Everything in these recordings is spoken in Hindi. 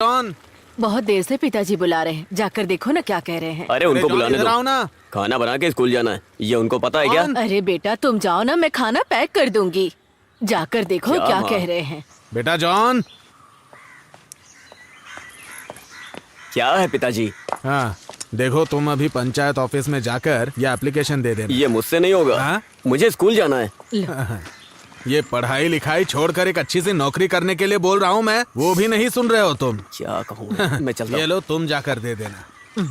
जॉन, बहुत देर से पिताजी बुला रहे हैं, जाकर देखो ना क्या कह रहे हैं। अरे उनको बुलाने इधर आओ दो। ना। खाना बना के स्कूल जाना है, ये उनको पता है क्या? अरे बेटा तुम जाओ ना, मैं खाना पैक कर दूंगी। जाकर देखो क्या माँ? कह रहे हैं। बेटा जॉन। क्या है पिताजी? हाँ, देखो तुम अभी पंचायत ऑफिस में जाकर ये एप्लीकेशन दे देना। ये मुझसे नहीं होगा। हाँ? मुझे स्कूल जाना है। ये पढ़ाई लिखाई छोड़कर एक अच्छी सी नौकरी करने के लिए बोल रहा हूँ मैं, वो भी नहीं सुन रहे हो तुम। क्या कहूँ मैं चलता ये हूँ। लो, तुम जाकर दे देना।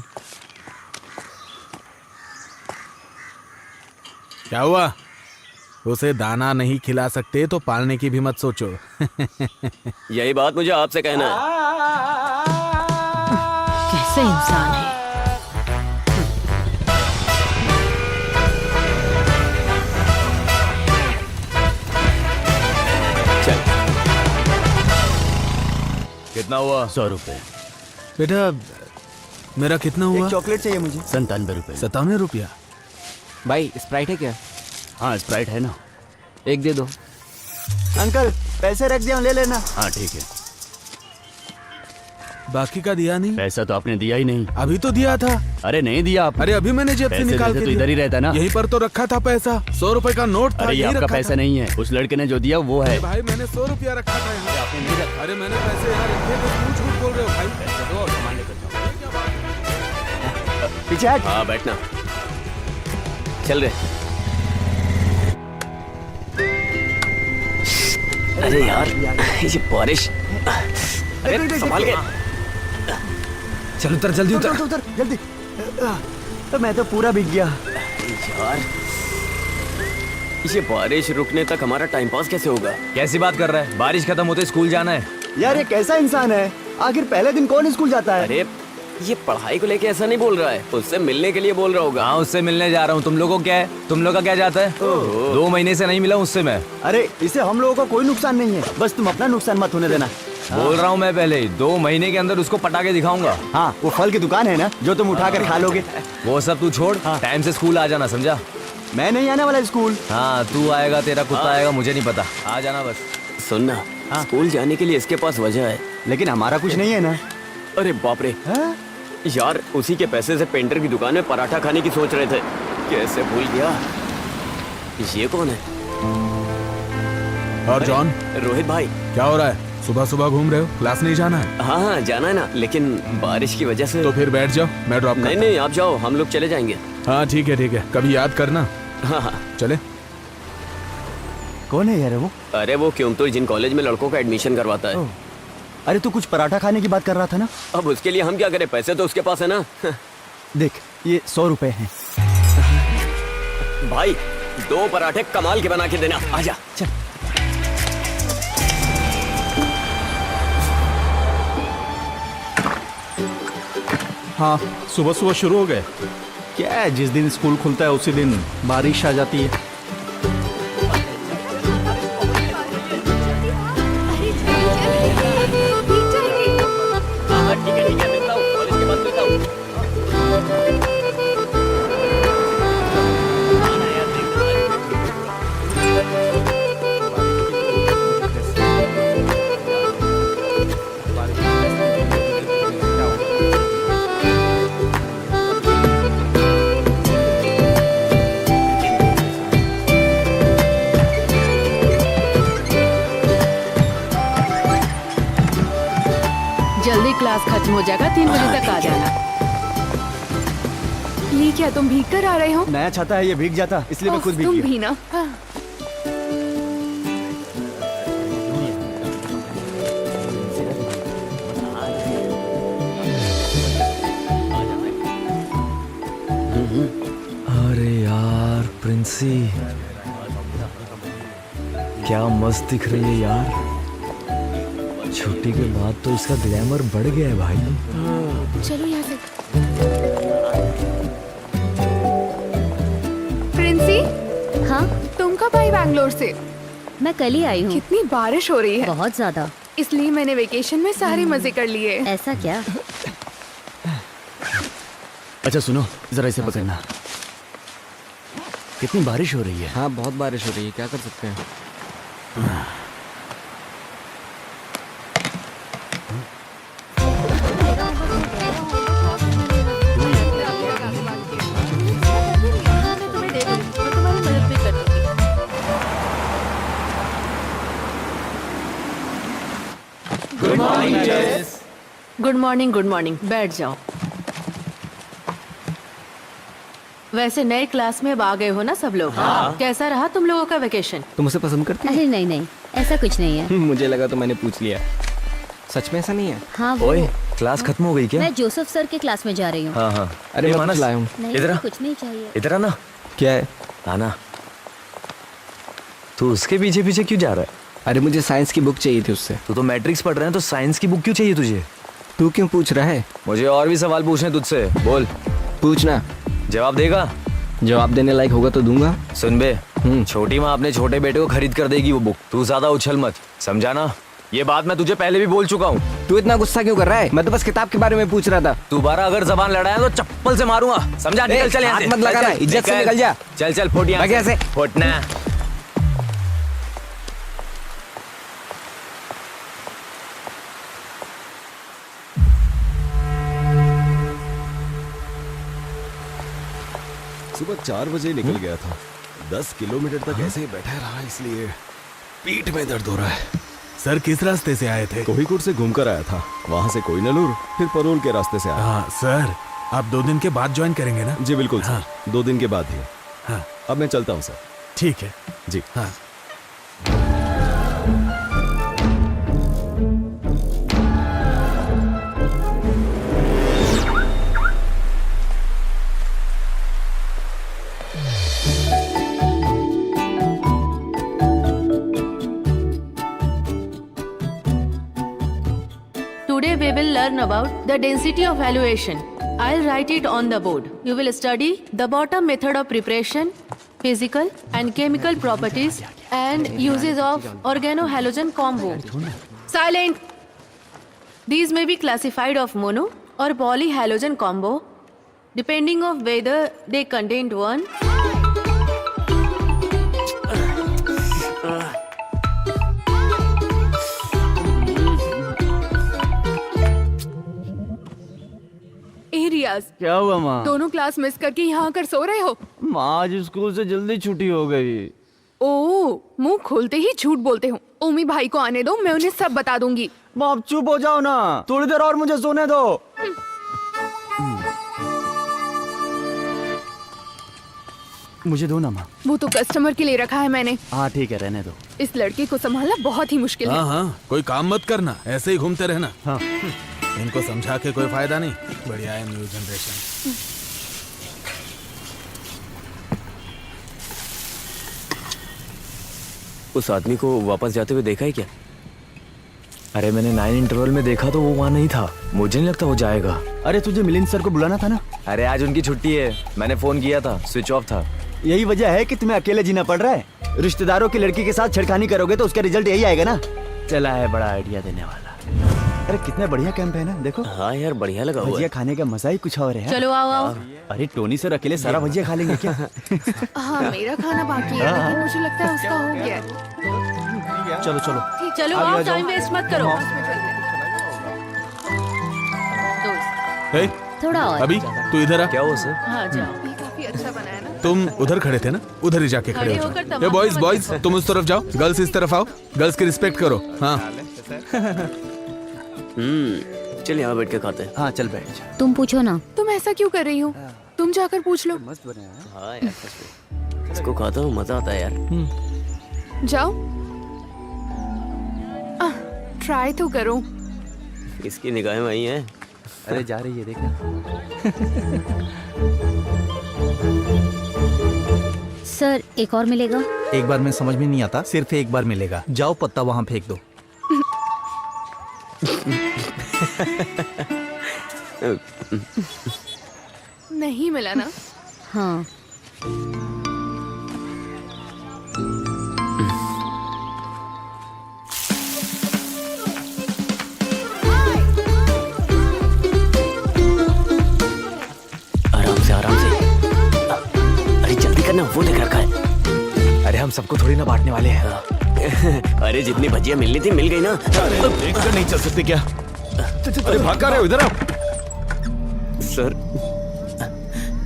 क्या हुआ? उसे दाना नहीं खिला सकते तो पालने की भी मत सोचो। यही बात मुझे आपसे कहना है। कैसे इंसान है। चल। कितना हुआ? 100 रुपए। बेटा मेरा कितना हुआ? चॉकलेट चाहिए मुझे। 97 रुपए। 97 रुपया। भाई स्प्राइट है क्या? हाँ स्प्राइट है ना। एक दे दो। अंकल पैसे रख दिया, ले लेना। हाँ ठीक है। बाकी का दिया नहीं? पैसा तो आपने दिया ही नहीं। अभी तो दिया था। अरे नहीं दिया आप। अरे अभी मैंने जेब से पैसे निकाल वैसे के तो दिया। इधर ही रहता ना। यहीं पर तो रखा था पैसा। 100 रुपए का नोट था। अरे ये यहीं आपका रखा पैसा था। नहीं है, उस लड़के ने जो दिया वो है। अरे भाई मैंने 100 रुपया रखा था यहाँ। आपने नहीं रखा। अरे मैंने पैसे यहाँ रखे थे, क्यों झूठ बोल रहे हो भाई? पैसे दो और सामान लेकर जाओ। पीछे हट। हाँ बैठना। चल रहे। अरे यार ये बारिश। अरे संभाल के। चल उतर, जल्दी उतर उतर जल्दी। तो मैं तो पूरा भीग गया। यार ये बारिश रुकने तक हमारा टाइम पास कैसे होगा? कैसी बात कर रहा है? बारिश खत्म होते स्कूल जाना है। यार ये कैसा इंसान है? आखिर पहले दिन कौन स्कूल जाता है? अरे ये पढ़ाई को लेके ऐसा नहीं बोल रहा है, उससे मिलने के लिए बोल रहा होगा। हाँ उससे मिलने जा रहा हूँ। तुम लोगों को क्या है? तुम लोग का क्या जाता है? 2 महीने से नहीं मिला उससे मैं। अरे इससे हम लोगों को कोई नुकसान नहीं है, बस तुम अपना नुकसान मत होने देना। बोल रहा हूँ मैं पहले ही, 2 महीने के अंदर उसको पटाके दिखाऊंगा। हाँ वो फल की दुकान है ना, जो तुम उठा कर खा लोगे। वो सब तू छोड़, टाइम से स्कूल आ जाना, समझा? मैं नहीं आने वाला स्कूल। हाँ तू आएगा, तेरा कुत्ता आएगा, मुझे नहीं पता। आ जाना बस। सुनना, स्कूल जाने के लिए इसके पास वजह है। लेकिन हमारा कुछ नहीं है ना। अरे बाप रे हाँ? यार, उसी के पैसे से पेंटर की दुकान में पराठा खाने की सोच रहे थे। कैसे भूल गया। ये कौन है? और जॉन, रोहित भाई। क्या हो रहा है? सुबह सुबह घूम रहे हो? क्लास नहीं जाना है? हाँ हाँ जाना है ना, लेकिन बारिश की वजह से। तो फिर बैठ जाओ, मैं ड्रॉप नहीं नहीं आप जाओ, हम लोग चले जाएंगे। हाँ ठीक है, कभी याद करना। हाँ हाँ। चले। कौन है यार वो? अरे वो क्योंकि जिन कॉलेज में लड़कों का एडमिशन करवाता है। अरे तू कुछ पराठा खाने की बात कर रहा था ना? अब उसके लिए हम क्या करें, पैसे तो उसके पास है ना। देख ये 100 रुपए हैं। भाई 2 पराठे कमाल के बना के देना। आजा चल। हाँ सुबह सुबह शुरू हो गए। क्या है, जिस दिन स्कूल खुलता है उसी दिन बारिश आ जाती है। ठीक है मिलता हूँ, कॉलेज के बाद मिलता हूँ। जल्दी क्लास खत्म हो जाएगा, 3 बजे तक आ जाना। ये क्या तुम भीग कर आ रहे हो? नया छाता है, ये भीग जाता, इसलिए मैं खुद भीग तुम गया। भी ना। अरे यार प्रिंसी, क्या मस्त दिख रही है यार। छुट्टी के बाद तो इसका ग्लैमर बढ़ गया है भाई। चलो यहाँ से। प्रिंसी, हाँ तुम कब आई बैंगलोर से? मैं कल ही आई हूँ। कितनी बारिश हो रही है। बहुत ज्यादा। इसलिए मैंने वेकेशन में सारे मजे कर लिए। ऐसा क्या? अच्छा सुनो, जरा इसे पकड़ना। कितनी बारिश हो रही है। हाँ बहुत बारिश हो रही है, क्या कर सकते हैं। गुड मॉर्निंग, बैठ जाओ। वैसे नए क्लास में अब आ गए हो ना सब लोग? कैसा रहा तुम लोगों का वेकेशन? तुम उसे पसंद करती अरे नहीं नहीं, ऐसा कुछ नहीं है। मुझे लगा तो मैंने पूछ लिया। सच में ऐसा नहीं है? हाँ वो ओए क्लास खत्म हो गई क्या? मैं जोसेफ सर के क्लास में जा रही हूँ। हाँ हाँ। अरे मैं मानस लाया हूँ। नहीं इधर आ। कुछ नहीं चाहिए। इधर आना। क्या है? आना। तू उसके पीछे पीछे क्यों जा रहा है? अरे मुझे साइंस की बुक चाहिए थी उससे। तू तो मैट्रिक्स पढ़ रहे हैं तो साइंस की बुक क्यों चाहिए तुझे? तू क्यों पूछ रहा है? मुझे और भी सवाल पूछने तुझसे, बोल। पूछना। जवाब देगा? जवाब देने लायक होगा तो दूंगा। सुन बे, छोटी माँ अपने छोटे बेटे को खरीद कर देगी वो बुक। तू ज्यादा उछल मत, समझा ना? ये बात मैं तुझे पहले भी बोल चुका हूँ। तू इतना गुस्सा क्यों कर रहा है? मैं तो बस किताब के बारे में पूछ रहा था। दोबारा अगर जबान लड़ाया तो चप्पल से मारूंगा, समझा? निकल चल यहाँ से। हाथ मत लगाना, इज्जत से निकल जा। चल चल फुट यहाँ भाग यहाँ से। फुटना। सुबह 4 बजे निकल गया था। 10 किलोमीटर तक ऐसे ही बैठा रहा, इसलिए पीठ में दर्द हो रहा है। सर किस रास्ते से आए थे? कोहिकोड से घूमकर आया था, वहां से कोइनलूर, फिर परोल के रास्ते से आया। हाँ सर, आप 2 दिन के बाद ज्वाइन करेंगे ना? जी बिल्कुल सर, 2 दिन के बाद ही। हाँ अब मैं चलता हूँ सर। ठीक है। जी हाँ। Today we will learn about the density of valuation. I'll write it on the board. You will study the bottom method of preparation, physical and chemical properties, and uses of organohalogen combo. Silent. These may be classified of mono or polyhalogen combo, depending of whether they contain one. ए रियाज, क्या हुआ माँ? दोनों क्लास मिस करके यहाँ आकर सो रहे हो? माँ आज स्कूल से जल्दी छुट्टी हो गई। ओ, मुंह खोलते ही झूठ बोलते हो। ओमी भाई को आने दो, मैं उन्हें सब बता दूंगी। माँ आप चुप हो जाओ ना, थोड़ी देर और मुझे सोने दो। मुझे दो ना माँ। वो तो कस्टमर के लिए रखा है मैंने। हाँ ठीक है, रहने दो। इस लड़के को संभालना बहुत ही मुश्किल है। हाँ हाँ, कोई काम मत करना, ऐसे ही घूमते रहना। हाँ। इनको समझा के कोई फायदा नहीं। बढ़िया है न्यू जनरेशन। उस आदमी को वापस जाते हुए देखा है क्या? अरे मैंने 9 इंटरवल में देखा तो वो वहाँ नहीं था। मुझे नहीं लगता वो जाएगा। अरे तुझे मिलिंद सर को बुलाना था ना? अरे आज उनकी छुट्टी है, मैंने फोन किया था, स्विच ऑफ था। यही वजह है कि तुम्हें अकेले जीना पड़ रहा है। रिश्तेदारों की लड़की के साथ छेड़खानी करोगे तो उसका रिजल्ट यही आएगा ना। चला है बड़ा आइडिया देने वाला। अरे कितना बढ़िया कैंप है ना, देखो। हाँ यार बढ़िया लगा हुआ भजिया है। खाने का मजा ही कुछ और है। चलो आओ आओ। अरे टोनी सर अकेले सारा भजिया खा लेंगे क्या? हाँ, मेरा खाना बाकी है, लेकिन मुझे लगता है उसका हो गया है। चलो चलो। चलो आओ, टाइम वेस्ट मत करो। हे, थोड़ा और। अभी तू इधर आ। क्या हुआ सर? हाँ जाओ। ये काफी अच्छा बना है ना? तुम उधर खड़े थे ना, उधर ही जाके खड़े खड़े हो होकर जाओ। तमाम ये बॉयज बच्चे बॉयज तुम उस तरफ जाओ, गर्ल्स इस तरफ आओ। गर्ल्स की रिस्पेक्ट करो। हाँ चल यहाँ बैठ के खाते हैं। हाँ चल बैठ जा। तुम पूछो ना। तुम ऐसा क्यों कर रही हो? तुम जाकर पूछ लो। मस्त बना है। हाँ यार सच में। इसको खाता हूँ, मजा आता है यार। जाओ, ट्राई तो करो। इसकी निगाहें वही हैं। अरे जा रही है, देखना। सर एक और मिलेगा? एक बार में समझ में नहीं आता, सिर्फ एक बार मिलेगा। जाओ पत्ता वहाँ फेंक दो। नहीं मिला ना? हाँ। आराम से आराम से। अरे जल्दी करना, वो देख रखा है। अरे हम सबको थोड़ी ना बांटने वाले हैं। अरे जितनी भजिया मिलनी थी मिल गई ना। देखकर नहीं चल सकते क्या? अरे भाग कर रहे हो, इधर आओ। सर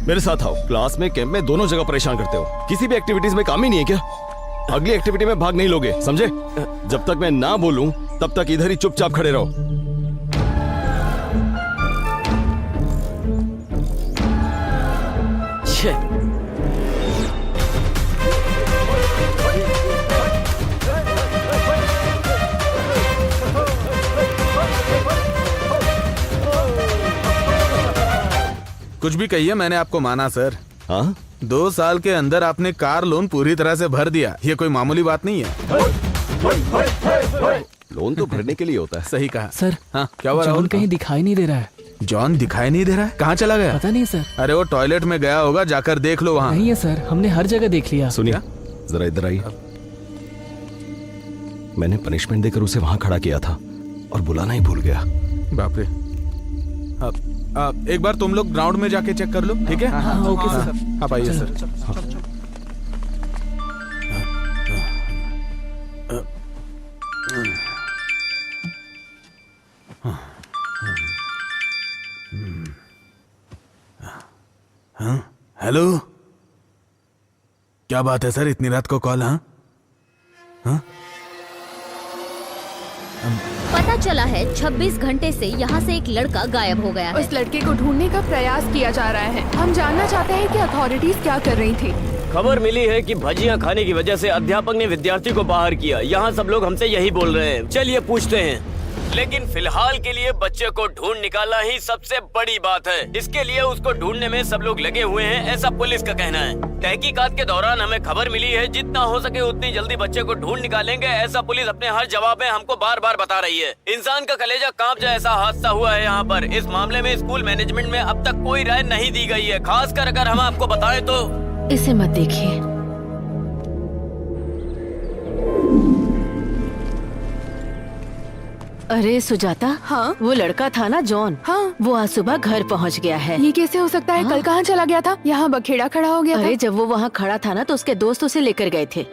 मेरे साथ आओ। क्लास में, कैंप में, दोनों जगह परेशान करते हो। किसी भी एक्टिविटीज में काम ही नहीं है क्या? अगली एक्टिविटी में भाग नहीं लोगे, समझे? जब तक मैं ना बोलूं तब तक इधर ही चुपचाप खड़े रहो। कुछ भी कहिए, मैंने आपको माना सर। हाँ 2 साल के अंदर आपने कार लोन पूरी तरह से भर दिया, ये कोई मामूली बात नहीं है। लोन तो भरने के लिए होता है। सही कहा सर। हाँ क्या हुआ जॉन राहुल? कहीं दिखाई नहीं दे रहा है। जॉन दिखाई नहीं दे रहा है? कहाँ चला गया? पता नहीं सर। अरे वो टॉयलेट में गया होगा, जाकर देख लो वहाँ। नहीं है सर, हमने हर जगह देख लिया। सुनिए जरा इधर आइए। मैंने पनिशमेंट देकर उसे वहां खड़ा किया था और बुलाना ही भूल गया। बाप रे। अब एक बार तुम लोग ग्राउंड में जाके चेक कर लो, ठीक है? हाँ, ओके सर। आप आइए सर। हेलो, क्या बात है सर, इतनी रात को कॉल? हाँ पता चला है 26 घंटे से यहाँ से एक लड़का गायब हो गया है। उस लड़के को ढूंढने का प्रयास किया जा रहा है। हम जानना चाहते हैं कि अथॉरिटीज क्या कर रही थी। खबर मिली है कि भजियां खाने की वजह से अध्यापक ने विद्यार्थी को बाहर किया। यहाँ सब लोग हमसे यही बोल रहे हैं। चलिए पूछते हैं, लेकिन फिलहाल के लिए बच्चे को ढूंढ निकालना ही सबसे बड़ी बात है। इसके लिए उसको ढूंढने में सब लोग लगे हुए हैं, ऐसा पुलिस का कहना है। तहकीकात के दौरान हमें खबर मिली है, जितना हो सके उतनी जल्दी बच्चे को ढूंढ निकालेंगे, ऐसा पुलिस अपने हर जवाब में हमको बार बार बता रही है। इंसान का कलेजा कांप जाए ऐसा हादसा हुआ है यहाँ पर। इस मामले में स्कूल मैनेजमेंट में अब तक कोई राय नहीं दी गई है। खासकर अगर हम आपको बताएं तो इसे मत देखिए। अरे सुजाता, हाँ? वो लड़का था ना जॉन, हाँ। वो आज सुबह घर पहुंच गया है। ये कैसे हो सकता है? कल कहाँ चला गया था? यहाँ बखेड़ा खड़ा हो गया अरे था। जब वो वहाँ खड़ा था ना तो उसके दोस्त उसे लेकर गए थे।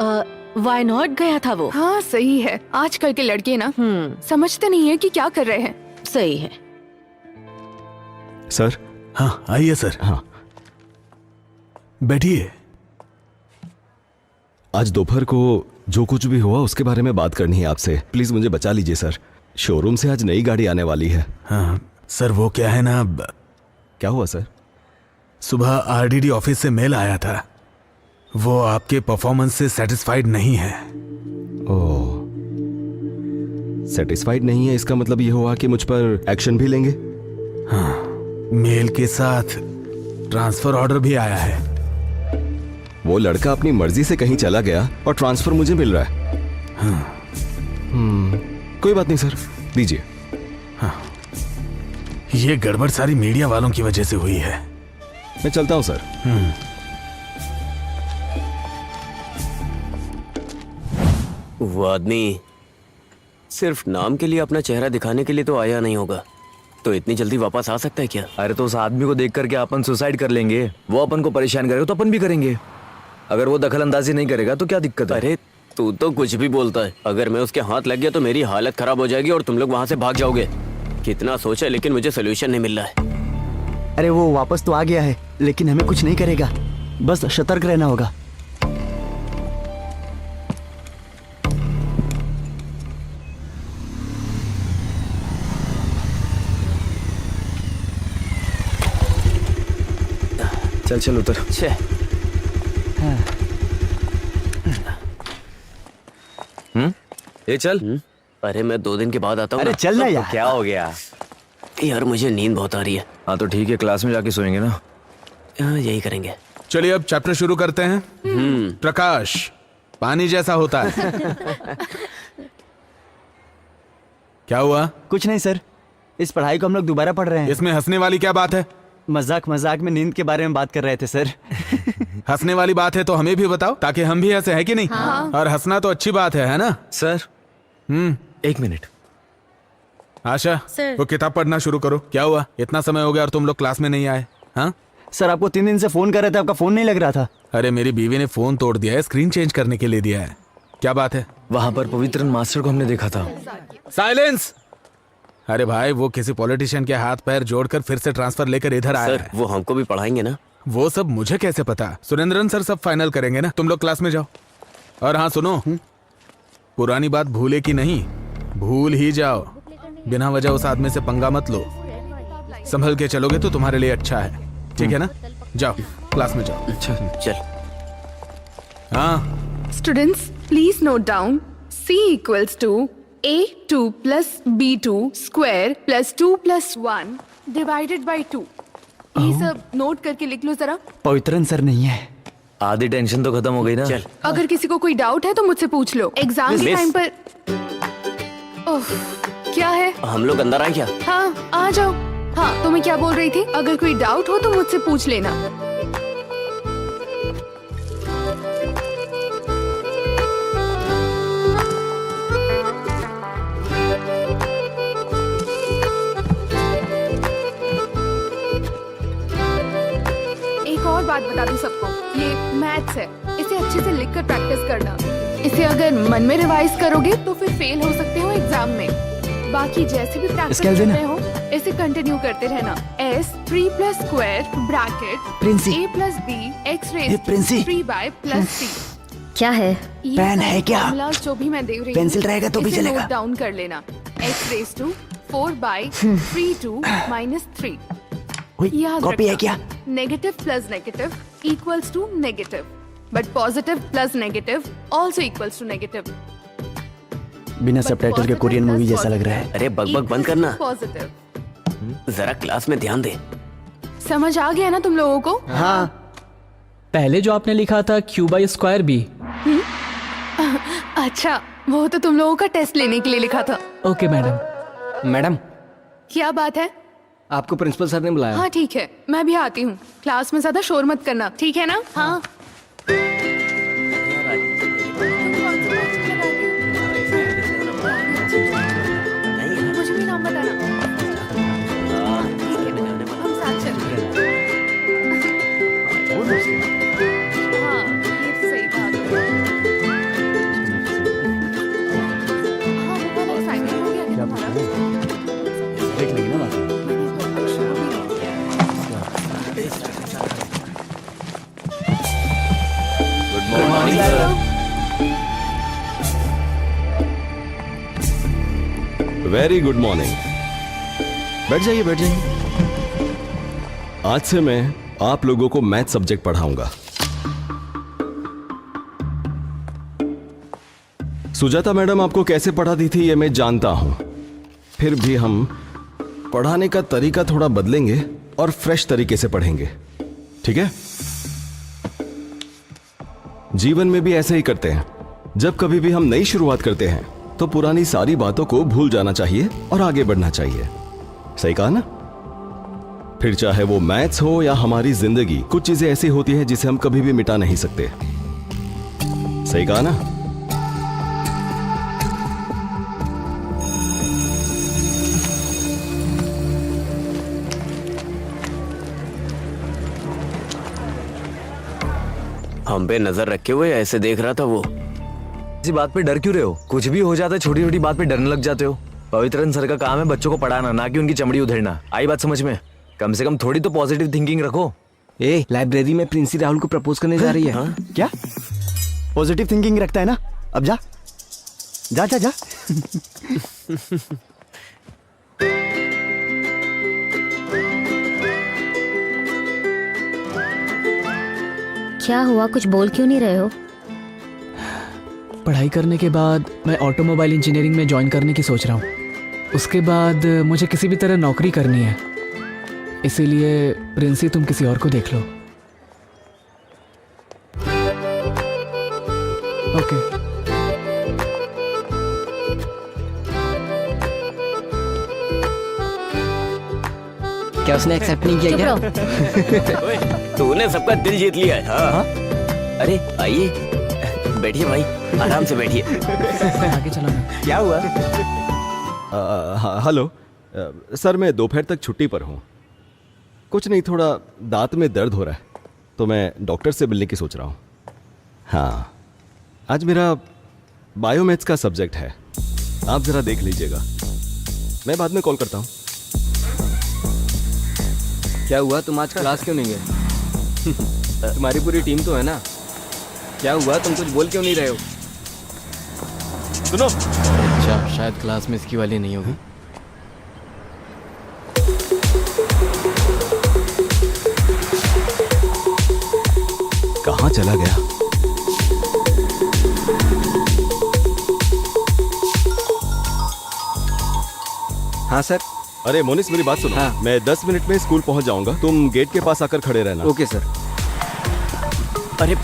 वाई नॉट गया था वो। हाँ सही है। आजकल के लड़के ना समझते नहीं है कि क्या कर रहे हैं। सही है। सर। हाँ आइए सर। हाँ बैठिए। आज दोपहर को जो कुछ भी हुआ उसके बारे में बात करनी है आपसे। प्लीज मुझे बचा लीजिए सर। शोरूम से आज नई गाड़ी आने वाली है। हाँ सर, वो क्या है ना, क्या हुआ सर? सुबह आरडीडी ऑफिस से मेल आया था। वो आपके परफॉर्मेंस से सेटिस्फाइड नहीं है। ओह, सेटिस्फाइड नहीं है, इसका मतलब ये हुआ कि मुझ पर एक्शन भी लेंगे? हाँ, मेल के साथ ट्रांसफर ऑर्डर भी आया है। वो लड़का अपनी मर्जी से कहीं चला गया और ट्रांसफर मुझे मिल रहा है। हाँ। कोई बात नहीं सर, दीजिए। हाँ, ये गड़बड़ सारी मीडिया वालों की वजह से हुई है। मैं चलता हूं सर। वो आदमी सिर्फ नाम के लिए, अपना चेहरा दिखाने के लिए तो आया नहीं होगा। तो इतनी जल्दी वापस आ सकता है क्या? अरे तो उस आदमी को देख करके अपन सुसाइड कर लेंगे। वो अपन को परेशान करेगा तो अपन भी करेंगे। अगर वो दखल अंदाजी नहीं करेगा तो क्या दिक्कत है? अरे तू तो कुछ भी बोलता है। अगर मैं उसके हाथ लग गया तो मेरी हालत खराब हो जाएगी और तुम लोग वहाँ से भाग जाओगे। कितना सोचा लेकिन मुझे सोल्यूशन नहीं मिल रहा है। अरे वो वापस तो आ गया है, लेकिन हमें कुछ नहीं करेगा। बस सतर्क रहना होगा। चल चल उतर। छे। ये चल। अरे मैं 2 दिन के बाद आता हूँ। अरे चल ना यार। क्या हो गया? यार मुझे नींद बहुत आ रही है। हाँ तो ठीक है, क्लास में जाके सोएंगे ना। हाँ, यही करेंगे। चलिए अब चैप्टर शुरू करते हैं। प्रकाश पानी जैसा होता है। क्या हुआ? कुछ नहीं सर, इस पढ़ाई को हम लोग दोबारा पढ़ रहे हैं। इसमें हंसने वाली क्या बात है? मजाक मजाक में नींद के बारे में बात कर रहे थे सर। हंसने वाली बात है तो हमें भी बताओ, ताकि हम भी हंसे, है कि नहीं? हाँ। और हंसना तो अच्छी बात है ना? Sir 1 minute. आशा, सर। वो किताब पढ़ना शुरू करो। क्या हुआ? इतना समय हो गया और तुम लोग क्लास में नहीं आए? हाँ सर आपको 3 दिन से फोन कर रहे थे, आपका फोन नहीं लग रहा था। अरे मेरी बीवी ने फोन तोड़ दिया है, स्क्रीन चेंज करने के लिए दिया है। क्या बात है? वहां पर पवित्रन मास्टर को हमने देखा था। साइलेंस! अरे भाई, वो किसी पॉलिटिशियन के हाथ पैर जोड़कर फिर से ट्रांसफर लेकर इधर आया सर है। वो हमको भी पढ़ाएंगे ना? वो सब मुझे कैसे पता? सुरेंद्रन सर सब फाइनल करेंगे ना। तुम लोग क्लास में जाओ। और हाँ सुनो, पुरानी बात भूले की नहीं, भूल ही जाओ। बिना वजह उस आदमी से पंगा मत लो। संभल के चलोगे तो तुम्हारे लिए अच्छा है, ठीक है ना? जाओ क्लास में जाओ। अच्छा चल। हाँ students please note down C equals to A2 plus B2 square plus 2 plus 1 divided by 2. ये सब नोट करके लिख लो जरा। पवित्रन सर नहीं है। आधी टेंशन तो खत्म हो गई ना। चल अगर किसी को कोई डाउट है तो मुझसे पूछ लो। एग्जाम के मिस। टाइम पर ओह, क्या है? हम लोग अंदर आए क्या? हाँ आ जाओ। हाँ तो मैं क्या बोल रही थी, अगर कोई डाउट हो तो मुझसे पूछ लेना। एक और बात बता दूं सबको, ये मैथ्स है, इसे अच्छे से लिखकर प्रैक्टिस करना। इसे अगर मन में रिवाइज करोगे तो फिर फेल हो सकते हो एग्जाम में। बाकी जैसे भी प्रैक्टिस स्केल कर देना। रहे हो इसे कंटिन्यू करते रहना। s 3 + square bracket Princy. a + b x ये प्रिंसी। 3y + c। क्या है? ये पेन सारे है क्या? formulas जो भी मैं दे रही पेंसिल हूँ, रहेगा तो भी इसे चलेगा। नोट डाउन कर लेना। x raised to 4/32 - 3। याद कॉपी है रखना, क्या? Negative plus negative equals to negative, but positive plus negative also equals to negative. बिना सबटाइटल के कोरियन मूवी जैसा लग रहा है। अरे बकबक बंद करना, पॉजिटिव। जरा क्लास में ध्यान दे। समझ आ गया ना तुम लोगों को? हाँ पहले जो आपने लिखा था Q/² B। अच्छा, वो तो तुम लोगों का टेस्ट लेने के लिए लिखा था। Okay madam. मैडम, क्या बात है? आपको प्रिंसिपल सर ने बुलाया। हाँ ठीक है, मैं भी आती हूँ। क्लास में ज्यादा शोर मत करना, ठीक है ना? हाँ। मुझे भी नाम बताना। ठीक है, हम साथ चलेंगे। हाँ, ये तो सही बात है। हाँ, वो वाला assignment हो गया क्या तुम्हारा? देख लेंगे ना बात। Good morning sir. Very good morning. बैठ जाइए बैठ जाइए। आज से मैं आप लोगों को मैथ सब्जेक्ट पढ़ाऊंगा। सुजाता मैडम आपको कैसे पढ़ाती थी ये मैं जानता हूं, फिर भी हम पढ़ाने का तरीका थोड़ा बदलेंगे और फ्रेश तरीके से पढ़ेंगे, ठीक है? जीवन में भी ऐसे ही करते हैं। जब कभी भी हम नई शुरुआत करते हैं तो पुरानी सारी बातों को भूल जाना चाहिए और आगे बढ़ना चाहिए। सही कहा ना? फिर चाहे वो मैथ्स हो या हमारी जिंदगी, कुछ चीजें ऐसी होती हैं जिसे हम कभी भी मिटा नहीं सकते। सही कहा ना? हम पे नजर रखे हुए ऐसे देख रहा था वो। इसी बात पे डर क्यों रहे हो? कुछ भी हो जाता है, छोटी छोटी बात पे डरने लग जाते हो। पवित्रन सर का काम है बच्चों को पढ़ाना, ना कि उनकी चमड़ी उधेड़ना। आई बात समझ में? कम से कम थोड़ी तो पॉजिटिव थिंकिंग रखो। ए, लाइब्रेरी में प्रिंसी राहुल को प्रपोज करने जा रही है। हाँ? क्या पॉजिटिव थिंकिंग रखता है ना? अब जा जा जा जा। क्या हुआ, कुछ बोल क्यों नहीं रहे हो? पढ़ाई करने के बाद मैं ऑटोमोबाइल इंजीनियरिंग में ज्वाइन करने की सोच रहा हूँ। उसके बाद मुझे किसी भी तरह नौकरी करनी है, इसीलिए प्रिंसी तुम किसी और को देख लो। ओके। क्या उसने एक्सेप्ट नहीं किया चुप क्या? रहो। ओए, तूने सबका दिल जीत लिया है। हाँ? अरे आइए, बैठिए भाई, आराम से बैठिए। आगे चलो ना। क्या हुआ? हेलो सर, मैं दोपहर तक छुट्टी पर हूँ। कुछ नहीं, थोड़ा दांत में दर्द हो रहा है तो मैं डॉक्टर से मिलने की सोच रहा हूँ। हाँ, आज मेरा बायोमैथ्स का सब्जेक्ट है, आप ज़रा देख लीजिएगा। मैं बाद में कॉल करता हूँ। क्या हुआ, तुम आज क्लास क्यों नहीं गए? तुम्हारी पूरी टीम तो है ना। क्या हुआ, तुम कुछ बोल क्यों नहीं रहे हो? सुनो, अच्छा, शायद क्लास में इसकी वाली नहीं होगी। कहाँ चला गया? हाँ सर, अरे मोनिस मेरी बात सुनो। हाँ। मैं 10 मिनट में स्कूल पहुंच जाऊंगा, तुम गेट के पास आकर खड़े रहना। Okay sir. अरे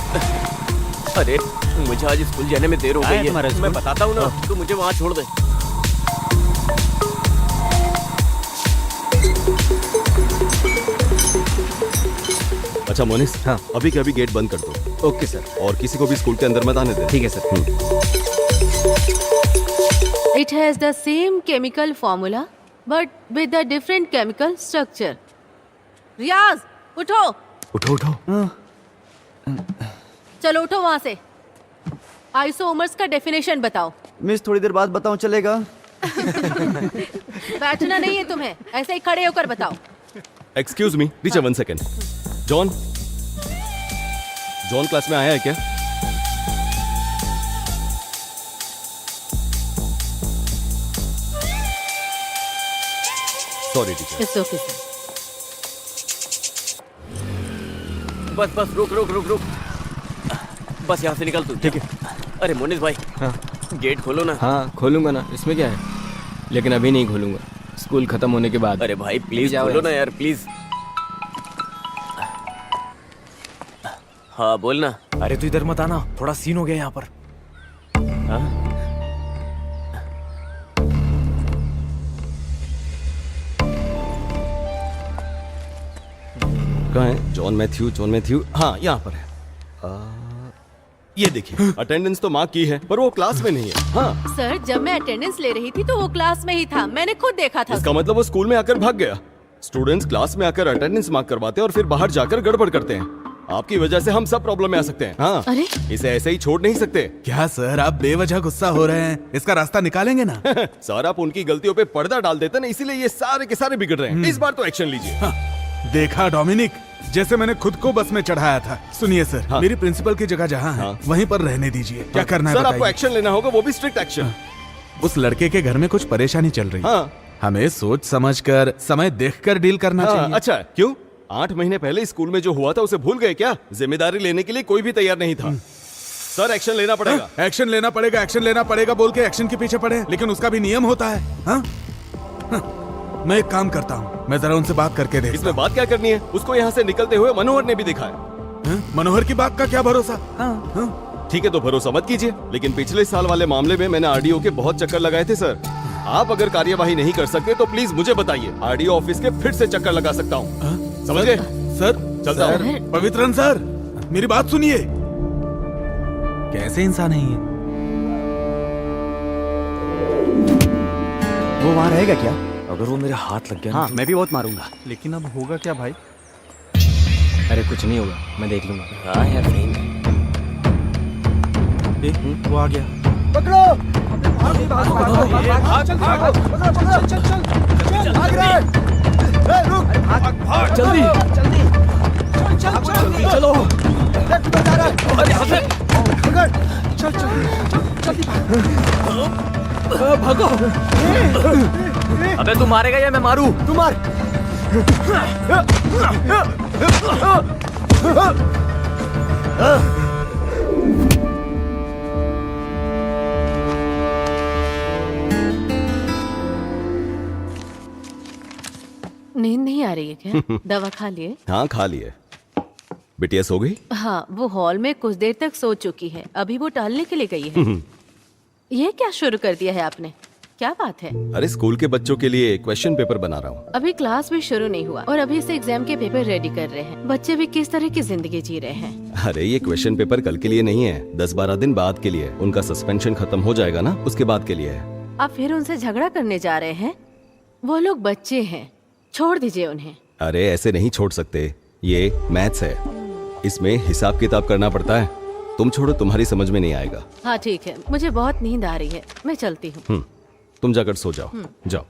अरे मुझे आज स्कूल जाने में देर हो गई है। मैं बताता हूँ ना, तू मुझे वहाँ छोड़ दे। अच्छा मोनिस, हाँ। अभी के अभी गेट बंद कर दो ओके सर। और किसी को भी स्कूल के अंदर मत आने दे। ठीक है sir. It has the same chemical formula, but with a different chemical structure. रियाज, उठो। उठो उठो। चलो उठो वहां से। आइसोमर्स का डेफिनेशन बताओ। मिस थोड़ी देर बाद बताऊं चलेगा? बैठना नहीं है तुम्हें, ऐसे ही खड़े होकर बताओ। Excuse me teacher, 1 second. John, John class में आया है क्या? Sorry teacher. It's okay sir. बस बस रुक रुक रुक रुक, बस यहाँ से निकल तू। ठीक है। अरे मोनिस भाई, हाँ गेट खोलो ना। हाँ खोलूंगा ना, इसमें क्या है, लेकिन अभी नहीं खोलूंगा, स्कूल खत्म होने के बाद। अरे भाई प्लीज जाओ खोलो ना यहाँ यार, प्लीज। हाँ बोलना। अरे तू इधर मत आना, थोड़ा सीन हो गया यहाँ पर। हाँ? कहाँ है? जॉन मैथ्यू, हाँ यहाँ पर है। ये देखिए, अटेंडेंस तो मार्क की है पर वो क्लास में नहीं है। हाँ, सर जब मैं अटेंडेंस ले रही थी तो वो क्लास में ही था, मैंने खुद देखा था। इसका मतलब वो स्कूल में आकर भाग गया। स्टूडेंट्स क्लास में आकर अटेंडेंस मार्क करवाते हैं और फिर बाहर जाकर गड़बड़ करते हैं। आपकी वजह से हम सब प्रॉब्लम में आ सकते हैं। हाँ, अरे? इसे ऐसे ही छोड़ नहीं सकते। क्या सर आप बेवजह गुस्सा हो रहे हैं? इसका रास्ता निकालेंगे ना। सर आप उनकी गलतियों पे पर्दा डाल देते ना, इसीलिए ये सारे के सारे बिगड़ रहे हैं। इस बार तो एक्शन लीजिए। हाँ, देखा डोमिनिक, जैसे मैंने खुद को बस में चढ़ाया था। सुनिए सर, हाँ। मेरी प्रिंसिपल की जगह जहाँ है हाँ। वहीं पर रहने दीजिए। क्या करना है सर आपको बताइए। एक्शन लेना होगा, वो भी स्ट्रिक्ट एक्शन। उस लड़के के घर में कुछ परेशानी चल रही है। हाँ। हमें सोच समझकर, समय देखकर डील करना हाँ, चाहिए। अच्छा क्यों? 8 महीने पहले स्कूल में जो हुआ था उसे भूल गए क्या? जिम्मेदारी लेने के लिए कोई भी तैयार नहीं था। सर एक्शन लेना पड़ेगा। एक्शन लेना पड़ेगा, एक्शन लेना पड़ेगा बोल के एक्शन के पीछे पड़े, लेकिन उसका भी नियम होता है। हाँ? हाँ, मैं एक काम करता हूँ, मैं जरा उनसे बात करके देखता इसमें बात क्या करनी है? उसको यहाँ से निकलते हुए मनोहर ने भी देखा है। हूँ। मनोहर की बात का क्या भरोसा? हाँ। ठीक है तो भरोसा मत कीजिए, लेकिन पिछले साल वाले मामले में मैंने आरडीओ के बहुत चक्कर लगाए थे सर। आप अगर कार्यवाही नहीं कर सकते तो प्लीज मुझे बताइए, आरडीओ ऑफिस के फिर से चक्कर लगा सकता हूँ। समझ गए? सर, चलता हूँ। सर। पवित्रन सर, मेरी बात सुनिए। कैसे इंसान है ये? वो वहाँ रहेगा क्या? अगर वो मेरे हाथ लग गया ना, हाँ मैं भी बहुत मारूंगा। लेकिन अब होगा क्या भाई? अरे कुछ नहीं होगा, मैं देख लूंगा। हाँ यार सही में। वो आ गया। अबे तू मारेगा या मैं मारू? तू मार। नींद नहीं आ रही है क्या? दवा खा लिए? हाँ खा लिए। बिटिया सो गई? हाँ, वो हॉल में कुछ देर तक सो चुकी है, अभी वो टहलने के लिए गई है। ये क्या शुरू कर दिया है आपने? क्या बात है? अरे स्कूल के बच्चों के लिए क्वेश्चन पेपर बना रहा हूँ। अभी क्लास भी शुरू नहीं हुआ और अभी से एग्जाम के पेपर रेडी कर रहे हैं। बच्चे भी किस तरह की जिंदगी जी रहे हैं। अरे ये क्वेश्चन पेपर कल के लिए नहीं है, 10-12 दिन बाद के लिए। उनका सस्पेंशन खत्म हो जाएगा ना, उसके बाद के लिए है। आप फिर उनसे झगड़ा करने जा रहे हैं? वो लोग बच्चे हैं, छोड़ दीजिए उन्हें। अरे ऐसे नहीं छोड़ सकते, ये मैथ्स है, इसमें हिसाब किताब करना पड़ता है। तुम छोड़ो, तुम्हारी समझ में नहीं आएगा। हाँ ठीक है, मुझे बहुत नींद आ रही है, मैं चलती हूँ। तुम जाकर सो जाओ। जाओ।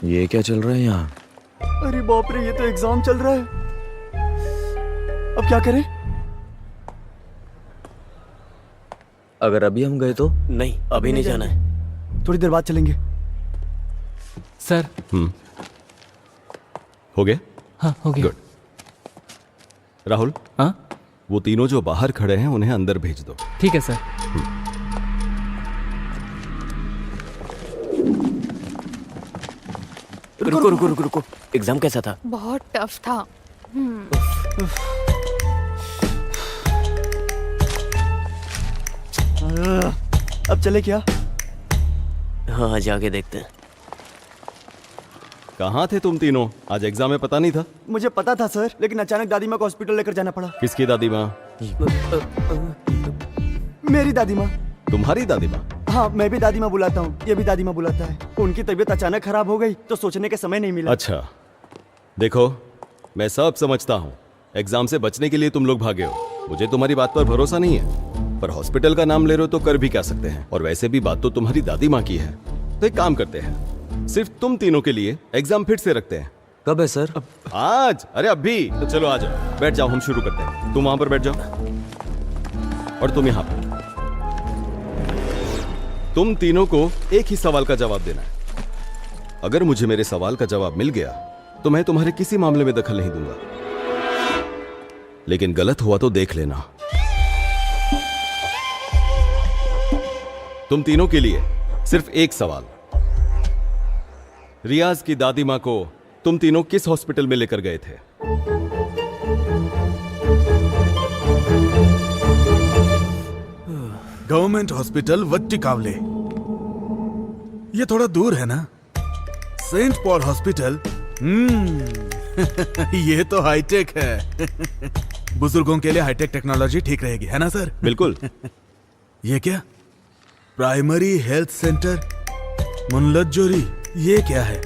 ये क्या चल रहा है यहाँ? अरे बाप रे, ये तो एग्जाम चल रहा है। अब क्या करें? अगर अभी हम गए तो? नहीं अभी नहीं जाना है। थोड़ी देर बाद चलेंगे। सर। हो गया? हाँ हो गया। गुड। राहुल, हाँ वो तीनों जो बाहर खड़े हैं उन्हें अंदर भेज दो। ठीक है सर। रुको रुको रुको रुको, एग्जाम कैसा था? बहुत टफ था। अब चले क्या? हाँ जाके देखते हैं। कहाँ थे तुम तीनों? आज एग्जाम में पता नहीं था? मुझे पता था सर, लेकिन अचानक दादी माँ को हॉस्पिटल लेकर जाना पड़ा। किसकी दादी माँ? मेरी दादी माँ। तुम्हारी दादी माँ? हाँ, मैं भी दादी माँ बुलाता हूँ, ये भी दादी माँ बुलाता है। उनकी तबीयत अचानक खराब हो गई तो सोचने के समय नहीं मिला। अच्छा, देखो मैं सब समझता हूँ, एग्जाम से बचने के लिए तुम लोग भागे हो, मुझे तुम्हारी बात पर भरोसा नहीं है, पर हॉस्पिटल का नाम ले रहे हो तो कर भी क्या सकते हैं। और वैसे भी बात तो तुम्हारी दादी माँ की है, तो एक काम करते हैं, सिर्फ तुम तीनों के लिए एग्जाम फिर से रखते हैं। कब है सर? आज? अरे अभी तो चलो आ जाओ, बैठ जाओ, हम शुरू करते हैं। तुम वहां पर बैठ जाओ और तुम यहाँ पर। तुम तीनों को एक ही सवाल का जवाब देना है। अगर मुझे मेरे सवाल का जवाब मिल गया तो मैं तुम्हारे किसी मामले में दखल नहीं दूंगा, लेकिन गलत हुआ तो देख लेना। तुम तीनों के लिए सिर्फ एक सवाल, रियाज की दादी मां को तुम तीनों किस हॉस्पिटल में लेकर गए थे? गवर्नमेंट हॉस्पिटल वट्टिकावले। ये थोड़ा दूर है ना? Saint Paul hospital. ये तो हाईटेक है। बुजुर्गों के लिए हाईटेक टेक्नोलॉजी ठीक रहेगी, है ना सर? बिल्कुल। ये क्या? प्राइमरी हेल्थ सेंटर मुनलज्जोरी, ये क्या है?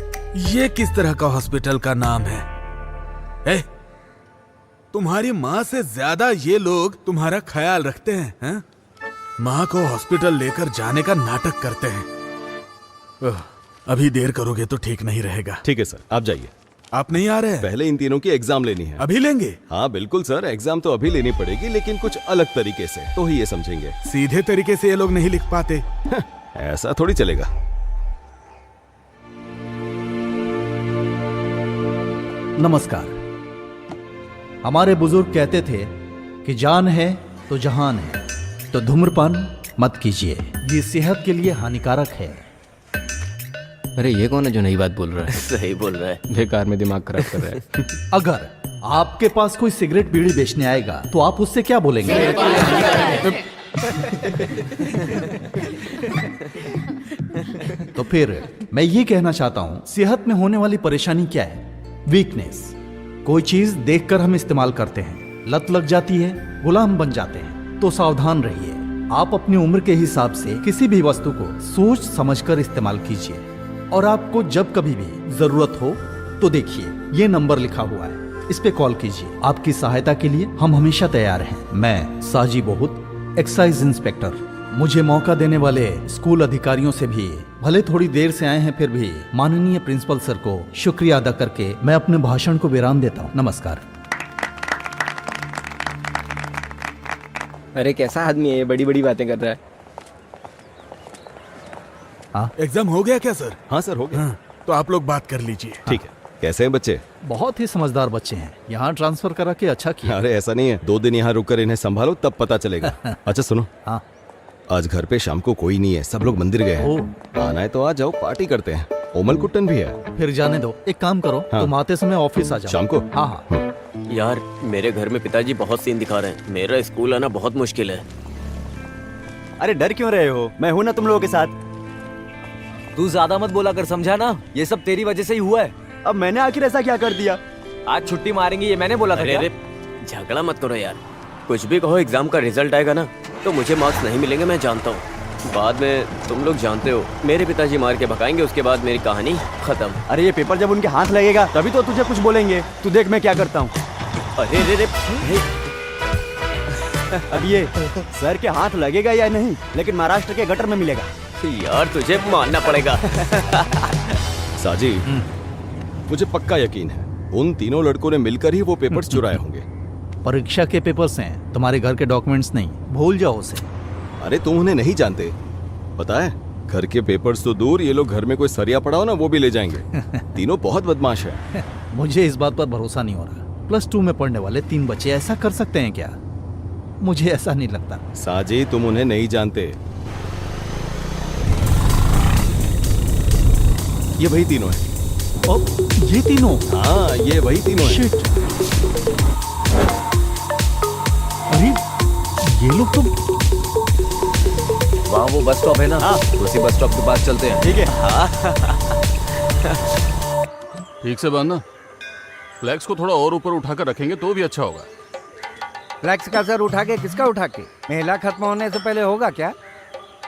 ये किस तरह का हॉस्पिटल का नाम है? तुम्हारी माँ से ज्यादा ये लोग तुम्हारा ख्याल रखते हैं? माँ को हॉस्पिटल लेकर जाने का नाटक करते हैं। अभी देर करोगे तो ठीक नहीं रहेगा। ठीक है सर, आप जाइए। आप नहीं आ रहे हैं? पहले इन तीनों की एग्जाम लेनी है। अभी लेंगे? हाँ बिल्कुल सर, एग्जाम तो अभी लेनी पड़ेगी, लेकिन कुछ अलग तरीके से, तो ही ये समझेंगे। सीधे तरीके से ये लोग नहीं लिख पाते। ऐसा थोड़ी चलेगा। नमस्कार। हमारे बुजुर्ग कहते थे कि जान है तो जहान है, तो धूम्रपान मत कीजिए, ये सेहत के लिए हानिकारक है। अरे ये कौन है जो नई बात बोल रहा है? सही बोल रहा है। बेकार में दिमाग खराब कर रहा है। अगर आपके पास कोई सिगरेट बीड़ी बेचने आएगा तो आप उससे क्या बोलेंगे? तो फिर मैं ये कहना चाहता हूं, सेहत में होने वाली परेशानी क्या है? वीकनेस। कोई चीज देखकर हम इस्तेमाल करते हैं, लत लग जाती है, गुलाम बन जाते हैं। तो सावधान रहिए, आप अपनी उम्र के हिसाब से किसी भी वस्तु को सोच समझकर इस्तेमाल कीजिए। और आपको जब कभी भी जरूरत हो तो देखिए, ये नंबर लिखा हुआ है, इस पे कॉल कीजिए। आपकी सहायता के लिए हम हमेशा तैयार हैं। मैं साजी बहुत, एक्साइज इंस्पेक्टर। मुझे मौका देने वाले स्कूल अधिकारियों से भी, भले थोड़ी देर से आए हैं फिर भी, माननीय प्रिंसिपल सर को शुक्रिया अदा करके मैं अपने भाषण को विराम देता हूँ। नमस्कार। अरे कैसा आदमी है ये, बड़ी बड़ी बातें कर रहा है। एग्जाम हो गया क्या सर? हाँ सर, हो गया। तो आप लोग बात कर लीजिए। ठीक है। कैसे हैं बच्चे? बहुत ही समझदार बच्चे हैं, यहाँ ट्रांसफर करा के अच्छा किया। अरे ऐसा नहीं है, 2 दिन यहाँ रुककर इन्हें संभालो तब पता चलेगा। अच्छा सुनो, हाँ। आज घर पे शाम को कोई नहीं है, सब लोग मंदिर गए हैं। आना है तो आ जाओ, पार्टी करते हैं। ओमल कुट्टन भी है। फिर जाने दो, एक काम करो, हाँ। तुम आते समय ऑफिस आ जाओ। शाम को? हाँ हाँ। यार मेरे घर में पिताजी बहुत सीन दिखा रहे हैं, मेरा स्कूल आना बहुत मुश्किल है। अरे डर क्यों रहे हो? मैं हूं ना तुम लोगों के साथ। तू ज्यादा मत बोला कर, समझा ना? ये सब तेरी वजह से ही हुआ है। अब मैंने आखिर ऐसा क्या कर दिया? आज छुट्टी मारेंगे ये मैंने बोला था अरे क्या? अरे झगड़ा मत करो यार, कुछ भी कहो, एग्जाम का रिजल्ट आएगा ना तो मुझे मार्क्स नहीं मिलेंगे, मैं जानता हूँ। बाद में तुम लोग जानते हो, मेरे पिताजी मार के भगाएंगे, उसके बाद मेरी कहानी खत्म। अरे ये पेपर जब उनके हाथ लगेगा तभी तो तुझे कुछ बोलेंगे। तू देख मैं क्या करता हूँ। अरे रे रे अब ये सर के हाथ लगेगा या नहीं, लेकिन महाराष्ट्र के गटर में मिलेगा। यार तुझे मानना पड़ेगा। साजी, मुझे पक्का यकीन है उन तीनों लड़कों ने मिलकर ही वो पेपर्स चुराए होंगे। परीक्षा के पेपर्स हैं, तुम्हारे घर के डॉक्यूमेंट्स नहीं, भूल जाओ उसे। अरे तुम उन्हें नहीं जानते, पता है घर के पेपर्स तो दूर, ये लोग घर में कोई सरिया पड़ा हो ना वो भी ले जाएंगे। तीनों बहुत बदमाश है। मुझे इस बात पर भरोसा नहीं हो रहा। +2 में पढ़ने वाले 3 बच्चे ऐसा कर सकते हैं क्या? मुझे ऐसा नहीं लगता। साजी, तुम उन्हें नहीं जानते। ये वही तीनों हैं। ओ, ये तीनों? हाँ, ये वही तीनों हैं। शिट। अरे ये लोग तो वहाँ वो बस स्टॉप है ना, उसी बस स्टॉप के पास चलते हैं। ठीक है। ठीक से बांधना। फ्लैक्स को थोड़ा और ऊपर उठाकर रखेंगे तो भी अच्छा होगा। फ्लैक्स का सर उठा के किसका उठा के? मेला खत्म होने से पहले होगा क्या?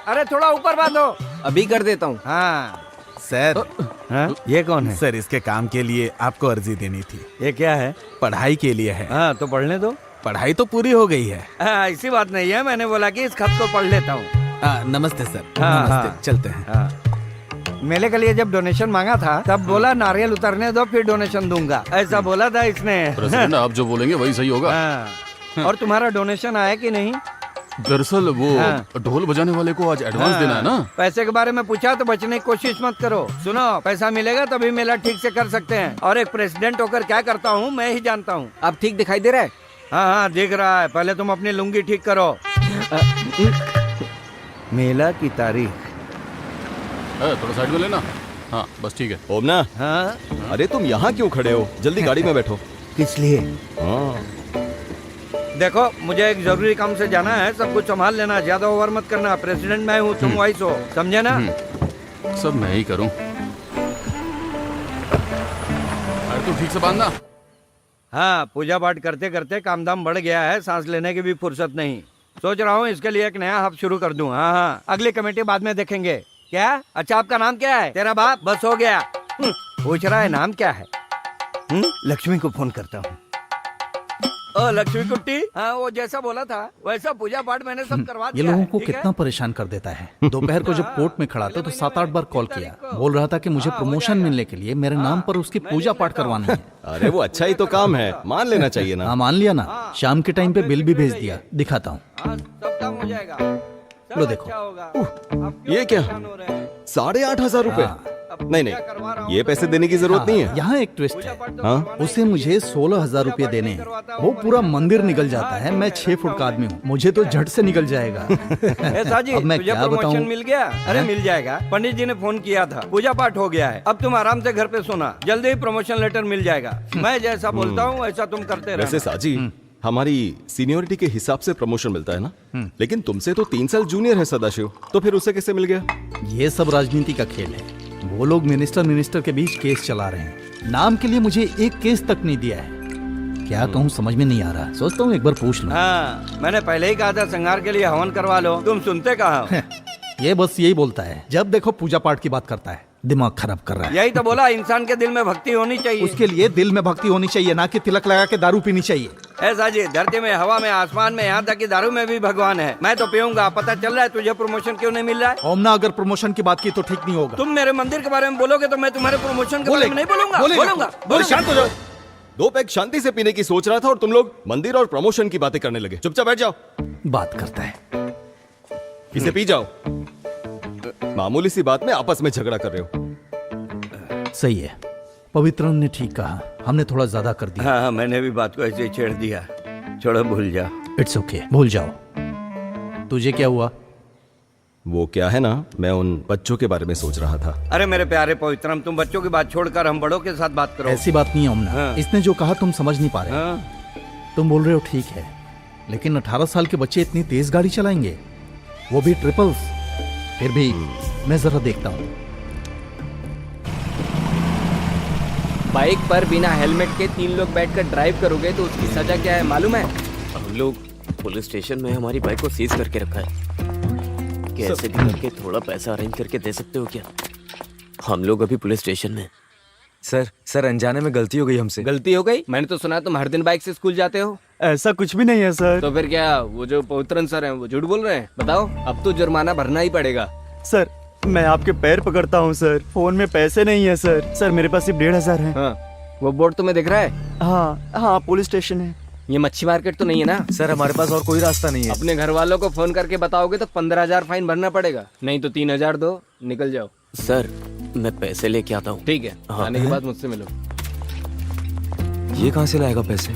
अरे थोड़ा ऊपर बांधो। अभी कर देता हूँ। हाँ सर, हाँ, ये कौन है? सर इसके काम के लिए आपको अर्जी देनी थी। ये क्या है? पढ़ाई के लिए है। हाँ तो पढ़ने दो। पढ़ाई तो पूरी हो गई है। ऐसी बात नहीं है, मैंने बोला कि इस खत को पढ़ लेता हूँ। नमस्ते सर। हाँ, नमस्ते। हाँ। चलते हैं। हाँ। मेले के लिए जब डोनेशन मांगा था तब बोला नारियल उतरने दो फिर डोनेशन दूंगा, ऐसा बोला था इसने। प्रेसिडेंट, आप जो बोलेंगे वही सही होगा। हाँ। और तुम्हारा डोनेशन आया कि नहीं? दरअसल वो हाँ। ढोल बजाने वाले को आज एडवांस देना है ना। पैसे के बारे में पूछा तो बचने की कोशिश मत करो। सुनो, पैसा मिलेगा तभी मेला ठीक से कर सकते हैं, और एक प्रेसिडेंट होकर क्या करता हूँ मैं ही जानता हूँ। अब ठीक दिखाई दे रहा है? हाँ हाँ दिख रहा है, पहले तुम अपनी लुंगी ठीक करो। मेला की तारीख। थोड़ा साइड में लेना। हाँ बस ठीक है। ओमना, हाँ अरे तुम यहाँ क्यों खड़े हो? जल्दी गाड़ी में बैठो। किस लिए? हाँ। देखो, मुझे एक जरूरी काम से जाना है, सब कुछ संभाल लेना, ज्यादा ओवर मत करना। प्रेसिडेंट मैं हूँ, तुम वाइस हो, समझे ना? सब मैं ही करूँ। अरे तू ठीक से बांधना। हाँ, पूजा पाठ करते करते काम धाम बढ़ गया है, सांस लेने की भी फुर्सत नहीं। सोच रहा हूँ इसके लिए एक नया हब शुरू कर दूं। हाँ हाँ, अगली कमेटी बाद में देखेंगे। क्या? अच्छा, आपका नाम क्या है? तेरा बाप? बस हो गया। पूछ रहा है नाम क्या है? लक्ष्मी को फोन करता हूँ। ओ लक्ष्मी कुट्टी, हाँ वो जैसा बोला था वैसा पूजा पाठ मैंने सब करवा ये दिया लोगों है, को ठीक है? कितना परेशान कर देता है। दोपहर को जब कोर्ट में खड़ा था तो 7-8 बार कॉल किया, बोल रहा था कि मुझे प्रमोशन मिलने के लिए मेरे नाम पर उसकी पूजा पाठ करवाना है। अरे वो अच्छा ही तो काम है, मान लेना चाहिए ना। हाँ मान लिया ना, शाम के टाइम पे बिल भी भेज दिया, दिखाता हूँ। हाँ, सब काम हो जाएगा। लो देखो। अच्छा होगा। ये क्या? 8,500 रुपए? नहीं नहीं, ये पैसे देने की जरूरत नहीं है। यहाँ एक ट्विस्ट है। हाँ? उसे मुझे 16,000 रुपए देने हैं। वो पूरा मंदिर निकल जाता है, मैं 6 फुट का आदमी हूँ, मुझे तो झट से निकल जाएगा। ऐसा जी, अब मैं तुझे क्या प्रमोशन बताऊं? मिल गया? अरे मिल जाएगा, पंडित जी ने फोन किया था, पूजा पाठ हो गया है, अब तुम आराम से घर पे सोना, जल्दी ही प्रमोशन लेटर मिल जाएगा। मैं जैसा बोलता हूँ वैसा तुम करते वैसे रहना। साजी, हमारी सीनियोरिटी के हिसाब से प्रमोशन मिलता है ना, लेकिन तुमसे तो 3 साल जूनियर है सदाशिव, तो फिर उसे कैसे मिल गया? ये सब राजनीति का खेल है। वो लोग मिनिस्टर के बीच केस चला रहे हैं। नाम के लिए मुझे एक केस तक नहीं दिया है। क्या कहूँ समझ में नहीं आ रहा, सोचता हूँ एक बार पूछ लूं। हाँ, मैंने पहले ही कहा था संगार के लिए हवन करवा लो, तुम सुनते कहाँ हो? ये बस यही बोलता है, जब देखो पूजा पाठ की बात करता है, दिमाग खराब कर रहा है। यही तो बोला, इंसान के दिल में भक्ति होनी चाहिए। उसके लिए दिल में भक्ति होनी चाहिए, ना कि तिलक लगा के दारू पीनी चाहिए। ऐसा जी, धरती में, हवा में, आसमान में, यहाँ तक कि दारू में भी भगवान है। मैं तो पीऊंगा। पता चल रहा है तुझे प्रमोशन क्यों नहीं मिल रहा है? ओमना, अगर प्रमोशन की बात की तो ठीक नहीं होगा। तुम मेरे मंदिर के बारे में बोलोगे तो मैं तुम्हारे प्रमोशन के बारे में नहीं बोलूंगा। बोलूंगा। शांत हो जाओ। 2 पैक शांति से पीने की सोच रहा था और तुम लोग मंदिर और प्रमोशन की बातें करने लगे। चुपचाप बैठ जाओ। बात करता है। इसे पी जाओ। मामूली सी बात में आपस में झगड़ा कर रहे हो। सही है, पवित्रन ने ठीक कहा, हमने थोड़ा ज्यादा कर दिया। हाँ, मैंने भी बात को ऐसे ही छेड़ दिया। छोड़ो, भूल जा। इट्स ओके, भूल जाओ। तुझे क्या हुआ? वो क्या है ना, मैं उन बच्चों के बारे में सोच रहा था। अरे मेरे प्यारे पवित्रम, तुम बच्चों की बात छोड़कर हम बड़ों के साथ बात करो। ऐसी बात नहीं है ओमना। हाँ। इसने जो कहा तुम समझ नहीं पा रहे। हाँ? तुम बोल रहे हो ठीक है, लेकिन 18 साल के बच्चे इतनी तेज गाड़ी चलाएंगे, वो भी ट्रिपल्स। फिर भी मैं जरा देखता हूँ। बाइक पर बिना हेलमेट के 3 लोग बैठकर ड्राइव करोगे तो उसकी सजा क्या है मालूम है? हम लोग पुलिस स्टेशन में हमारी बाइक को सीज करके रखा है। कैसे भी करके थोड़ा पैसा अरेंज करके दे सकते हो क्या? हम लोग अभी पुलिस स्टेशन में। सर अनजाने में गलती हो गई हमसे। गलती हो गई? मैंने तो सुना तुम हर दिन बाइक से स्कूल जाते हो। ऐसा कुछ भी नहीं है सर। तो फिर क्या वो जो पवित्रन सर हैं वो झूठ बोल रहे हैं? बताओ, अब तो जुर्माना भरना ही पड़ेगा। सर मैं आपके पैर पकड़ता हूँ सर, फोन में पैसे नहीं है सर। सर मेरे पास सिर्फ 1,500 है। हाँ, वो बोर्ड तुम्हें दिख रहा है? हाँ हाँ, पुलिस स्टेशन है। ये मच्छी मार्केट तो नहीं है ना? सर हमारे पास और कोई रास्ता नहीं है। अपने घर वालों को फोन करके बताओगे तो 15,000 फाइन भरना पड़ेगा, नहीं तो 3,000 दो, निकल जाओ। सर मैं पैसे लेके आता हूँ। ठीक है, आने के बाद मुझसे मिलो। ये कहाँ से लाएगा पैसे?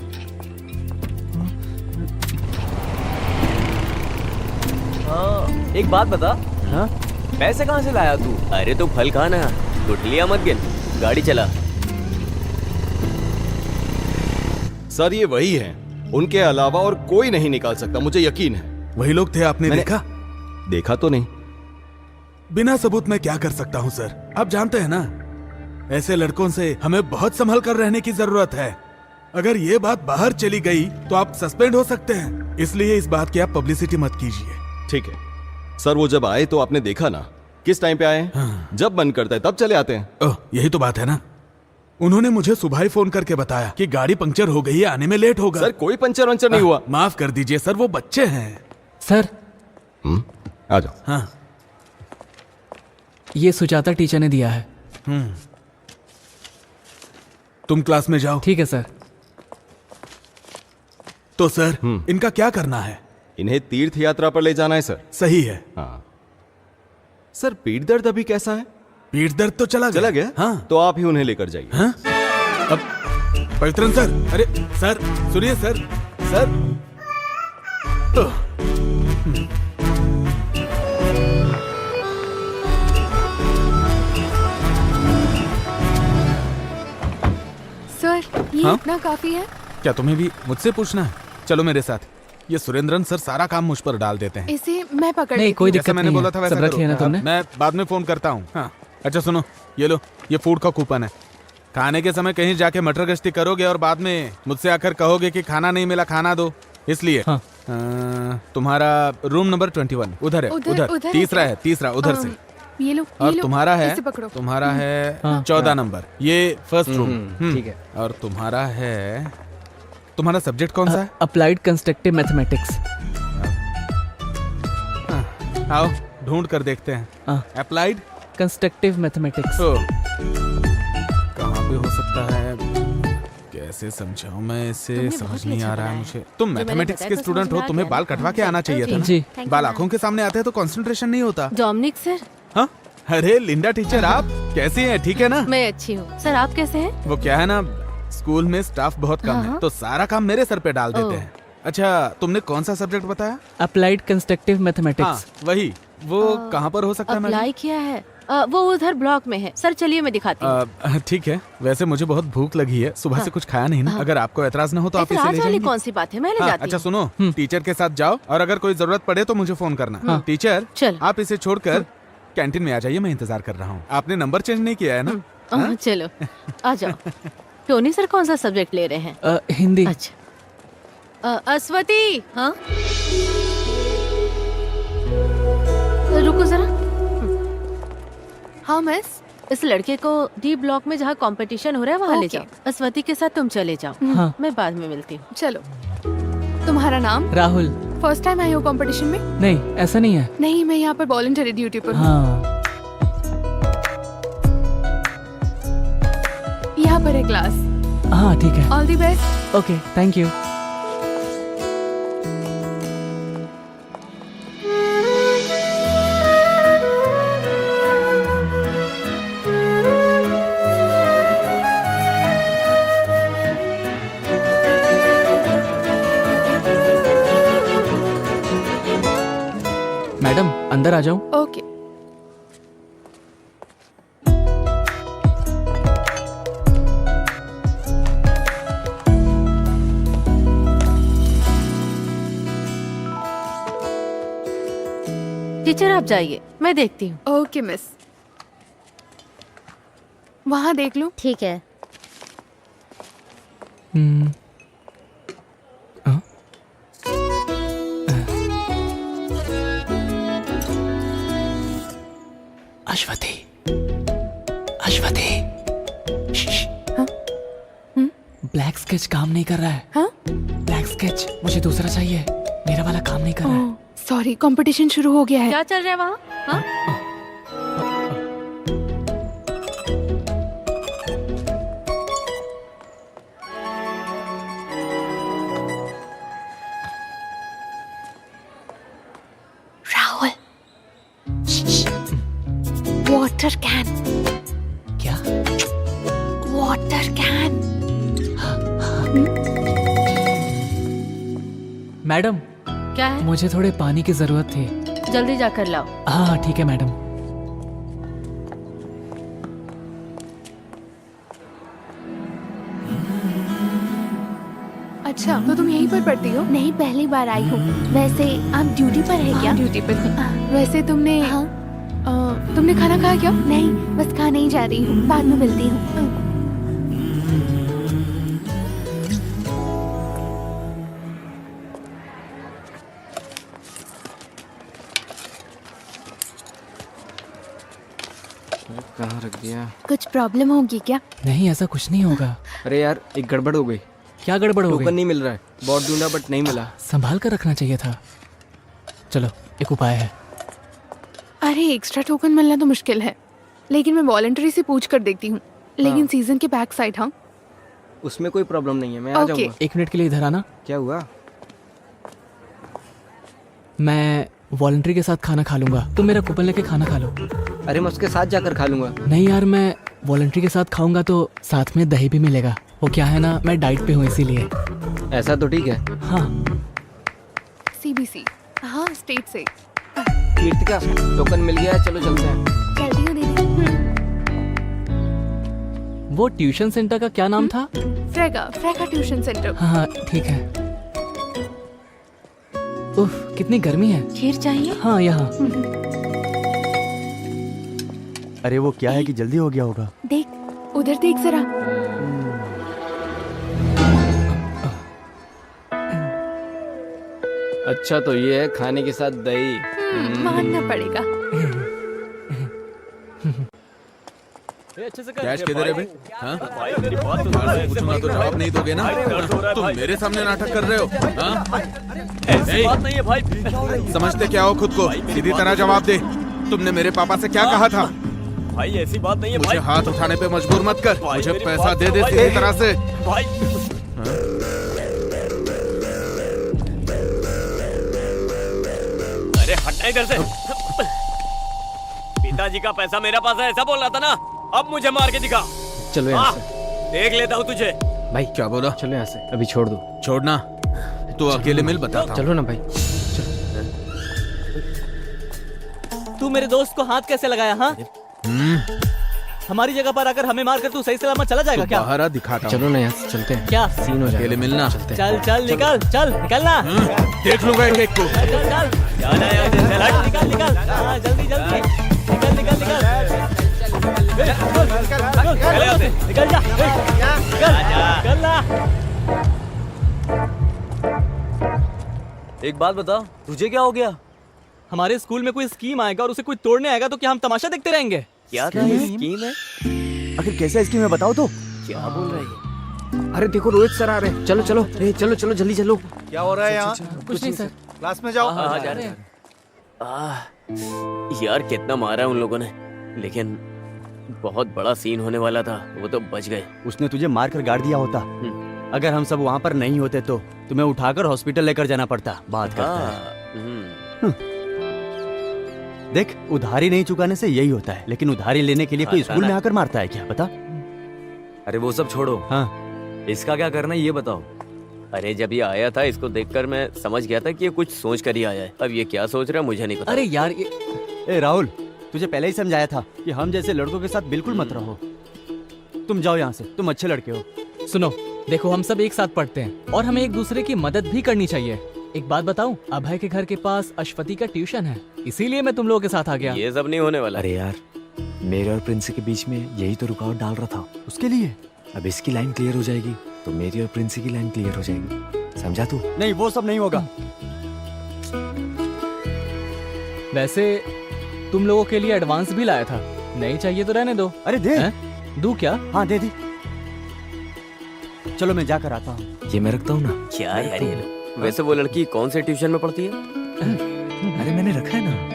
एक बात बता, हाँ पैसे कहाँ से लाया तू? अरे तो फल खाना, गुठलियां मत गिन, गाड़ी चला। सर ये वही है, उनके अलावा और कोई नहीं निकाल सकता, मुझे यकीन है। वही लोग थे, आपने देखा? देखा तो नहीं। बिना सबूत मैं क्या कर सकता हूँ सर? आप जानते हैं ना, ऐसे लड़कों से हमें बहुत संभल कर रहने की जरूरत है। अगर ये बात बाहर चली गई तो आप सस्पेंड हो सकते हैं, इसलिए इस बात की आप पब्लिसिटी मत कीजिए। ठीक है सर, वो जब आए तो आपने देखा ना किस टाइम पे आए हैं? हाँ। जब मन करता है तब चले आते हैं। ओह, यही तो बात है ना। उन्होंने मुझे सुबह ही फोन करके बताया कि गाड़ी पंक्चर हो गई है, आने में लेट होगा। सर कोई पंचर वंचर नहीं हुआ। माफ कर दीजिए सर, वो बच्चे हैं। सर आ जाओ। हाँ ये सुजाता टीचर ने दिया है। तुम क्लास में जाओ। ठीक है सर। तो सर इनका क्या करना है? इन्हें तीर्थ यात्रा पर ले जाना है सर। सही है। हाँ सर, पीठ दर्द अभी कैसा है? पीठ दर्द तो चला गया। हाँ तो आप ही उन्हें लेकर जाइए। हाँ? अब पवित्रन सर, अरे सर सुनिए सर, सर सर ये हाँ? इतना काफी है? क्या तुम्हें भी मुझसे पूछना है? चलो मेरे साथ। ये सुरेंद्रन सर सारा काम मुझ पर डाल देते हैं। इसे मैं पकड़ नहीं, लेती कोई हूँ। दिक्कत मैंने नहीं बोला है। था वैसा सब रख लिया ना करो। तुमने? मैं बाद में फोन करता हूँ। हाँ अच्छा सुनो, ये लो, ये फूड का कूपन है। खाने के समय कहीं जाके मटर गश्ती करोगे और बाद में मुझसे आकर कहोगे कि खाना नहीं मिला, खाना दो, इसलिए। हाँ। तुम्हारा रूम नंबर 21 उधर है। उधर है तीसरा क्या? है, तीसरा उधर से। ये लो, और ये लो, तुम्हारा है, इसे पकड़ो। तुम्हारा है हाँ। 14 नंबर, ये फर्स्ट रूम। ठीक है। और तुम्हारा है, तुम्हारा सब्जेक्ट कौन सा है? Applied constructive mathematics. आओ ढूंढ कर देखते हैं। Applied constructive mathematics. कहाँ पे हो सकता है? कैसे समझाऊं मैं इसे, समझ नहीं आ रहा है मुझे। तुम मैथमेटिक्स के स्टूडेंट हो, तुम्हें बाल कटवा के आना चाहिए था ना? जी। बाल आंखों के सामने आते हैं तो कंसंट्रेशन नहीं होता। डोमिनिक सर, हाँ? अरे लिंडा टीचर, आप कैसी हैं? ठीक है ना? मैं अच्छी हूँ। सर आप कैसे हैं? वो क्या है ना, स्कूल में स्टाफ बहुत कम है, तो सारा काम मेरे सर पे डाल देते हैं। अच्छा, तुमने कौन सा सब्जेक्ट बताया? Applied constructive mathematics. वही। वो कहाँ पर हो सकता है? अप्लाई किया है, वो उधर ब्लॉक में है। सर चलिए मैं दिखाती हूँ। ठीक है, वैसे मुझे बहुत भूख लगी है, सुबह से कुछ खाया नहीं ना। अगर आपको एतराज ना हो तो आप इसे ले ऐतराज वाली जाएंगे। कौन सी बात है, मैं ले जाती अच्छा हूँ। सुनो, टीचर के साथ जाओ और अगर कोई जरूरत पड़े तो मुझे फोन करना। टीचर चल। आप इसे छोड़कर कैंटीन में आ जाइए, मैं इंतजार कर रहा हूँ। आपने नंबर चेंज नहीं किया है ना? चलो आ जाओ। टोनी सर कौन सा सब्जेक्ट ले रहे हैं? हिंदी। अच्छा। अस्वती, हाँ रुको जरा। हाँ मिस। इस लड़के को डी ब्लॉक में जहाँ कंपटीशन हो रहा है वहाँ ले ओके। जाओ। अस्वती के साथ तुम चले जाओ। हाँ। मैं बाद में मिलती हूँ। चलो। तुम्हारा नाम? राहुल। फर्स्ट टाइम आई हो कंपटीशन में? नहीं, ऐसा नहीं है। नहीं, मैं यहाँ पर वॉलंटरी ड्यूटी पर हूँ। हाँ। यहाँ पर है क्लास। हाँ ठीक है। All the best. Okay, thank you. Madam अंदर आ जाऊं? ओके। टीचर आप जाइए, मैं देखती हूँ। Okay miss. वहाँ देख लो। ठीक है। अश्वती, अश्वती। ब्लैक स्केच काम नहीं कर रहा है। हाँ? ब्लैक स्केच मुझे दूसरा चाहिए, मेरा वाला काम नहीं कर रहा है। सॉरी, कंपटीशन शुरू हो गया है। क्या चल रहा है वहाँ? हाँ? Rahul, water can. क्या? Water can. मैडम क्या है? मुझे थोड़े पानी की जरूरत थी। जल्दी जाकर लाओ। हाँ ठीक है मैडम। अच्छा, तो तुम यहीं पर पढ़ती हो? नहीं, पहली बार आई हूँ। वैसे आप ड्यूटी पर है क्या? ड्यूटी पर हूँ। वैसे तुमने तुमने खाना खाया क्या? नहीं, बस खाने ही जा रही हूँ, बाद में मिलती हूँ। कहाँ रख दिया? कुछ प्रॉब्लम होगी क्या? नहीं, ऐसा कुछ नहीं होगा। अरे यार, एक गड़बड़ हो गई। क्या गड़बड़ हो टोकन गई? नहीं मिल रहा है। बहुत ढूंढा बट नहीं मिला। संभाल कर रखना चाहिए था। चलो, एक उपाय है। अरे एक्स्ट्रा टोकन मिलना तो मुश्किल है, लेकिन मैं वॉलंटरी से पूछ कर देखती हूँ। लेकिन सीजन के बैक साइड। हाँ, उसमें कोई प्रॉब्लम नहीं है, मैं आ ओके। जाऊंगा। 1 मिनट के लिए इधर आना। क्या हुआ? मैं वॉलंटरी के साथ खाना खा लूंगा, तुम मेरा कूपन लेके खाना खा लो। अरे मैं उसके साथ जाकर खा लूंगा। नहीं यार, मैं वॉलंटरी के साथ खाऊंगा तो साथ में दही भी मिलेगा। वो क्या है ना, मैं डाइट पे हूँ इसीलिए। ऐसा तो ठीक है। हाँ। CBC। हाँ, स्टेट से। कीर्तिका, टोकन मिल गया है, चलो चलते हैं। जल्दी हो दीदी। वो ट्यूशन सेंटर का क्या नाम था? फ्रेका ट्यूशन सेंटर। हाँ ठीक है। उफ, कितनी गर्मी है। खीर चाहिए? हाँ, यहाँ। अरे वो क्या है कि जल्दी हो गया होगा। देख, उधर देख जरा। अच्छा, तो ये है खाने के साथ दही। मानना पड़ेगा। कैश किधर है बे? हाँ? पूछूंगा तो जवाब नहीं दोगे ना? तुम मेरे सामने नाटक कर रहे हो? हाँ? ऐसी बात नहीं है भाई। समझते क्या हो खुद को? सीधी तरह जवाब दे। तुमने मेरे पापा से क्या कहा था? भाई ऐसी बात नहीं है मुझे भाई। हाथ उठाने पे मजबूर मत कर। भाई, मुझे मेरी पैसा बात दे सुनो दे भाई। सीधी तरह से। भाई अरे हटना इधर से। पिताजी का पैसा मेरा पास है, ऐसा बोल रहा था ना? अब मुझे मार के दिखा। चलो यहाँ हाँ, से। देख लेता हूँ तुझे। भाई क्या बोला? चलो यहाँ से, अभी छोड़ दो। छोड़ना? तू अकेले मिल, बताता हूँ। चलो ना भाई। तू मेरे दोस्त को हाथ कैसे लगाया? हाँ, हमारी जगह पर आकर हमें मारकर तू सही सलामत चला जाएगा क्या? बाहर आ, दिखाता हूँ। चलो ना यहाँ से, चलते हैं। क्या सीन हो जाएगा। अकेले मिलना। चल चल निकल, चल निकलना। देख लूंगा एक एक को। चल चल चल, जाना यार, चल हट। निकल निकल। हाँ, जल्दी जल्दी निकल निकल निकल। चल यहाँ से। निकल जा, निकल ना। एक बात बता, तुझे क्या हो गया? हमारे स्कूल में कोई स्कीम आएगा और उसे कोई तोड़ने आएगा तो क्या हम तमाशा देखते रहेंगे? क्या स्कीम है? आखिर कैसा स्कीम है बताओ तो। क्या बोल रही है? अरे देखो, रोहित सर आ रहे हैं। चलो चलो, चलो चलो जल्दी चलो। क्या हो रहा है यहाँ? कुछ नहीं सर। क्लास में जाओ। हाँ, जा रहे हैं। यार कितना मारा है उन लोगों ने, लेकिन बहुत बड़ा सीन होने वाला था, वो तो बच गए। उसने तुझे मार कर गाड़ दिया होता। अगर हम सब वहाँ पर नहीं होते तो तुम्हें उठाकर हॉस्पिटल लेकर जाना पड़ता। बात करता है। देख, उधारी नहीं चुकाने से यही होता है, लेकिन उधारी लेने के लिए कोई स्कूल में आकर मारता है क्या? बता। अरे वो सब छोड़ो। हाँ, इसका क्या करना है ये बताओ। अरे जब ये आया था, इसको देखकर मैं समझ गया था कि ये कुछ सोच कर ही आया है। अब ये क्या सोच रहा है मुझे नहीं पता। अरे यार ये ए राहुल, तुझे पहले ही समझाया था कि हम जैसे लड़कों के साथ बिल्कुल मत रहो। तुम जाओ यहाँ से, तुम अच्छे लड़के हो। सुनो, देखो हम सब एक साथ पढ़ते हैं और हमें एक दूसरे की मदद भी करनी चाहिए। एक बात बताऊं, अभय के घर के पास अश्वती का ट्यूशन है, इसीलिए मैं तुम लोगों के साथ आ गया। ये सब नहीं होने वाला। अरे यार, मेरे और प्रिंस के बीच में यही तो रुकावट डाल रहा था। उसके लिए अब इसकी लाइन क्लियर हो जाएगी तो मेरी और प्रिंस की लाइन क्लियर हो जाएगी। समझा तू? नहीं, वो सब नहीं होगा। वैसे तुम लोगों के लिए एडवांस भी लाया था, नहीं चाहिए तो रहने दो। अरे दे। दू क्या? हाँ दे दे। चलो मैं जाकर आता हूँ। ये मैं रखता हूँ ना। क्या यार ये लोग। वैसे वो लड़की कौन से ट्यूशन में पढ़ती है? अरे मैंने रखा है ना।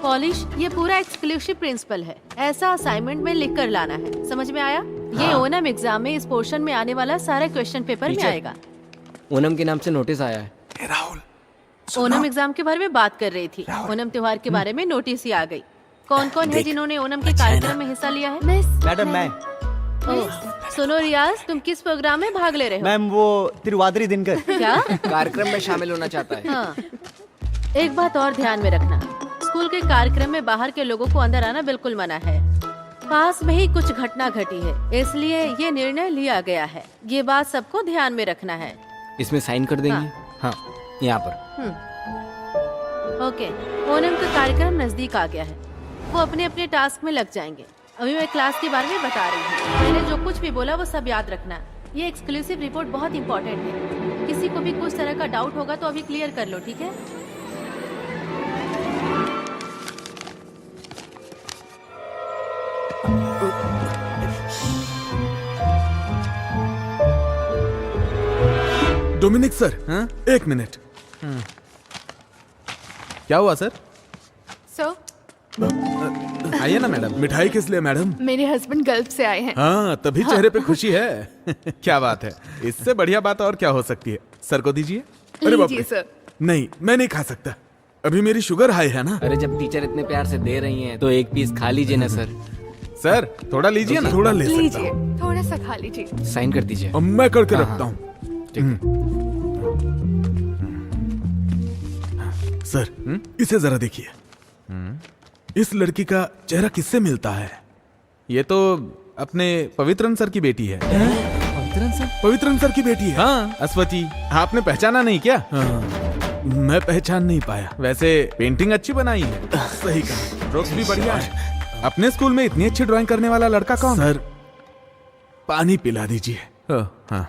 पॉलिश, ये पूरा एक्सक्लूसिव प्रिंसिपल है। ऐसा असाइनमेंट में लिख कर लाना है, समझ में आया? ये ओनम एग्जाम में इस पोर्शन में आने वाला सारा क्वेश्चन पेपर में आएगा। ओनम के नाम से नोटिस आया है। ओनम एग्जाम के बारे में बात कर रही थी। ओनम त्योहार के बारे में नोटिस ही आ गई। कौन कौन है जिन्होंने ओनम के कार्यक्रम में हिस्सा लिया है? मैडम मैं सुनो रियाज, तुम किस प्रोग्राम में भाग ले रहे हो? मैम वो तिरुवादिरी दिनकर। क्या? कार्यक्रम में शामिल होना चाहता है। हाँ। एक बात और ध्यान में रखना, स्कूल के कार्यक्रम में बाहर के लोगों को अंदर आना बिल्कुल मना है। पास में ही कुछ घटना घटी है, इसलिए ये निर्णय लिया गया है। ये बात सबको ध्यान में रखना है। इसमें साइन कर देंगे? हाँ, यहाँ पर। ओके, ओनम का कार्यक्रम नजदीक आ गया है, वो अपने अपने टास्क में लग जाएंगे। अभी मैं क्लास के बारे में बता रही हूँ। मैंने जो कुछ भी बोला वो सब याद रखना। ये एक्सक्लूसिव रिपोर्ट बहुत इंपॉर्टेंट है। किसी को भी कुछ तरह का डाउट होगा तो अभी क्लियर कर लो, ठीक है? डोमिनिक सर, हाँ? एक मिनट। क्या हुआ सर? सो आइए ना मैडम। मिठाई किस लिए मैडम? मेरे हस्बैंड गल्फ से आए हैं। हाँ, तभी चेहरे पे खुशी है। क्या बात है, इससे बढ़िया बात और क्या हो सकती है? सर को दीजिए। अरे बाप लीजिए रे। सर। नहीं, मैं नहीं खा सकता, अभी मेरी शुगर हाई है ना। अरे जब टीचर इतने प्यार से दे रही हैं तो एक पीस खा लीजिए ना सर। सर थोड़ा लीजिए ना। थोड़ा ले सकता लीजिए, हूँ। थोड़ा सा खा लीजिए। साइन कर दीजिए। अब मैं करके हाँ, रखता हाँ। हूँ। सर, इसे जरा देखिए। इस लड़की का चेहरा किससे मिलता है? ये तो अपने पवित्रन सर की बेटी है। पवित्रन सर? पवित्रन सर की बेटी है। हाँ, अश्वती। आपने पहचाना नहीं क्या? हाँ, मैं पहचान नहीं पाया। वैसे पेंटिंग अच्छी बनाई है। सही कहा, स्ट्रोक्स भी बढ़िया है। अपने स्कूल में इतनी अच्छी ड्राइंग करने वाला लड़का कौन? सर, पानी पिला दीजिए। हाँ।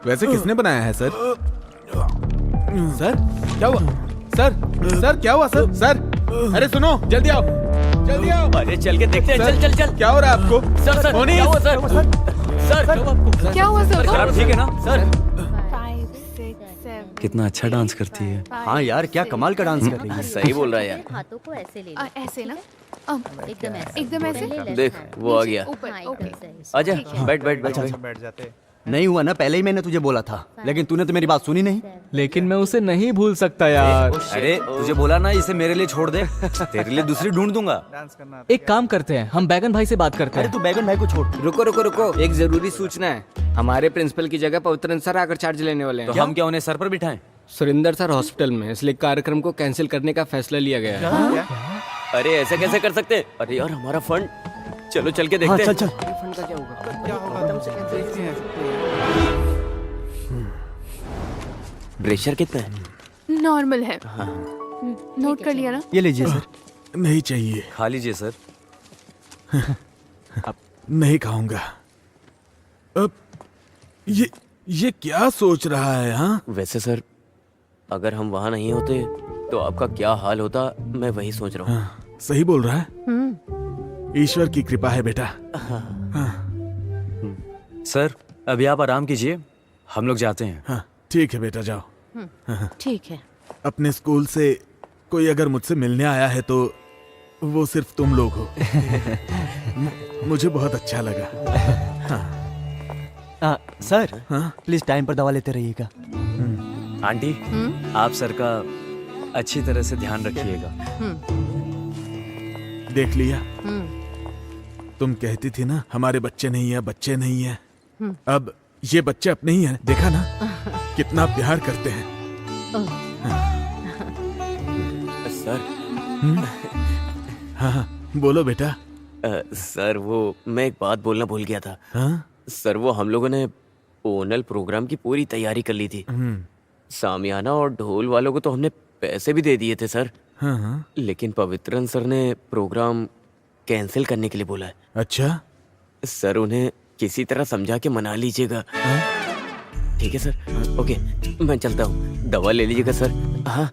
वैसे किसने बनाया है सर? सर क्या हुआ? सर क्या हुआ सर? सर अरे सुनो, जल्दी आओ, जल्दी आओ। अरे चल के देखते हैं। चल चल चल। क्या हो रहा है आपको? सर मोनी, क्या हुआ सर? सर क्या हुआ सर? खराब ठीक है ना सर? 5, 6, 7। कितना अच्छा डांस करती है। हाँ यार, क्या कमाल का डांस कर रही है। सही बोल रहा है यार। हाथों को ऐसे ले ऐसे ना? एकदम ऐसे। एकदम ऐसे? देख वो आ गया। ऊपर, ओके। आजा, बैठ बैठ बैठ। बैठ जाते। नहीं हुआ ना, पहले ही मैंने तुझे बोला था, लेकिन तूने तो मेरी बात सुनी नहीं। लेकिन मैं उसे नहीं भूल सकता यार। अरे तुझे बोला ना इसे मेरे लिए छोड़ दे, तेरे लिए दूसरी ढूंढ दूंगा। एक काम करते हैं, हम बैगन भाई से बात करते अरे हैं। तू बैगन भाई को छोड़। रुको रुको रुको, एक जरूरी सूचना है। हमारे प्रिंसिपल की जगह पवित्रन सर आकर चार्ज लेने वाले हैं। तो हम क्या उन्हें सर पर बिठाएं? सुरेंद्र सर हॉस्पिटल में, इसलिए कार्यक्रम को कैंसिल करने का फैसला लिया गया है। अरे ऐसे कैसे कर सकते? अरे यार हमारा फंड। चलो चल के देखते हैं। चल चल। फंड का क्या होगा? प्रेशर कितना है? नॉर्मल है। नोट कर लिया ना? ये लीजिए सर। नहीं चाहिए। खा लीजिए सर। नहीं खाऊंगा। अब ये क्या सोच रहा है? हाँ, वैसे सर, अगर हम वहाँ नहीं होते तो आपका क्या हाल होता, मैं वही सोच रहा हूँ। हाँ, सही बोल रहा है। ईश्वर की कृपा है बेटा। सर अभी आप आराम कीजिए, हम लोग जाते हैं। हाँ ठीक है बेटा, जाओ। ठीक है। अपने स्कूल से कोई अगर मुझसे मिलने आया है तो वो सिर्फ तुम लोग हो। मुझे बहुत अच्छा लगा। सर हाँ? प्लीज टाइम पर दवा लेते रहिएगा। आंटी, आप सर का अच्छी तरह से ध्यान रखिएगा। देख लिया, तुम कहती थी ना हमारे बच्चे नहीं है, बच्चे नहीं है। अब ये बच्चे अपने ही हैं, देखा ना कितना प्यार करते हैं। सर। हाँ बोलो बेटा। सर वो मैं एक बात बोलना भूल गया था। हाँ? सर वो हम लोगों ने ओनल प्रोग्राम की पूरी तैयारी कर ली थी। सामियाना और ढोल वालों को तो हमने पैसे भी दे दिए थे सर। हाँ? लेकिन पवित्रन सर ने प्रोग्राम कैंसिल करने के लिए बोला है। अच्छा सर, उन्हें किसी तरह समझा के मना लीजिएगा। ठीक है सर? ओके, मैं चलता हूँ। दवा ले लीजिएगा सर। हाँ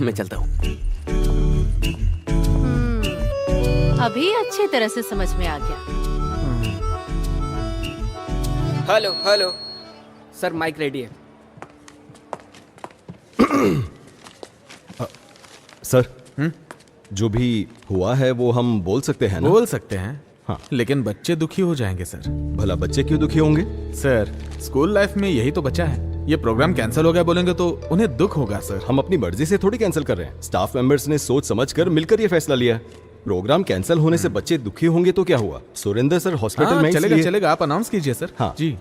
मैं चलता हूँ। अभी अच्छी तरह से समझ में आ गया। Hello hello sir, mike ready है। सर जो भी हुआ है वो हम बोल सकते हैं ना? बोल सकते हैं हाँ। लेकिन बच्चे दुखी हो जाएंगे सर। भला बच्चे क्यों दुखी होंगे? सर स्कूल लाइफ में यही तो बचा है। ये प्रोग्राम कैंसिल हो गया बोलेंगे तो उन्हें दुख होगा सर। हम अपनी मर्जी से थोड़ी कैंसिल कर रहे हैं। स्टाफ मेंबर्स ने सोच समझकर मिलकर ये फैसला लिया है। प्रोग्राम कैंसिल होने से बच्चे दुखी होंगे तो क्या हुआ? सुरेंद्र सर हॉस्पिटल हाँ, में चलेगा इसलिए- चलेगा, आप अनाउंस कीजिए सर। हाँ। जी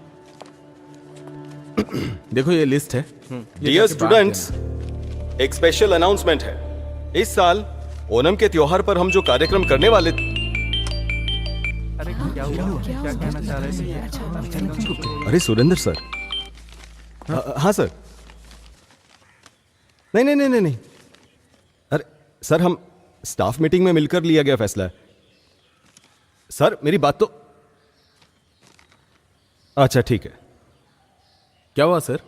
देखो ये लिस्ट है। ये डियर जाके बांट स्टूडेंट्स, एक स्पेशल अनाउंसमेंट है। इस साल ओणम के त्योहार पर हम जो कार्यक्रम करने वाले अरे सुरेंद्र सर। हाँ सर। नहीं। अरे सर हम स्टाफ मीटिंग में मिलकर लिया गया फैसला है। सर मेरी बात तो अच्छा ठीक है। क्या हुआ सर?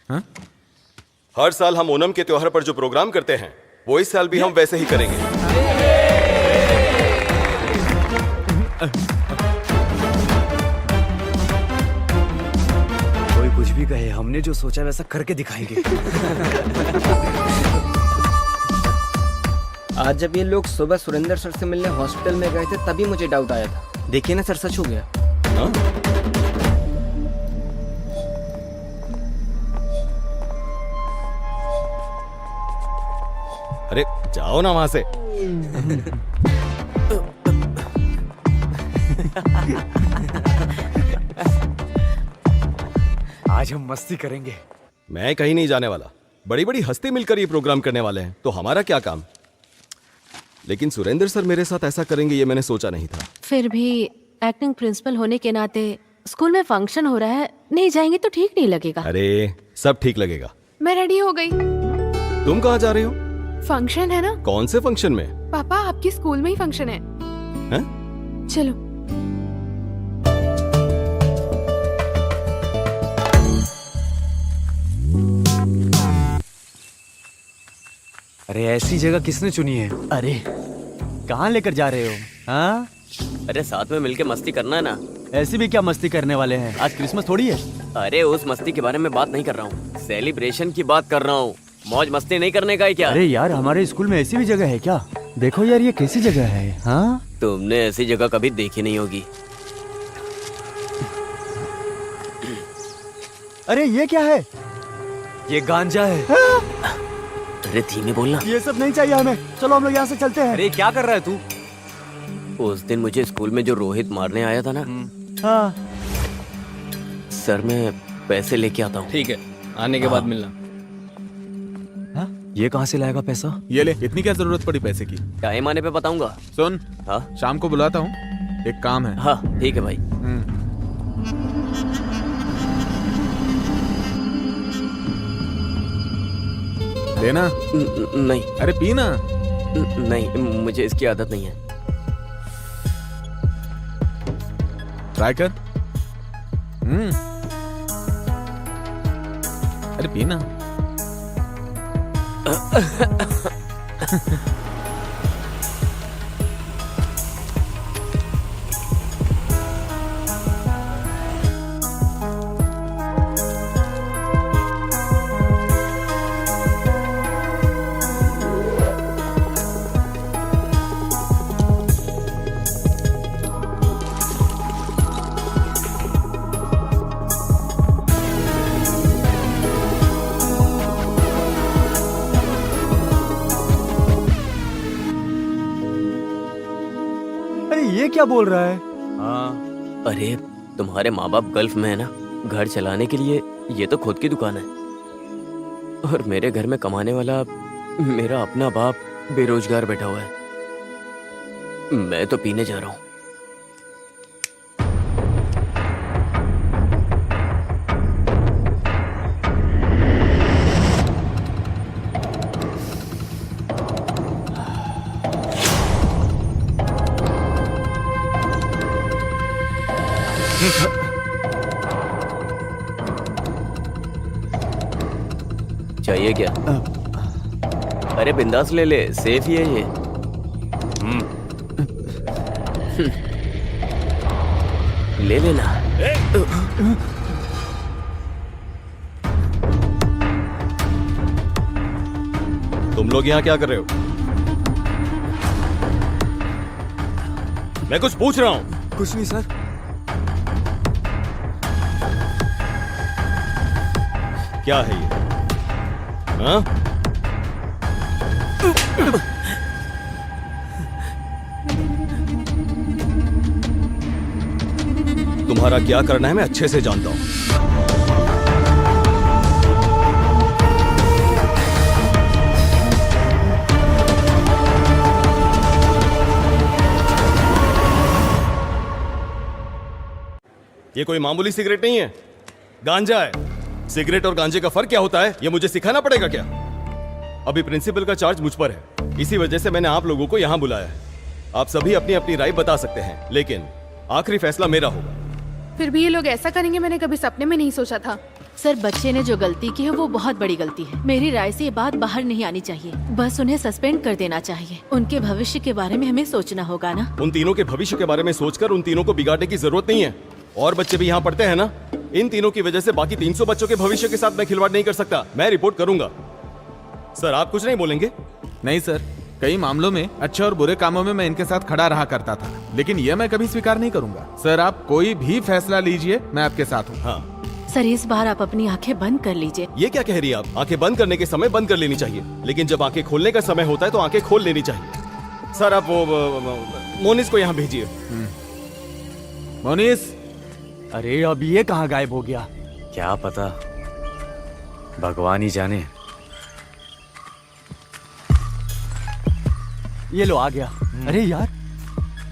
हाँ? हर साल हम ओणम के त्योहार पर जो प्रोग्राम करते हैं वो इस साल भी हम वैसे ही करेंगे। कोई कुछ भी कहे, हमने जो सोचा वैसा करके दिखाएंगे। आज जब ये लोग सुबह सुरेंद्र सर से मिलने हॉस्पिटल में गए थे तभी मुझे डाउट आया था। देखिए ना सर, सच हो गया। हाँ? अरे जाओ ना वहां से। आज हम मस्ती करेंगे। मैं कहीं नहीं जाने वाला। बड़ी बड़ी हस्ती मिलकर ये प्रोग्राम करने वाले हैं तो हमारा क्या काम? लेकिन सुरेंद्र सर मेरे साथ ऐसा करेंगे ये मैंने सोचा नहीं था। फिर भी एक्टिंग प्रिंसिपल होने के नाते स्कूल में फंक्शन हो रहा है, नहीं जाएंगे तो ठीक नहीं लगेगा। अरे सब ठीक लगेगा। मैं रेडी हो गई। तुम कहाँ जा रही हो? फंक्शन है ना? कौन से फंक्शन में? पापा आपकी स्कूल में ही फंक्शन है। हैं? चलो। अरे ऐसी जगह किसने चुनी है? अरे कहाँ लेकर जा रहे हो? हाँ अरे साथ में मिलके मस्ती करना है ना। ऐसी भी क्या मस्ती करने वाले हैं? आज क्रिसमस थोड़ी है। अरे उस मस्ती के बारे में बात नहीं कर रहा हूँ, सेलिब्रेशन की बात कर रहा हूँ। मौज मस्ती नहीं करने का है क्या? अरे यार हमारे स्कूल में ऐसी भी जगह है क्या? देखो यार ये कैसी जगह है। हाँ तुमने ऐसी जगह कभी देखी नहीं होगी। अरे ये क्या है? ये गांजा है। अरे धीमे बोलना। ये सब नहीं चाहिए हमें, चलो हम लोग यहाँ से चलते हैं। अरे क्या कर रहा है तू? उस दिन मुझे स्कूल में जो रोहित मारने आया था ना, हाँ सर मैं पैसे लेके आता हूँ। ठीक है, आने के बाद मिलना। ये कहाँ से लाएगा पैसा? ये ले, इतनी क्या जरूरत पड़ी पैसे की? टाइम आने पे बताऊंगा। सुन, हाँ शाम को बुलाता हूँ, एक काम है। हाँ ठीक है भाई। लेना? नहीं। अरे पीना। नहीं, मुझे इसकी आदत नहीं है। ट्राई कर। अरे पीना। अरे ये क्या बोल रहा है? हाँ अरे तुम्हारे माँ बाप गल्फ में है ना, घर चलाने के लिए ये तो खुद की दुकान है। और मेरे घर में कमाने वाला मेरा अपना बाप बेरोजगार बैठा हुआ है। मैं तो पीने जा रहा हूँ। चाहिए क्या? अरे बिंदास ले ले, सेफ ही है ये। ले लेना। तुम लोग यहाँ क्या कर रहे हो? मैं कुछ पूछ रहा हूँ। कुछ नहीं सर। क्या है ये? हाँ? तुम्हारा क्या करना है मैं अच्छे से जानता हूं। ये कोई मामूली सिगरेट नहीं है, गांजा है। सिगरेट और गांजे का फर्क क्या होता है ये मुझे सिखाना पड़ेगा क्या? अभी प्रिंसिपल का चार्ज मुझ पर है, इसी वजह से मैंने आप लोगों को यहां बुलाया है। आप सभी अपनी अपनी राय बता सकते हैं, लेकिन आखिरी फैसला मेरा होगा। फिर भी ये लोग ऐसा करेंगे मैंने कभी सपने में नहीं सोचा था। सर, बच्चे ने जो गलती की है वो बहुत बड़ी गलती है। मेरी राय से ये बात बाहर नहीं आनी चाहिए, बस उन्हें सस्पेंड कर देना चाहिए। उनके भविष्य के बारे में हमें सोचना होगा ना। उन तीनों के भविष्य के बारे में सोचकर उन तीनों को बिगाड़ने की जरूरत नहीं है। और बच्चे भी यहाँ पढ़ते हैं ना। इन तीनों की वजह से बाकी 300 बच्चों के भविष्य के साथ मैं खिलवाड़ नहीं कर सकता। मैं रिपोर्ट करूंगा। सर, आप कुछ नहीं बोलेंगे? नहीं सर, कई मामलों में अच्छे और बुरे कामों में मैं इनके साथ खड़ा रहा करता था, लेकिन यह मैं कभी स्वीकार नहीं करूंगा। सर, आप कोई भी फैसला लीजिए, मैं आपके साथ हूँ। हाँ सर, इस बार आप अपनी आंखें बंद कर लीजिए। ये क्या कह रही है आप? आंखें बंद करने के समय बंद कर लेनी चाहिए, लेकिन जब आंखें खोलने का समय होता है तो आंखें खोल लेनी चाहिए। सर, आप वो मोनिस को यहाँ भेजिए। मोनिस। अरे अब ये कहाँ गायब हो गया? क्या पता, भगवान ही जाने। ये लो आ गया। अरे यार,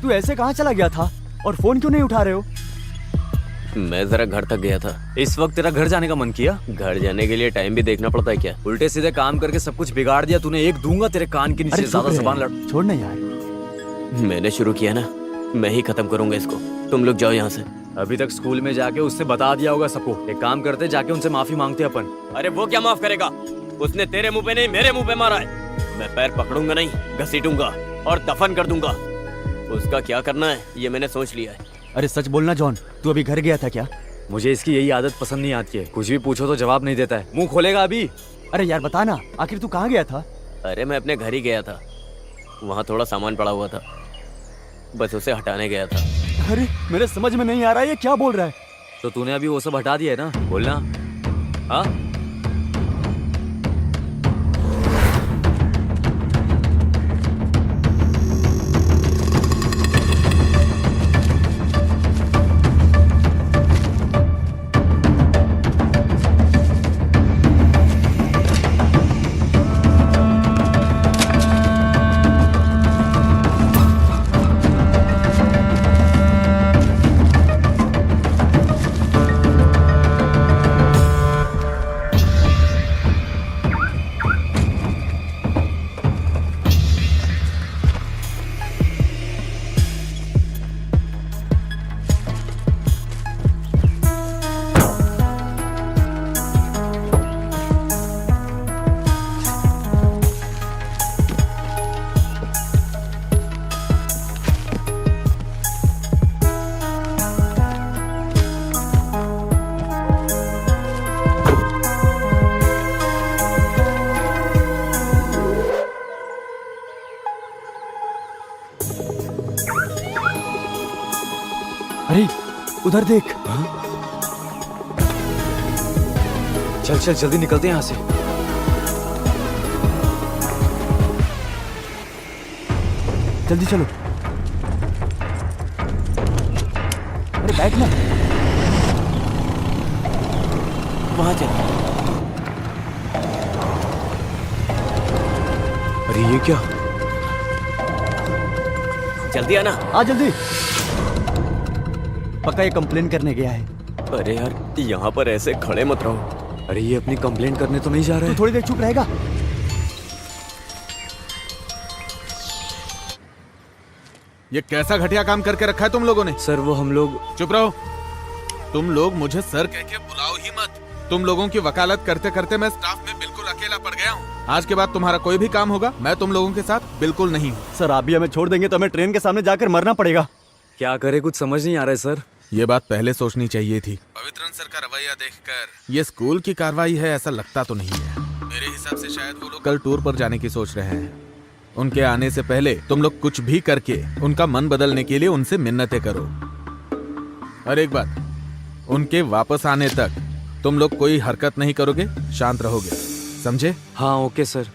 तू ऐसे कहाँ चला गया था और फोन क्यों नहीं उठा रहे हो? मैं जरा घर तक गया था। इस वक्त तेरा घर जाने का मन किया? घर जाने के लिए टाइम भी देखना पड़ता है क्या? उल्टे सीधे काम करके सब कुछ बिगाड़ दिया तूने। एक दूंगा तेरे कान के नीचे। ज्यादा जबान लड़। छोड़ ना यार। मैंने शुरू किया ना, मैं ही खत्म करूंगा इसको। तुम लोग जाओ यहाँ से। अभी तक स्कूल में जाके उससे बता दिया होगा सबको। एक काम करते, जाके उनसे माफी मांगते अपन। अरे वो क्या माफ करेगा? उसने तेरे मुंह पे नहीं मेरे मुंह पे मारा है। मैं पैर पकड़ूंगा नहीं, घसीटूंगा और दफन कर दूंगा। उसका क्या करना है ये मैंने सोच लिया है। अरे सच बोलना जॉन, तू अभी घर गया था क्या? मुझे इसकी यही आदत पसंद नहीं आती है। कुछ भी पूछो तो जवाब नहीं देता है। मुंह खोलेगा अभी। अरे यार बता ना, आखिर तू कहाँ गया था? अरे मैं अपने घर ही गया था, वहाँ थोड़ा सामान पड़ा हुआ था, बस उसे हटाने गया था। अरे मेरे समझ में नहीं आ रहा है ये क्या बोल रहा है। तो तूने अभी वो सब हटा दिया है ना? बोलना। हाँ, अरे उधर देख। चल चल जल्दी निकलते हैं यहाँ से। जल्दी चलो। अरे बैठ ना। वहाँ चल। अरे ये क्या? जल्दी आना। आ जल्दी। पक्का ये कंप्लेन करने गया है। अरे यार, यहाँ पर ऐसे खड़े मत रहो। अरे ये अपनी कंप्लेंट करने तो नहीं जा रहा है? तू थोड़ी देर चुप रहेगा? ये कैसा घटिया काम करके रखा है तुम लोगों ने? सर वो हम लोग। चुप रहो। तुम लोग मुझे सर कह के बुलाओ ही मत। तुम लोगों की वकालत करते करते मैं स्टाफ में बिल्कुल अकेला पड़ गया हूँ। आज के बाद तुम्हारा कोई भी काम होगा मैं तुम लोगों के साथ बिल्कुल नहीं हूँ। सर आप भी हमें छोड़ देंगे तो हमें ट्रेन के सामने जाकर मरना पड़ेगा। क्या करे, कुछ समझ नहीं आ रहा है सर। ये बात पहले सोचनी चाहिए थी। पवित्रन सर का रवैया देखकर ये स्कूल की कार्रवाई है ऐसा लगता तो नहीं है। मेरे हिसाब से शायद वो लोग कल टूर पर जाने की सोच रहे हैं। उनके आने से पहले तुम लोग कुछ भी करके उनका मन बदलने के लिए उनसे मिन्नतें करो। और एक बात, उनके वापस आने तक तुम लोग कोई हरकत नहीं करोगे, शांत रहोगे, समझे? हाँ ओके सर।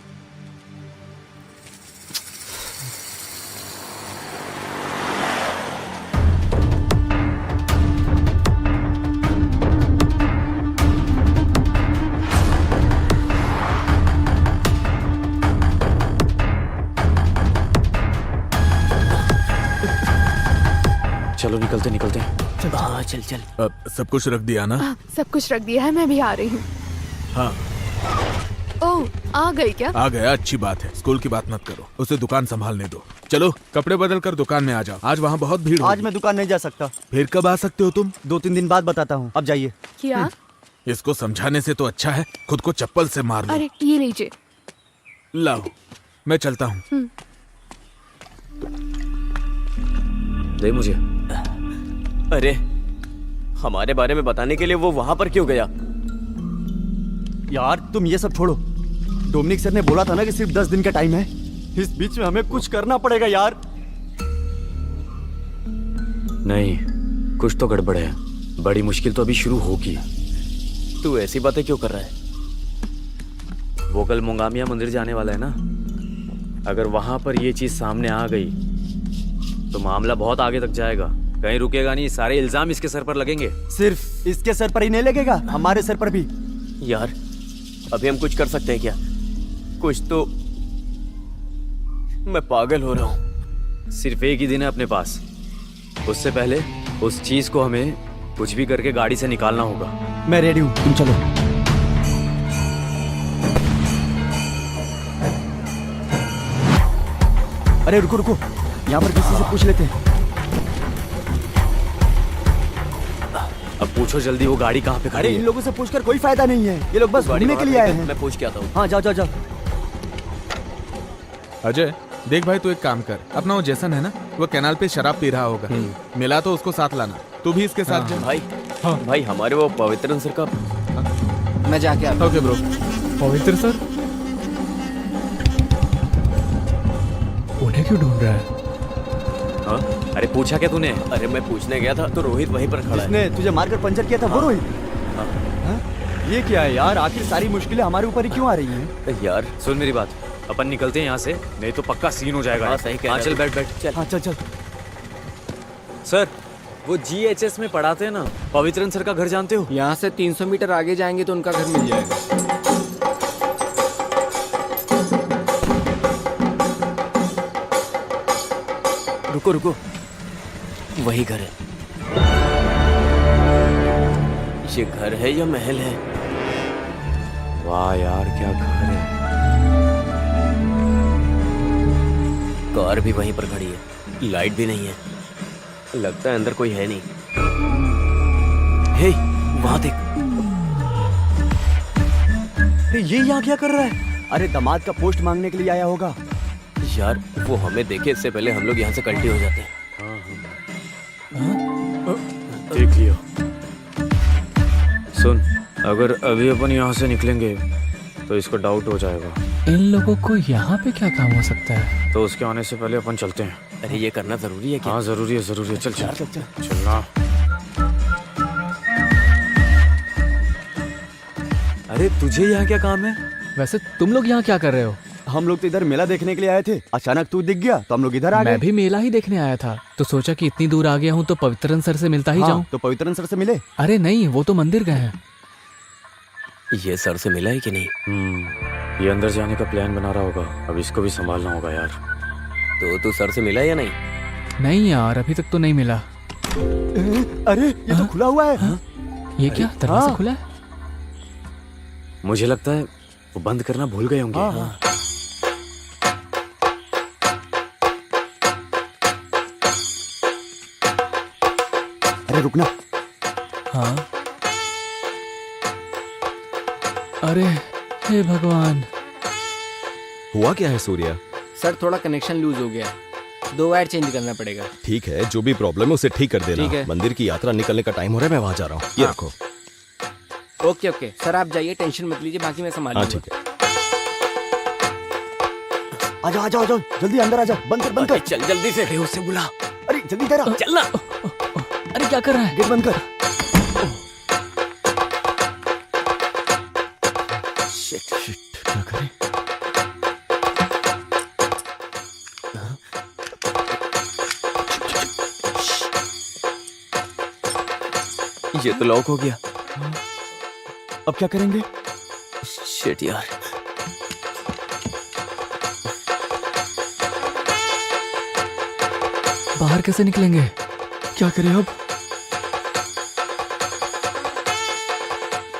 चलो निकलते निकलते हाँ चल चल। अब सब कुछ रख दिया ना? सब कुछ रख दिया है, मैं भी आ रही हूँ। हाँ ओह, आ गई क्या? आ गया, अच्छी बात है। स्कूल की बात मत करो, उसे दुकान संभालने दो। चलो कपड़े बदल कर दुकान में आ जाओ, आज वहाँ बहुत भीड़ आज होगी। मैं दुकान नहीं जा सकता। फिर कब आ सकते हो तुम? 2-3 दिन बाद बताता हूँ, अब जाइए। क्या? इसको समझाने से तो अच्छा है खुद को चप्पल से मार लो। अरे ये लीजिए। लाओ, मैं चलता हूँ। दे मुझे। अरे हमारे बारे में बताने के लिए वो वहां पर क्यों गया? यार तुम ये सब छोड़ो। डोमिनिक सर ने बोला था ना कि सिर्फ 10 दिन का टाइम है। इस बीच में हमें कुछ करना पड़ेगा यार। नहीं, कुछ तो गड़बड़ है। बड़ी मुश्किल तो अभी शुरू होगी। तू ऐसी बातें क्यों कर रहा है? वो कल मोंगामिया मंदिर जाने वाला है ना। अगर वहां पर ये चीज सामने आ गई तो मामला बहुत आगे तक जाएगा। कहीं रुकेगा नहीं, सारे इल्जाम इसके सर पर लगेंगे। सिर्फ इसके सर पर ही नहीं लगेगा, हमारे सर पर भी। यार अभी हम कुछ कर सकते हैं क्या? कुछ तो। मैं पागल हो रहा हूँ। सिर्फ एक ही दिन है अपने पास, उससे पहले उस चीज को हमें कुछ भी करके गाड़ी से निकालना होगा। मैं रेडी हूँ, तुम चलो। अरे रुको रुको, यहाँ पर किसी से पूछ लेते हैं। अब पूछो जल्दी, वो गाड़ी कहाँ पे अरे खड़ी इन है? लोगों से पूछकर कोई फायदा नहीं है, ये लोग बस घूमने के लिए आए हैं। मैं पूछ के आता हूँ। हाँ जाओ जाओ जाओ। अजय देख भाई, तू एक काम कर, अपना वो जैसन है ना, वो कैनाल पे शराब पी रहा होगा, मिला तो उसको साथ लाना। तू भी इसके साथ जा। भाई भाई हमारे वो पवित्रन सर का। मैं जाके आता ओके ब्रो। पवित्र सर उन्हें क्यों ढूंढ रहा है? हाँ? अरे पूछा क्या तूने? अरे मैं पूछने गया था तो रोहित वहीं पर खड़ा है। जिसने तुझे मारकर पंचर किया था वो रोहित? हाँ? ये क्या है यार, आखिर सारी मुश्किलें हमारे ऊपर ही क्यों आ रही हैं? यार सुन मेरी बात, अपन निकलते हैं यहाँ से, नहीं तो पक्का सीन हो जाएगा। हाँ, सही कह रहा है। चल बैठ बैठ। चल। हाँ चल चल। सर वो GHS में पढ़ाते हैं ना, पवित्रन सर का घर जानते हो? यहाँ से 300 मीटर आगे जाएंगे तो उनका घर मिल जाएगा। रुको रुको, वही घर है। ये घर है या महल है? वाह यार क्या घर है। कार भी वहीं पर खड़ी है, लाइट भी नहीं है, लगता है अंदर कोई है नहीं। हे वहां देख। अरे ये यहाँ क्या कर रहा है? अरे दामाद का पोस्ट मांगने के लिए आया होगा। यार वो हमें देखे इससे पहले हम लोग यहाँ से कल्टी हो जाते हैं। देख लियो। सुन, अगर अभी अपन यहाँ से निकलेंगे तो इसको डाउट हो जाएगा। इन लोगों को यहाँ पे क्या काम हो सकता है? तो उसके आने से पहले अपन चलते हैं। अरे ये करना जरूरी है क्या? हाँ जरूरी है जरूरी है। चल चल चल चल। चलना। अरे तुझे यहाँ क्या काम है? वैसे तुम लोग यहाँ क्या कर रहे हो? हम लोग तो इधर मेला देखने के लिए आए थे, अचानक तू दिख गया तो हम लोग इधर आ गए। मैं भी मेला ही देखने आया था, तो सोचा कि इतनी दूर आ गया हूँ तो पवित्रन सर से मिलता ही जाऊँ। तो पवित्रन सर से मिले? अरे नहीं, वो तो मंदिर गए हैं। ये सर से मिला है कि नहीं? ये अंदर जाने का प्लान बना रहा होगा, अब इसको भी संभालना होगा यार। तो तू सर से मिला या नहीं? नहीं यार, अभी तक तो नहीं मिला। अरे ये तो खुला हुआ है। ये क्या दरवाजा खुला है? मुझे लगता है वो बंद करना भूल गए होंगे। अरे रुकना। हाँ। अरे हे भगवान। हुआ क्या है सूर्या? सर थोड़ा कनेक्शन लूज हो गया, 2 वायर चेंज करना पड़ेगा। ठीक है, जो भी प्रॉब्लम है उसे ठीक कर देना। ठीक है। मंदिर की यात्रा निकलने का टाइम हो रहा है, मैं वहां जा रहा हूँ। ये रखो। ओके ओके सर, आप जाइए, टेंशन मत लीजिए, बाकी मैं संभाल हाँ लूंगा। ठीक है। आ जाओ आ जाओ आ जाओ, जल्दी अंदर आ जाओ, बंद कर बंद कर। चल जल्दी से। अरे उससे बुला। अरे जल्दी इधर आ। चल ना। अरे क्या कर रहा है? गेट बंद कर। शिट क्या करें? ये तो लॉक हो गया। अब क्या करेंगे? शिट यार। बाहर कैसे निकलेंगे? क्या करें अब?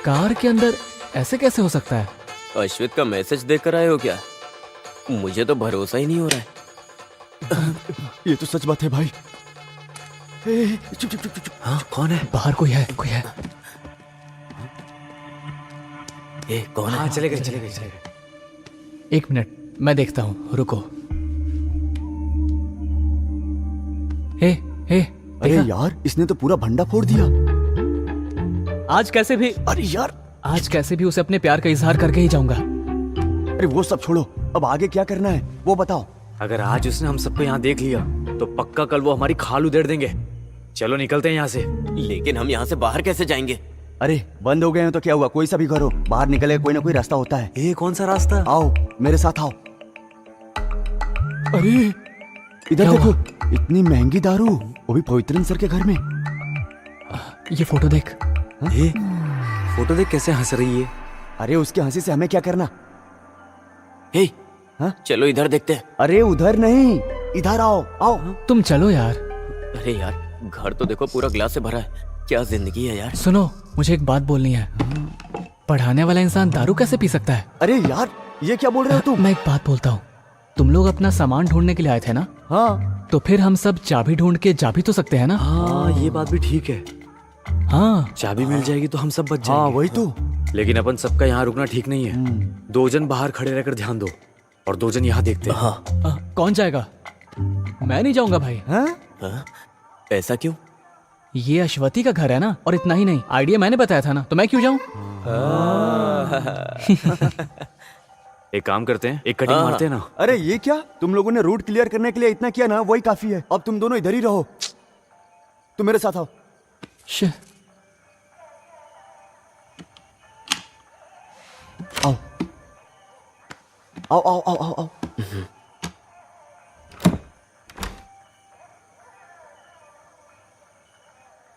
कार के अंदर ऐसे कैसे हो सकता है? अश्वित का मैसेज देख कर आए हो क्या? मुझे तो भरोसा ही नहीं हो रहा है। ये तो सच बात है भाई। चुप चुप चुप चुप। हाँ कौन है? बाहर कोई है, कोई है। कौन है? हाँ चले गए। एक मिनट, मैं देखता हूँ, रुको। हे अरे यार, इसने तो पूरा भंडा फोड़ दिया। आज कैसे भी, अरे यार, आज कैसे भी उसे अपने प्यार का इजहार करके ही जाऊंगा। अरे वो सब छोड़ो, अब आगे क्या करना है वो बताओ। अगर आज उसने हम सबको यहाँ देख लिया तो पक्का कल वो हमारी खाल उधेड़ देंगे। चलो निकलते हैं यहाँ से। लेकिन हम यहाँ से बाहर कैसे जाएंगे? अरे बंद हो गए हैं तो क्या हुआ, कोई सा भी घर हो, बाहर निकले कोई ना कोई रास्ता होता है। ये कौन सा रास्ता? आओ मेरे साथ आओ। अरे इधर देखो, इतनी महंगी दारू, वो भी पवित्रन सर के घर में। ये फोटो देख। फोटो देख कैसे हंस रही है। अरे उसके हंसी से हमें क्या करना? हाँ? चलो इधर देखते हैं। अरे उधर नहीं, इधर आओ आओ। तुम चलो यार। अरे यार, घर तो देखो पूरा ग्लास से भरा है। क्या जिंदगी है यार। सुनो, मुझे एक बात बोलनी है। पढ़ाने वाला इंसान दारू कैसे पी सकता है? अरे यार, ये क्या बोल रहे हो तुम? मैं एक बात बोलता हूँ, तुम लोग अपना सामान ढूंढने के लिए आए थे ना? हाँ। तो फिर हम सब चाबी ढूंढ के जा भी तो सकते हैं ना? हाँ ये बात भी ठीक है। हाँ, चाबी मिल जाएगी तो हम सब बच जाएंगे। हाँ वही तो। लेकिन अपन सबका यहाँ रुकना ठीक नहीं है। 2 जन बाहर खड़े रहकर ध्यान दो और 2 जन यहाँ देखते हैं। हाँ। कौन जाएगा? मैं नहीं जाऊंगा भाई। हाँ? ऐसा क्यों? ये अश्वती का घर है ना, और इतना ही नहीं, आइडिया मैंने बताया था ना, तो मैं क्यों जाऊं? एक काम करते हैं, एक कटिंग मारते हैं ना। अरे ये क्या, तुम लोगों ने रूट क्लियर करने के लिए इतना किया ना, वही काफी है। अब तुम दोनों इधर ही रहो। तुम मेरे साथ आओ। आओ आओ आओ आओ आओ आओ।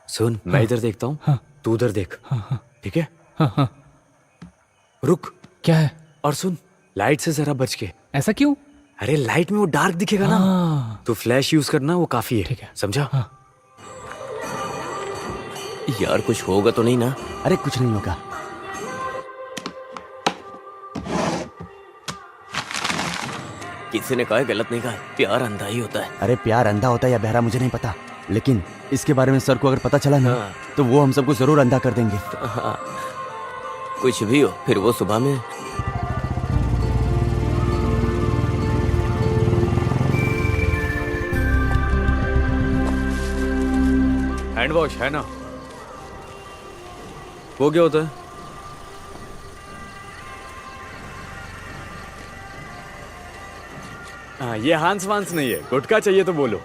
सुन, मैं इधर देखता हूँ। हाँ। तू उधर देख। ठीक है? हाँ। रुक। क्या है? और सुन, लाइट से जरा बच के। ऐसा क्यों? अरे लाइट में वो डार्क दिखेगा ना, तो फ्लैश यूज करना, वो काफी है। ठीक है। समझा? हाँ। यार कुछ होगा तो नहीं ना? अरे कुछ नहीं होगा। किसी ने कहा है, गलत नहीं कहा है, प्यार अंधा ही होता है। अरे प्यार अंधा होता है या बहरा मुझे नहीं पता, लेकिन इसके बारे में सर को अगर पता चला ना, तो वो हम सबको जरूर अंधा कर देंगे। हाँ। कुछ भी हो, फिर वो सुबह में। हैंड वॉश है ना? वो क्या होता है? हाँ, ये हांस वांस नहीं है। गुटखा चाहिए तो बोलो।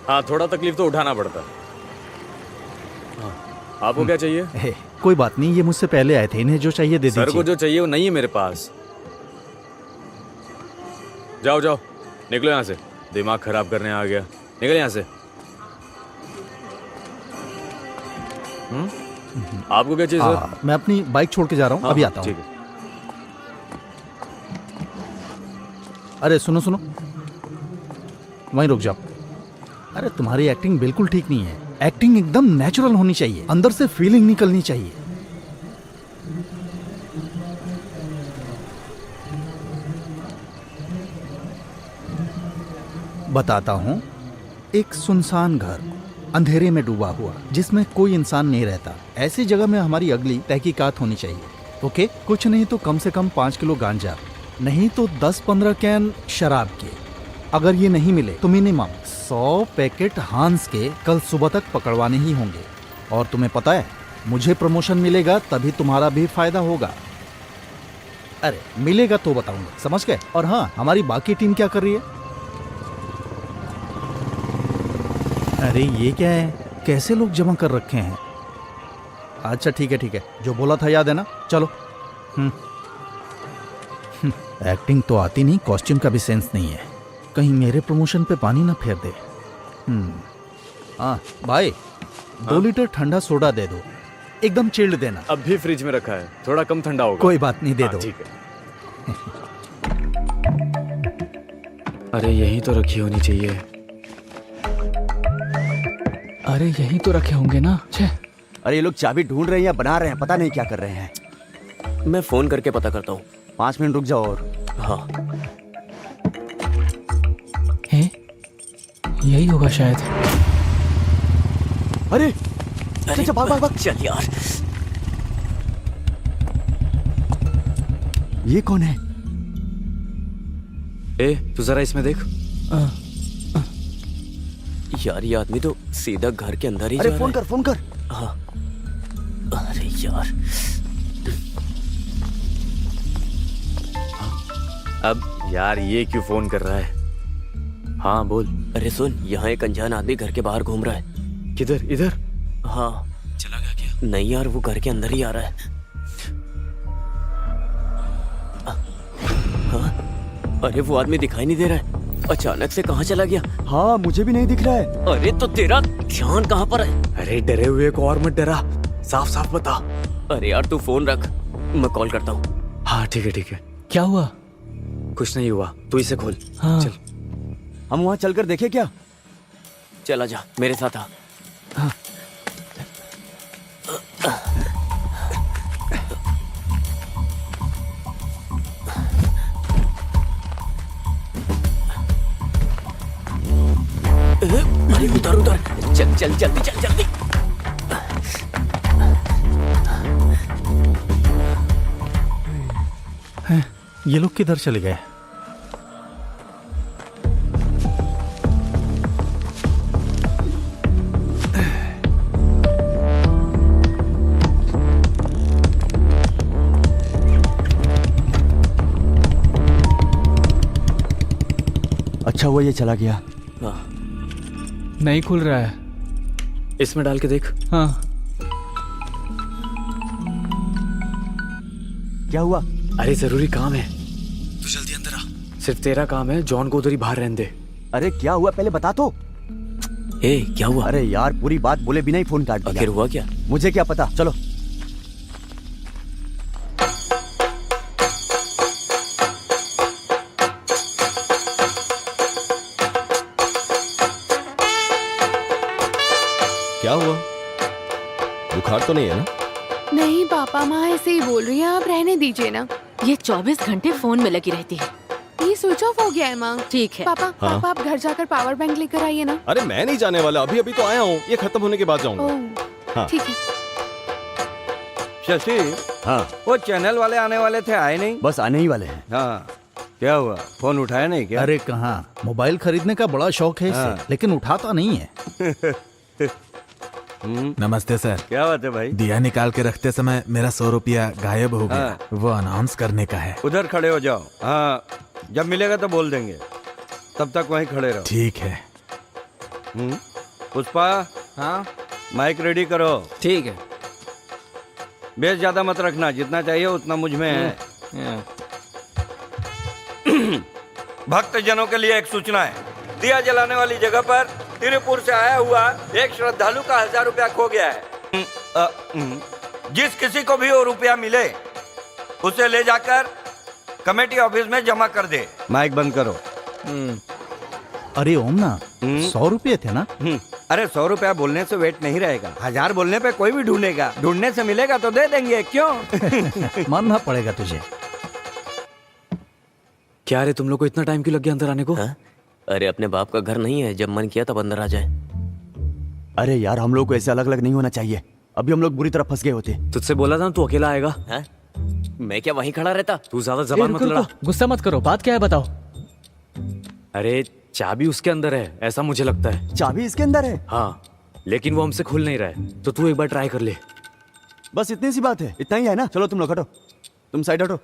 हाँ, थोड़ा तकलीफ तो उठाना पड़ता है। हाँ, आपको क्या चाहिए? कोई बात नहीं, ये मुझसे पहले आए थे, इन्हें जो चाहिए दे दीजिए। सर को जो चाहिए वो नहीं है मेरे पास। जाओ जाओ, निकलो यहाँ से। दिमाग खराब करने आ गया। निकल यहाँ से। आपको क्या चाहिए सर? मैं अपनी बाइक छोड़ के जा रहा हूँ, अभी आता हूँ। ठीक है। अरे सुनो सुनो, वहीं रुक जाओ। अरे तुम्हारी एक्टिंग बिल्कुल ठीक नहीं है। एक्टिंग एकदम नेचुरल होनी चाहिए, अंदर से फीलिंग निकलनी चाहिए। बताता हूँ, एक सुनसान घर अंधेरे में डूबा हुआ, जिसमें कोई इंसान नहीं रहता। ऐसी जगह में हमारी अगली तहकीकात होनी चाहिए। ओके, कुछ नहीं तो कम से कम 5 किलो गांजा, नहीं तो 10-15 कैन शराब के। अगर ये नहीं मिले तो मिनिमम 100 पैकेट हांस के कल सुबह तक पकड़वाने ही होंगे। और तुम्हें पता है, मुझे प्रमोशन मिलेगा तभी तुम्हारा भी फायदा होगा। अरे मिलेगा तो बताऊंगा, समझ गए? और हाँ, हमारी बाकी टीम क्या कर रही है? अरे ये क्या है, कैसे लोग जमा कर रखे हैं? अच्छा ठीक है, जो बोला था याद है ना? चलो। एक्टिंग तो आती नहीं, कॉस्ट्यूम का भी सेंस नहीं है, कहीं मेरे प्रमोशन पे पानी ना फेर दे। हाँ भाई, 2 लीटर ठंडा सोडा दे दो, एकदम चिल्ड देना। अब भी फ्रिज में रखा है, थोड़ा कम ठंडा होगा। कोई बात नहीं, दे दो। ठीक है। अरे यही तो रखी होनी चाहिए। अरे यहीं तो रखे होंगे ना। छे, अरे ये लोग चाबी ढूंढ रहे हैं या बना रहे हैं, पता नहीं क्या कर रहे हैं। मैं फोन करके पता करता हूँ। 5 मिनट रुक जाओ और। हाँ हैं? यही होगा शायद। अरे चल भाग। चल यार। ये कौन है? ए तू जरा इसमें देख। यार ये आदमी तो सीधा घर के अंदर ही अरे जा रहा है। फोन कर। हाँ। अरे यार। अब यार ये क्यों फोन कर रहा है? हाँ बोल। अरे सुन, यहाँ एक अनजान आदमी घर के बाहर घूम रहा है। किधर? इधर? हाँ। चला गया क्या? नहीं यार, वो घर के अंदर ही आ रहा है। हाँ? अरे वो आदमी दिखाई नहीं दे रहा है, अचानक से कहाँ चला गया? हाँ मुझे भी नहीं दिख रहा है। अरे तो तेरा ध्यान कहाँ पर है? अरे डरे हुए को और मत डरा, साफ बता। अरे यार तू फोन रख, मैं कॉल करता हूँ। हाँ ठीक है। क्या हुआ? कुछ नहीं हुआ, तू इसे खोल। हाँ। चल हम वहाँ चलकर देखें क्या? चला जा, मेरे साथ आ। हाँ। अरे उधर चल जल्दी। ये लोग किधर चले गए? अच्छा हुआ ये चला गया। हाँ। नहीं खुल रहा है। इसमें डाल के देख। हाँ। क्या हुआ? अरे जरूरी काम है, तू जल्दी अंदर आ। सिर्फ तेरा काम है, जॉन को उधर ही बाहर रहने दे। अरे क्या हुआ पहले बता तो। क्या हुआ? अरे यार पूरी बात बोले बिना ही फोन काट दिया। आखिर हुआ क्या? मुझे क्या पता, चलो। क्या हुआ? बुखार तो नहीं है ना? नहीं पापा, माँ ऐसे ही बोल रही है, आप रहने दीजिए ना। ये 24 घंटे फोन में लगी रहती है। ये स्विच ऑफ हो गया है माँ। ठीक है। पापा हाँ? पापा आप घर जाकर पावर बैंक लेकर आइए ना। अरे मैं नहीं जाने वाला, अभी तो आया हूँ, ये खत्म होने के बाद जाऊंगा। ओह हाँ। ठीक है। शशि, हाँ वो चैनल वाले आने वाले थे, आए नहीं? बस आने ही वाले हैं। हाँ क्या हुआ, फोन उठाया नहीं क्या? अरे कहाँ, मोबाइल खरीदने का बड़ा शौक है इसे, लेकिन उठाता नहीं है। नमस्ते सर। क्या बात है भाई? दिया निकाल के रखते समय मेरा 100 रुपया गायब हो गया, वो अनाउंस करने का है। उधर खड़े हो जाओ। हाँ जब मिलेगा तो बोल देंगे, तब तक वहीं खड़े रहो। ठीक है। पुष्पा, हाँ माइक रेडी करो। ठीक है। बेस ज्यादा मत रखना, जितना चाहिए उतना मुझ में है। भक्त जनों के लिए एक सूचना है, दिया जलाने वाली जगह पर तिरुपुर से आया हुआ एक श्रद्धालु का 1000 रुपया खो गया है। जिस किसी को भी वो रुपया मिले उसे ले जाकर कमेटी ऑफिस में जमा कर दे। माइक बंद करो। अरे ओम ना, 100 रुपये थे ना? अरे 100 रुपया बोलने से वेट नहीं रहेगा, 1000 बोलने पे कोई भी ढूंढेगा, ढूंढने से मिलेगा तो दे देंगे, क्यों? मानना पड़ेगा तुझे। क्या रे, तुम लोग को इतना टाइम क्यों लग गया अंदर आने को? हाँ? अरे अपने बाप का घर नहीं है, जब मन किया तब अंदर आ जाए। अरे यार हम लोग को ऐसे अलग अलग नहीं होना चाहिए, अभी हम लोग बुरी तरह फंस गए होते। तुझसे बोला था तू अकेला आएगा। हाँ? मैं क्या वहीं खड़ा रहता? तू ज्यादा जबान मत लड़ा। गुस्सा मत करो, बात क्या है बताओ। अरे चाबी उसके अंदर है, ऐसा मुझे लगता है। चाबी इसके अंदर है? हाँ, लेकिन वो हमसे खुल नहीं रहा है, तो तू एक बार ट्राई कर ले। बस इतनी सी बात है, इतना ही है ना? चलो तुम लोग हटो, तुम साइड हटो।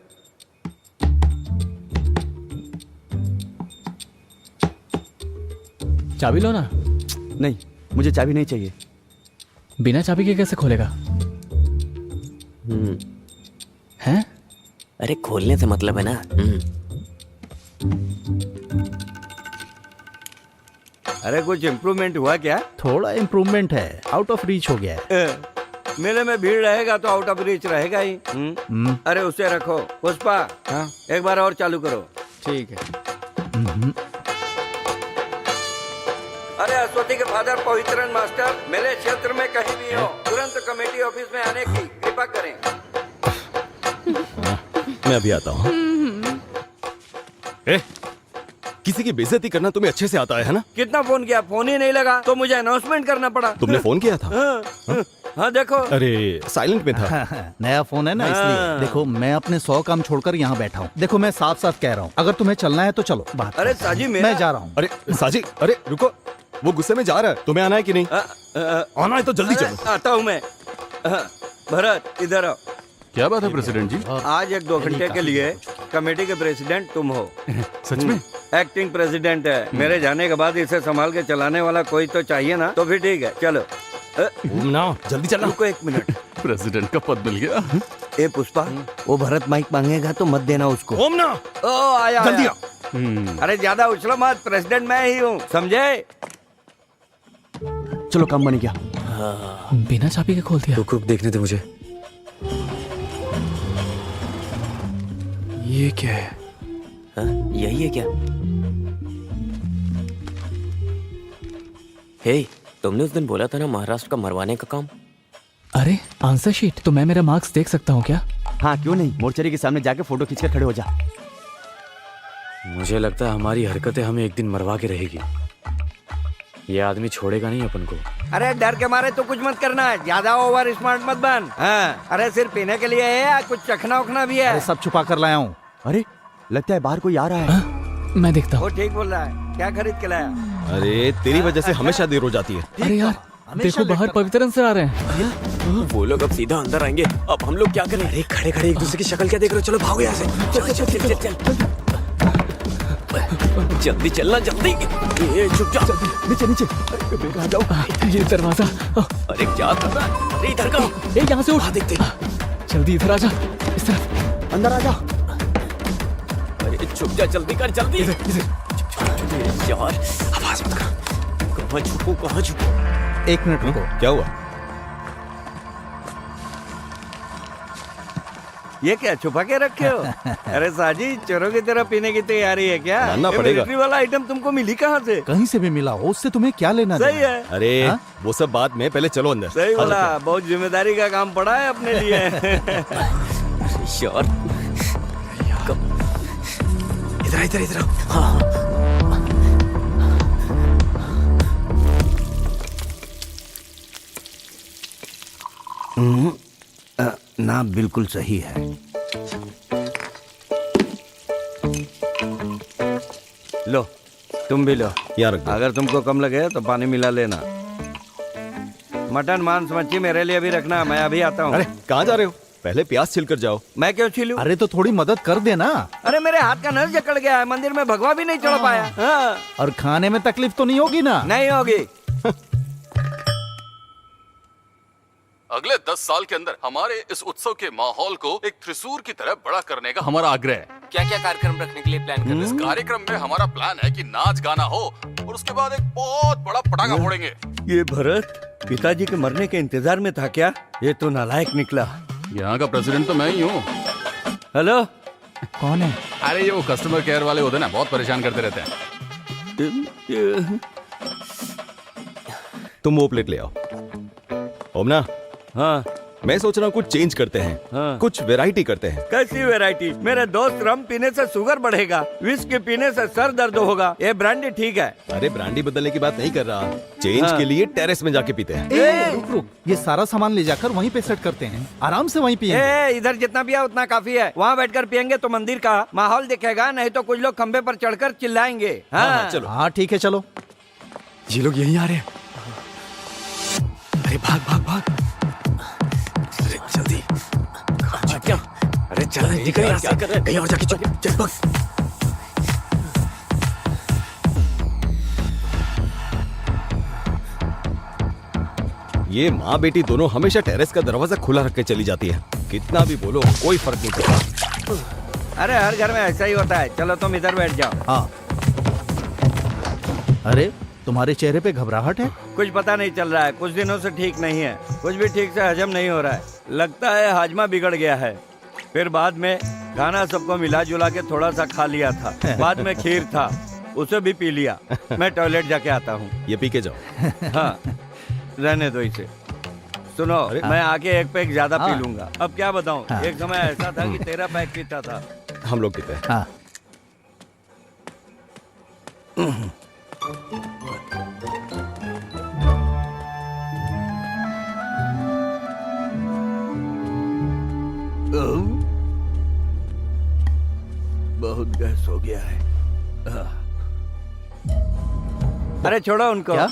चाबी लो ना। नहीं, मुझे चाबी नहीं चाहिए। बिना चाबी के कैसे खोलेगा? हैं? अरे खोलने से मतलब है ना। अरे कुछ इम्प्रूवमेंट हुआ क्या? थोड़ा इम्प्रूवमेंट है, आउट ऑफ रीच हो गया है। मेले में भीड़ रहेगा तो आउट ऑफ रीच रहेगा ही। अरे उसे रखो। पुष्पा, हाँ? एक बार और चालू करो। ठीक है। अरे अश्वती के फादर पवित्रन मास्टर मेरे क्षेत्र में कहीं भी हो, तुरंत कमेटी ऑफिस में आने की कृपा करें। मैं अभी आता हूँ। किसी की बेइज्जती करना तुम्हें अच्छे से आता है ना? कितना फोन किया, फोन ही नहीं लगा तो मुझे अनाउंसमेंट करना पड़ा। तुमने फोन किया था? हाँ देखो। अरे साइलेंट में था। नया फोन है ना, इसलिए। देखो मैं अपने 100 काम छोड़कर यहाँ बैठा हूँ। देखो मैं साफ साफ कह रहा हूँ, अगर तुम्हें चलना है तो चलो। बात अरे साजी मेरा... मैं जा रहा हूँ। अरे साजी, अरे रुको, वो गुस्से में जा रहा है। तुम्हें आना है कि नहीं? आना है तो जल्दी चलो। आता हूँ मैं। भरत इधर आओ। क्या बात है प्रेसिडेंट जी? आज 1-2 घंटे के लिए कमेटी के प्रेसिडेंट तुम हो। सच में? एक्टिंग प्रेसिडेंट है। मेरे जाने के बाद इसे संभाल के चलाने वाला कोई तो चाहिए ना, तो फिर ठीक है चलो। ना जल्दी चलना। रुको 1 मिनट। प्रेसिडेंट का पद मिल गया। ए पुष्पा, वो भरत माइक मांगेगा तो मत देना उसको। ओम ना, ओ आया जल्दी आया। अरे ज्यादा उछलो मत, प्रेसिडेंट मैं ही हूँ, समझे? चलो काम बन गया। बिना चाबी के खोल दिया। रुक देखने दे मुझे। ये क्या है? यही है क्या? हे, तुमने उस दिन बोला था ना महाराष्ट्र का मरवाने का काम। अरे आंसर शीट, तो मैं मेरा मार्क्स देख सकता हूँ क्या? हाँ क्यों नहीं, मोर्चरी के सामने जाके फोटो खींच कर खड़े हो जा। मुझे लगता है हमारी हरकतें हमें एक दिन मरवा के रहेगी। ये आदमी छोड़ेगा नहीं अपन को। अरे डर के मारे तो कुछ मत करना है, ज्यादा ओवर स्मार्ट मत बन। हाँ, अरे सिर्फ पीने के लिए है या कुछ चखना उखना भी है? अरे सब छुपा कर लाया हूँ। अरे लगता है बाहर कोई आ रहा है। मैं देखता हूँ। वो ठीक बोल रहा है। क्या खरीद के लाया? अरे तेरी वजह से हमेशा देर हो जाती है। अरे यार देखो बाहर पवित्रन से आ रहे हैं। वो लोग अब सीधा अंदर आएंगे, अब हम लोग क्या करें? अरे खड़े खड़े एक दूसरे की शक्ल क्या देख रहे हो? चलो भागो यहाँ से। चल चल चल चल चल। जल्दी चलना जल्दी। ये चुप जा। नीचे नीचे। आ जाओ। ये दरवाजा। अरे क्या कर रहा है? अरे इधर का। ए यहाँ से उठ। देखते। जल्दी इधर आ जा। इस तरफ। अंदर आ जा। अरे छुप जा, जल्दी कर जल्दी। यार आवाज मत कर। कहाँ छुपू कहाँ छुपू? 1 मिनट रुको। क्या हुआ? ये क्या छुपा के रखे हो? अरे साजी, चोरों की तरह पीने की तैयारी है क्या? मानना ये पड़ेगा। मिलिट्री वाला आइटम तुमको मिली कहाँ से? कहीं से भी मिला हो, उससे तुम्हें क्या लेना सही देना? है। अरे हाँ? वो सब बात में, पहले चलो अंदर। सही बोला, बहुत जिम्मेदारी का काम पड़ा है अपने लिए। यार इधर इधर इधर। हाँ ना बिल्कुल सही है। लो तुम भी लो यार अगर तुमको कम लगे तो पानी मिला लेना। मटन मांस मच्छी मेरे लिए भी रखना, मैं अभी आता हूँ। अरे कहाँ जा रहे हो? पहले प्याज छिल कर जाओ। मैं क्यों छीलूं? अरे तो थोड़ी मदद कर देना। अरे मेरे हाथ का नस जकड़ गया है, मंदिर में भगवा भी नहीं चढ़ पाया। हाँ। और खाने में तकलीफ तो नहीं होगी ना? नहीं होगी। अगले 10 साल के अंदर हमारे इस उत्सव के माहौल को एक त्रिशूर की तरह बड़ा करने का हमारा आग्रह है। क्या क्या कार्यक्रम रखने के लिए प्लान कर रहे इस कार्यक्रम में हमारा प्लान है कि नाच गाना हो और उसके बाद एक बहुत बड़ा पटाखा फोड़ेंगे। ये भरत पिताजी के मरने के इंतजार में था क्या? ये तो नालायक निकला। यहाँ का प्रेसिडेंट तो मैं ही हूँ। हेलो, कौन है? अरे ये वो कस्टमर केयर वाले होते हैं ना, बहुत परेशान करते रहते हैं। तुम वो प्लेट ले आओ। ओम ना, हाँ मैं सोच रहा हूँ कुछ चेंज करते हैं। हाँ। कुछ वैरायटी करते हैं। कैसी वैरायटी? मेरे दोस्त, रम पीने से शुगर बढ़ेगा, विस्की पीने से सर दर्द होगा, ये ब्रांडी ठीक है। अरे ब्रांडी बदलने की बात नहीं कर रहा, चेंज हाँ। के लिए टेरेस में जाके पीते हैं। रुक रुक, ये सारा सामान ले जाकर वहीं पे सेट करते हैं, आराम से वहीं पिएंगे। इधर जितना पिया उतना काफी है। वहाँ बैठकर पियेंगे तो मंदिर का माहौल दिखेगा, नहीं तो कुछ लोग खंबे पर चढ़कर चिल्लाएंगे। हाँ चलो। हाँ ठीक है चलो। ये लोग यहीं आ रहे हैं। अरे भाग भाग भाग। अरे जल्दी। क्या? अरे चल निकल यहाँ से। कहीं और जाके चुप चल भाग। ये माँ बेटी दोनों हमेशा टेरेस का दरवाजा खुला रख के चली जाती है। कितना भी बोलो कोई फर्क नहीं पड़ता। अरे हर घर में ऐसा ही होता है। चलो तुम इधर बैठ जाओ। हाँ। अरे तुम्हारे चेहरे पे घबराहट है? कुछ पता नहीं चल रहा है, कुछ दिनों से ठीक नहीं है, कुछ भी ठीक से हजम नहीं हो रहा है। लगता है हाजमा बिगड़ गया है। फिर बाद में खाना सबको मिला जुला के थोड़ा सा खा लिया था। बाद में खीर था, उसे भी पी लिया। मैं टॉयलेट जाके आता हूँ। ये पी के जाओ। हाँ, रहने दो इसे। सुनो, मैं आके एक पैक ज्यादा पी लूंगा। अब क्या बताऊँ, एक समय ऐसा था कि 13 पैक पीता था। हम लोग पीते हैं। हाँ। बहुत गैस हो गया है। अरे छोड़ो उनको। क्या?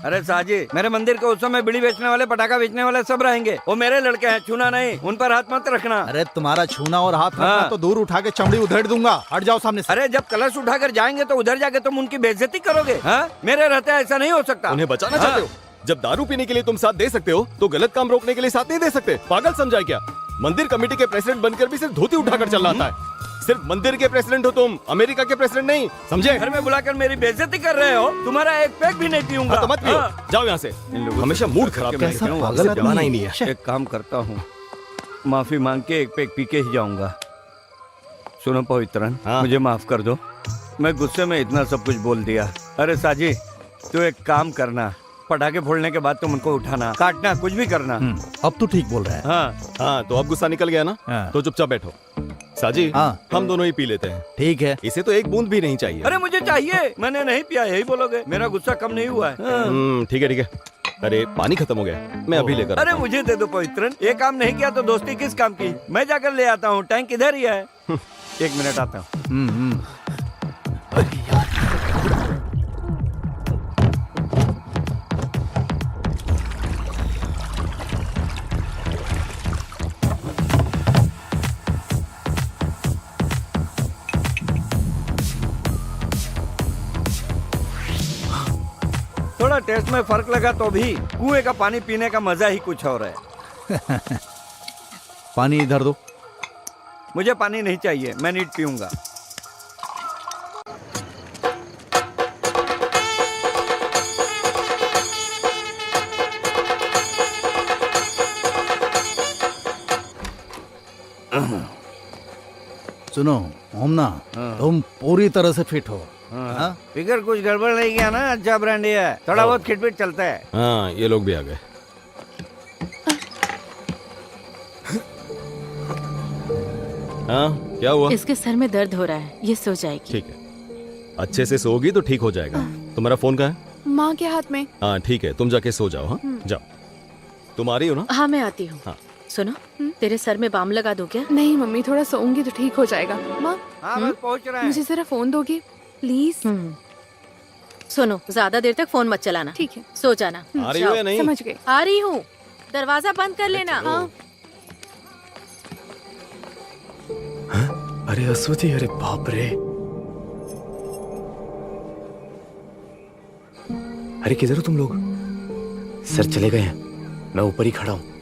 अरे साजी, मेरे मंदिर के उत्सव में बीड़ी बेचने वाले, पटाखा बेचने वाले सब रहेंगे। वो मेरे लड़के हैं, छूना नहीं, उन पर हाथ मत रखना। अरे तुम्हारा छूना और हाथ रखना हाँ। तो दूर उठा के चमड़ी उधेड़ दूंगा। हट जाओ सामने से। अरे जब कलश उठाकर जाएंगे तो उधर जाके तुम उनकी बेइज्जती करोगे। हाँ? मेरे रहते ऐसा नहीं हो सकता। उन्हें बचाना चाहते हो? जब दारू पीने के लिए तुम साथ दे सकते हो तो गलत काम रोकने के लिए साथ नहीं दे सकते? पागल समझा क्या? मंदिर कमेटी के प्रेसिडेंट बनकर भी सिर्फ धोती उठाकर चल रहा है। सिर्फ मंदिर के प्रेसिडेंट हो तुम, अमेरिका के प्रेसिडेंट नहीं, समझे? घर में बुलाकर मेरी बेइज्जती कर रहे हो। तुम्हारा एक पैक भी नहीं पीऊंगा। हाँ, तो मत पियो। हाँ। जाओ यहाँ से। हमेशा मूड खराब कैसा करके पागल जमाना आदमी ही नहीं है। एक काम करता हूँ, माफी मांग के एक पैक पी के ही जाऊंगा। सुनो पवित्रन, हाँ। मुझे माफ कर दो, मैं गुस्से में इतना सब कुछ बोल दिया। अरे साजी, तू एक काम करना, पटाखे फोड़ने के बाद तुम उनको उठाना, काटना, कुछ भी करना। अब तो ठीक बोल रहा है। हाँ हाँ, तो अब गुस्सा निकल गया ना? हाँ। तो चुपचाप बैठो। साजी, हाँ। हम दोनों ही पी लेते हैं। ठीक है। इसे तो एक बूंद भी नहीं चाहिए। अरे मुझे चाहिए, मैंने नहीं पिया, यही बोलोगे? मेरा गुस्सा कम नहीं हुआ है। हाँ। ठीक है ठीक है। अरे पानी खत्म हो गया, मैं अभी लेकर अरे आता हूँ। मुझे दे दो पवित्रन, ये काम नहीं किया तो दोस्ती किस काम की? मैं जाकर ले आता हूँ, टैंक इधर ही है। 1 मिनट आता हूँ। थोड़ा टेस्ट में फर्क लगा तो भी कुएं का पानी पीने का मजा ही कुछ और है। पानी इधर दो। मुझे पानी नहीं चाहिए, मैं नीट पीऊंगा। सुनो ओमना, तुम पूरी तरह से फिट हो। हाँ? फिगर कुछ गड़बड़ नहीं किया ना? अच्छा ब्रांडी है, थोड़ा बहुत खिटपिट चलता है। हाँ, ये लोग भी आ गए। हाँ, क्या हुआ? इसके सर में दर्द हो रहा है, ये सो जाएगी। ठीक है, अच्छे से सोओगी तो ठीक हो जाएगा। तुम्हारा फोन कहाँ है? माँ के हाथ में। हाँ ठीक है, तुम जाके सो जाओ। हाँ जाओ। तुम आ रही हो ना? हाँ मैं आती हूँ। हाँ। सुनो, तेरे सर में बाम लगा दो क्या? नहीं मम्मी, थोड़ा सोऊंगी तो ठीक हो जाएगा। माँ, हाँ बस पहुंच रहा है। मुझे जरा फोन दोगे प्लीज? सुनो, ज्यादा देर तक फोन मत चलाना। ठीक है। सो जाना। आ रही हो या नहीं? समझ गए। आ रही हूँ, दरवाजा बंद कर लेना। हाँ। अरे अश्वती, अरे बाप रे। अरे किधर हो तुम लोग? सर चले गए हैं, मैं ऊपर ही खड़ा हूं।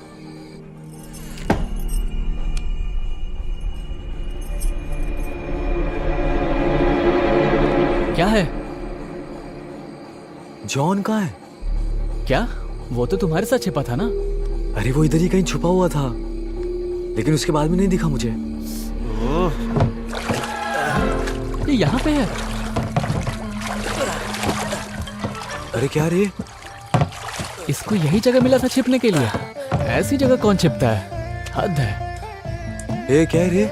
क्या है? जॉन कहाँ है? क्या? वो तो तुम्हारे साथ छिपा था ना? अरे वो इधर ही कहीं छुपा हुआ था, लेकिन उसके बाद में नहीं दिखा मुझे। ये यहाँ पे है। अरे क्या रे? इसको यही जगह मिला था छिपने के लिए। ऐसी जगह कौन छिपता है? हद है। ए क्या रे?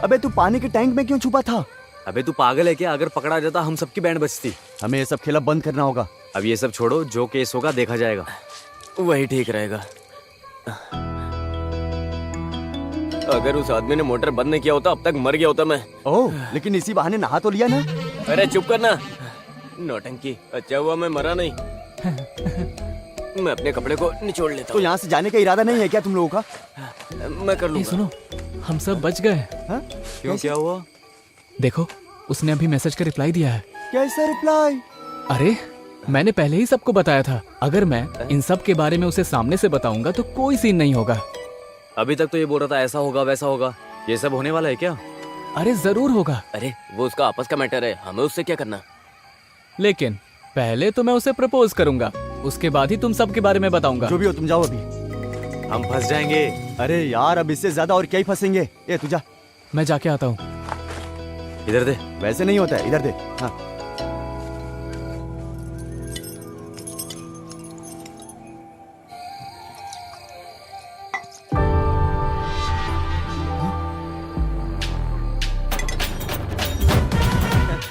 अबे तू पानी के टैंक में क्यों छुपा था? अबे तू पागल है क्या? अगर पकड़ा जाता हम सबकी बैंड बजती। हमें ये सब खेला बंद करना होगा। अब ये सब छोड़ो, जो केस होगा देखा जाएगा, वही ठीक रहेगा। अगर उस आदमी ने मोटर बंद नहीं किया होता अब तक मर गया होता मैं। ओह, लेकिन इसी बहाने नहा तो लिया ना। अरे चुप करना, नौटंकी। अच्छा हुआ मैं मरा नहीं। मैं अपने कपड़े को निचोड़ लेता तो हूँ। यहाँ से जाने का इरादा नहीं है क्या तुम लोगों का? मैं कर ये लूंगा। सुनो, हम सब बच गए। क्यों, क्या हुआ? देखो, उसने अभी मैसेज का रिप्लाई दिया है। कैसा रिप्लाई? अरे मैंने पहले ही सबको बताया था, अगर मैं इन सब के बारे में उसे सामने से बताऊंगा तो कोई सीन नहीं होगा। अभी तक तो ये बोल रहा था ऐसा होगा वैसा होगा, ये सब होने वाला है क्या? अरे जरूर होगा। अरे वो उसका आपस का मैटर है, हमें उससे क्या करना? लेकिन पहले तो मैं उसे प्रपोज करूंगा, उसके बाद ही तुम सब के बारे में बताऊंगा। जो भी हो तुम जाओ अभी। हम फंस जाएंगे। अरे यार अब इससे ज्यादा और क्या ही फंसेंगे। ए तू जा। मैं जाके आता हूँ। इधर दे। वैसे नहीं होता है, इधर दे। हाँ।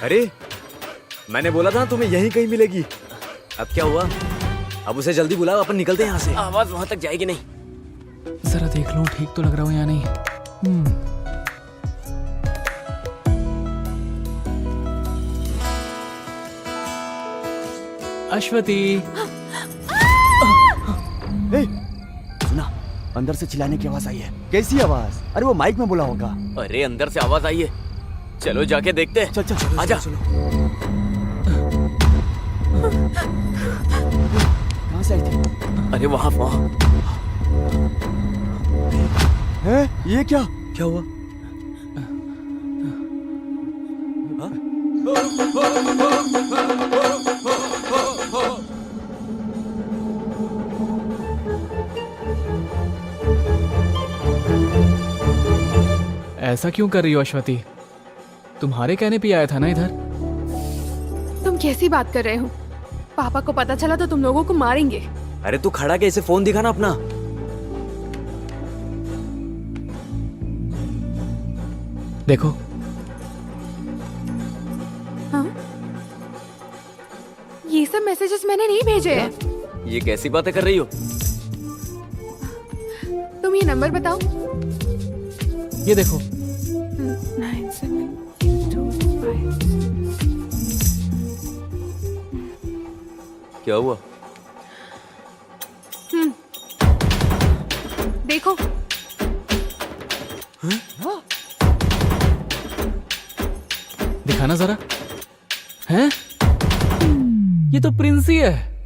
अरे मैंने बोला था तुम्हें यहीं कहीं मिलेगी। अब क्या हुआ? अब उसे जल्दी बुलाओ, अपन निकलते हैं यहाँ से। आवाज वहां तक जाएगी नहीं। जरा देख लूं ठीक तो लग रहा हूँ या नहीं। अश्वती। ए, सुना, अंदर से चिल्लाने की आवाज आई है। कैसी आवाज? अरे वो माइक में बोला होगा। अरे अंदर से आवाज आई है, चलो जाके देखते हैं। चल चल चल आजा। कहाँ से आई थी? अरे वहाँ वहाँ। है ये क्या? क्या हुआ? ऐसा क्यों कर रही हो अश्वती? तुम्हारे कहने पे आया था ना इधर। तुम कैसी बात कर रहे हो? पापा को पता चला तो तुम लोगों को मारेंगे। अरे तू खड़ा कैसे? फोन दिखा ना अपना। देखो। हाँ? ये सब मैसेजेस मैंने नहीं भेजे हैं। ये कैसी बातें कर रही हो? तुम ये नंबर बताओ। ये देखो। 9725। क्या हुआ? देखो। दिखाना जरा। हैं? ये तो प्रिंसी है।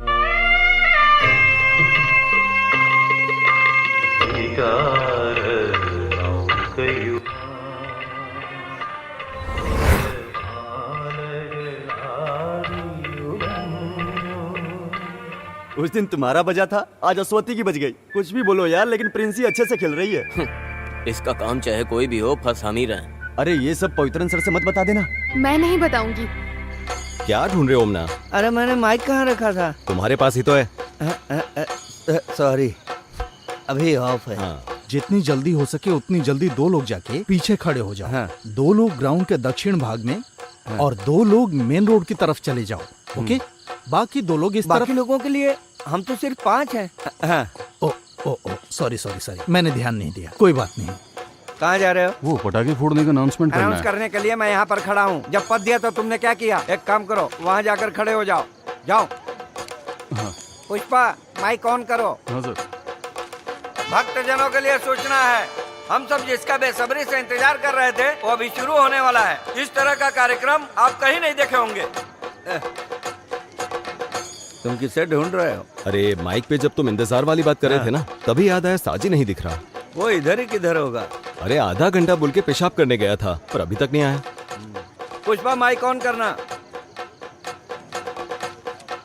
उस दिन तुम्हारा बजा था, आज अश्वती की बज गई। कुछ भी बोलो यार, लेकिन प्रिंसी अच्छे से खेल रही है। इसका काम चाहे कोई भी हो, फंस हम ही रहे। अरे ये सब पवित्रन सर से मत बता देना। मैं नहीं बताऊंगी। क्या ढूंढ रहे हो ओमना? अरे मैंने माइक कहाँ रखा था? तुम्हारे पास ही तो है। सॉरी, अभी ऑफ है। हाँ। जितनी जल्दी हो सके उतनी जल्दी 2 लोग जाके पीछे खड़े हो जाओ। हाँ। 2 लोग ग्राउंड के दक्षिण भाग में और 2 लोग मेन रोड की तरफ चले जाओ। ओके? बाकी 2 लोग इस बाकी तरफ। लोगों के लिए हम तो सिर्फ 5 हैं। हाँ। ओ ओ ओ सॉरी सॉरी सॉरी, मैंने ध्यान नहीं दिया। कोई बात नहीं। कहाँ जा रहे हो? वो पटाखे फोड़ने का अनाउंसमेंट करना अनाउंस है। करने के लिए मैं यहाँ पर खड़ा हूँ। जब पद दिया तो तुमने क्या किया? एक काम करो, वहाँ जाकर खड़े हो जाओ। जाओ। हाँ। पुष्पा, माइक ऑन करो। हाँ सर। भक्तजनों के लिए सूचना है, हम सब जिसका बेसब्री से इंतजार कर रहे थे वो अभी शुरू होने वाला है। इस तरह का कार्यक्रम आप कहीं नहीं देखे होंगे। तुम किससे ढूंढ रहे हो? अरे माइक पे जब तुम इंतजार वाली बात कर रहे थे ना, तभी याद आया साजी नहीं दिख रहा। वो इधर ही किधर होगा? अरे आधा घंटा बोल के पेशाब करने गया था, पर अभी तक नहीं आया। पुष्पा, माइक ऑन करना।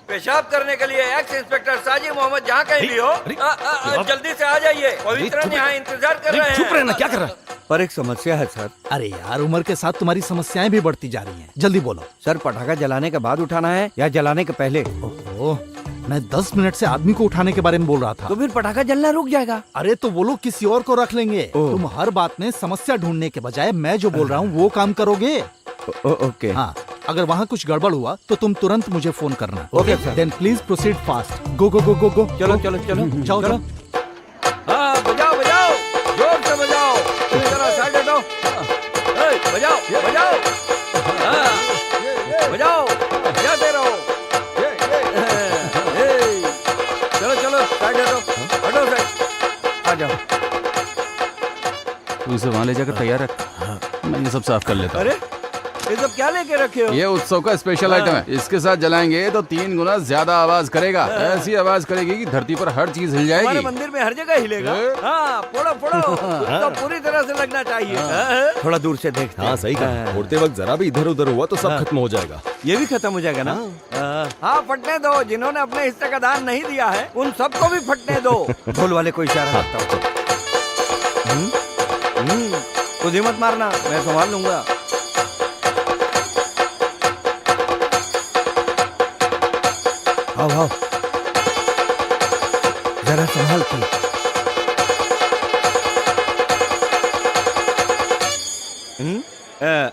पेशाब करने के लिए एक्स इंस्पेक्टर साजिद मोहम्मद जहाँ कहीं भी हो, जल्दी से आ जाइए। पवित्रन यहाँ इंतजार कर रहे हैं। चुप रहना, क्या कर रहा है? पर एक समस्या है सर। अरे यार, उम्र के साथ तुम्हारी समस्याएं भी बढ़ती जा रही हैं। जल्दी बोलो। सर, पटाखा जलाने के बाद उठाना है या जलाने के पहले? ओहो, मैं 10 मिनट से आदमी को उठाने के बारे में बोल रहा था। तो फिर पटाखा जलना रुक जाएगा। अरे तो वो लोग किसी और को रख लेंगे। तुम हर बात में समस्या ढूंढने के बजाय मैं जो बोल रहा हूँ वो काम करोगे। ओके। हाँ, अगर वहाँ कुछ गड़बड़ हुआ तो तुम तुरंत मुझे फोन करना। Okay sir. Then please proceed fast. Go go go go go. चलो चलो चलो जाओ चलो। जाओ। हाँ, बजाओ बजाओ, जोर से बजाओ। जरा साइड हटो। बजाओ बजाओ। हाँ, बजाओ, बजाते रहो। चलो चलो, साइड हटो, हटो साइड। आ जाओ। तू इसे वहाँ ले जाकर तैयार रख, मैं ये सब साफ कर लेता हूँ। अरे ये सब क्या लेके रखे हो? ये उत्सव का स्पेशल आइटम है। इसके साथ जलाएंगे तो 3 गुना ज्यादा आवाज करेगा। ऐसी आवाज करेगी कि धरती पर हर चीज हिल हमारे जाएगी। मंदिर में हर जगह हिलेगा। हाँ, फोड़ो फोड़ो, तो पूरी तरह से लगना चाहिए। थोड़ा दूर से देखते हैं। हाँ सही कहा, फोड़ते वक्त जरा भी इधर उधर हुआ तो सब खत्म हो जाएगा। ये भी खत्म हो जाएगा ना? हाँ, फटने दो। जिन्होंने अपने हिस्से का दान नहीं दिया है उन सबको भी फटने दो। ढोल वाले को इशारा करता हूँ। खुद ही मत मारना, मैं संभाल लूंगा। आओ आओ, जरा संभाल के।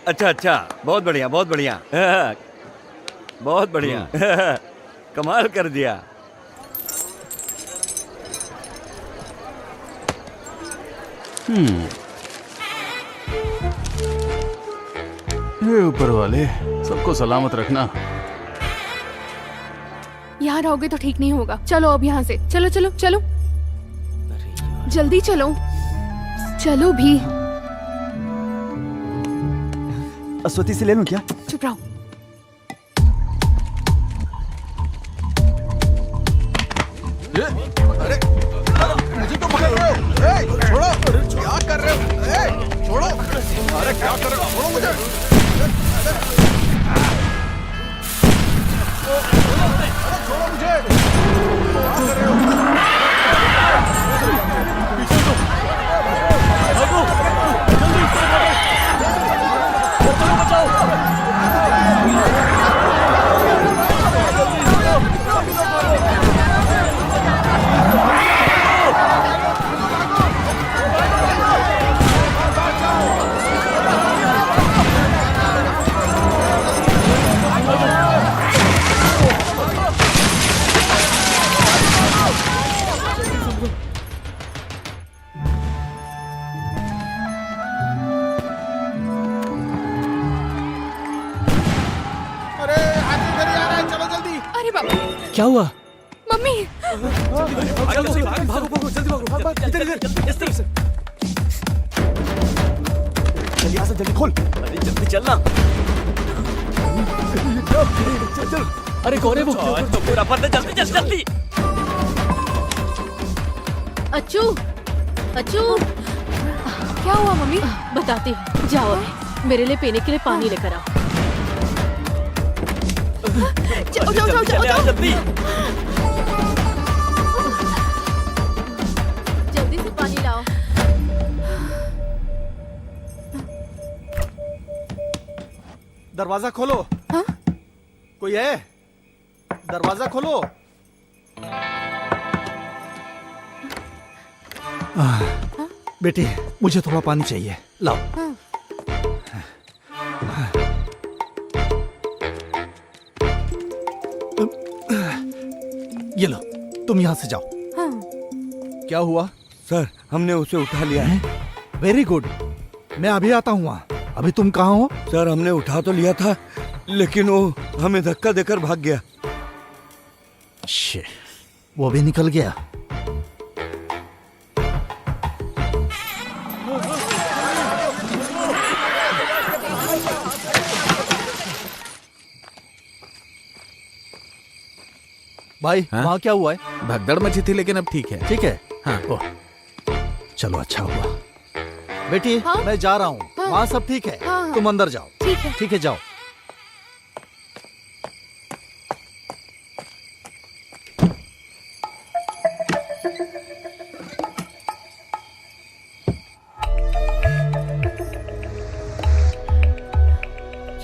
अच्छा अच्छा, बहुत बढ़िया बहुत बढ़िया, बहुत बढ़िया। कमाल कर दिया। हे ऊपर वाले, सबको सलामत रखना। यहाँ रहोगे तो ठीक नहीं होगा। चलो अब यहाँ से, चलो चलो चलो, जल्दी चलो, चलो भी। अश्वती से ले लूं क्या? चुप रहो। अरे मुझे तो पकड़ रहे हो। छोड़ो, क्या कर रहे हो? छोड़ो, अरे क्या कर रहे हो? छोड़ो मुझे। छोड़ो मुझे। क्या कर रहे हो? क्या हुआ? मम्मी, जल्दी खोल। अरे जल्दी चलना। अरे कौन है वो? तो पूरा पता, जल्दी जल्दी जल्दी। अच्छू, अच्छू, क्या हुआ मम्मी? बताती हूँ। जाओ अभी, मेरे लिए पीने के लिए पानी लेकर आओ। जाओ जाओ जाओ जाओ जाओ। जल्दी जल्दी से पानी लाओ। दरवाजा खोलो। हाँ? कोई है? दरवाजा खोलो। बेटी, मुझे थोड़ा पानी चाहिए, लाओ। हाँ। ये लो, तुम यहाँ से जाओ। हाँ। क्या हुआ? सर, हमने उसे उठा लिया है। वेरी गुड, मैं अभी आता हूँ वहाँ। अभी तुम कहाँ हो? सर, हमने उठा तो लिया था, लेकिन वो हमें धक्का देकर भाग गया। शिट, वो भी निकल गया। भाई, हाँ? वहाँ क्या हुआ है? भगदड़ मची थी लेकिन अब ठीक है। ठीक है। हाँ। ओह, चलो अच्छा हुआ। बेटी, हाँ? मैं जा रहा हूँ। हाँ? वहाँ सब ठीक है। हाँ, हाँ। तुम अंदर जाओ। ठीक है। ठीक है, जाओ।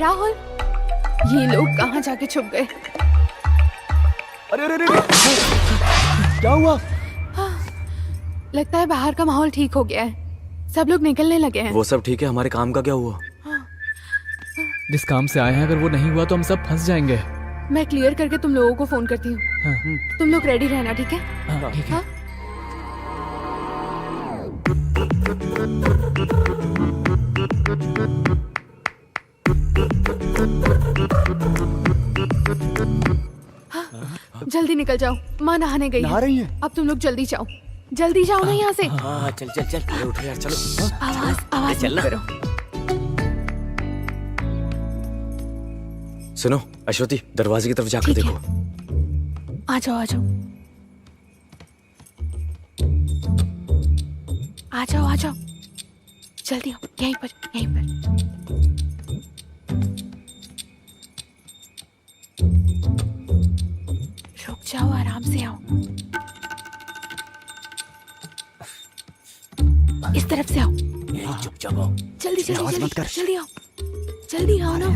राहुल, ये लोग कहाँ जाके छुप गए? अरे अरे अरे, क्या हुआ? लगता है बाहर का माहौल ठीक हो गया है। सब लोग निकलने लगे हैं। वो सब ठीक है, हमारे काम का क्या हुआ? जिस काम से आए हैं अगर वो नहीं हुआ तो हम सब फंस जाएंगे। मैं क्लियर करके तुम लोगों को फोन करती हूँ। हाँ। तुम लोग रेडी रहना, ठीक है? हाँ, ठीक है। हाँ? जल्दी निकल जाओ, माँ नहाने गई नहा है। रही है? अब तुम लोग जल्दी जाओ, जल्दी जाओ ना यहाँ से। हाँ, चल चल चल, उठो यार, चलो। आवाज आवाज मत चलना। करो। सुनो अश्वती, दरवाजे की तरफ जाकर ठीक देखो। आ जाओ आ जाओ आ जाओ आ जाओ, जल्दी आओ, यहीं पर यहीं पर। रुक जाओ, आराम से आओ, इस तरफ से आओ। चुपचाप आओ। जल्दी जल्दी आवाज मत कर। जल्दी आओ, जल्दी आओ ना।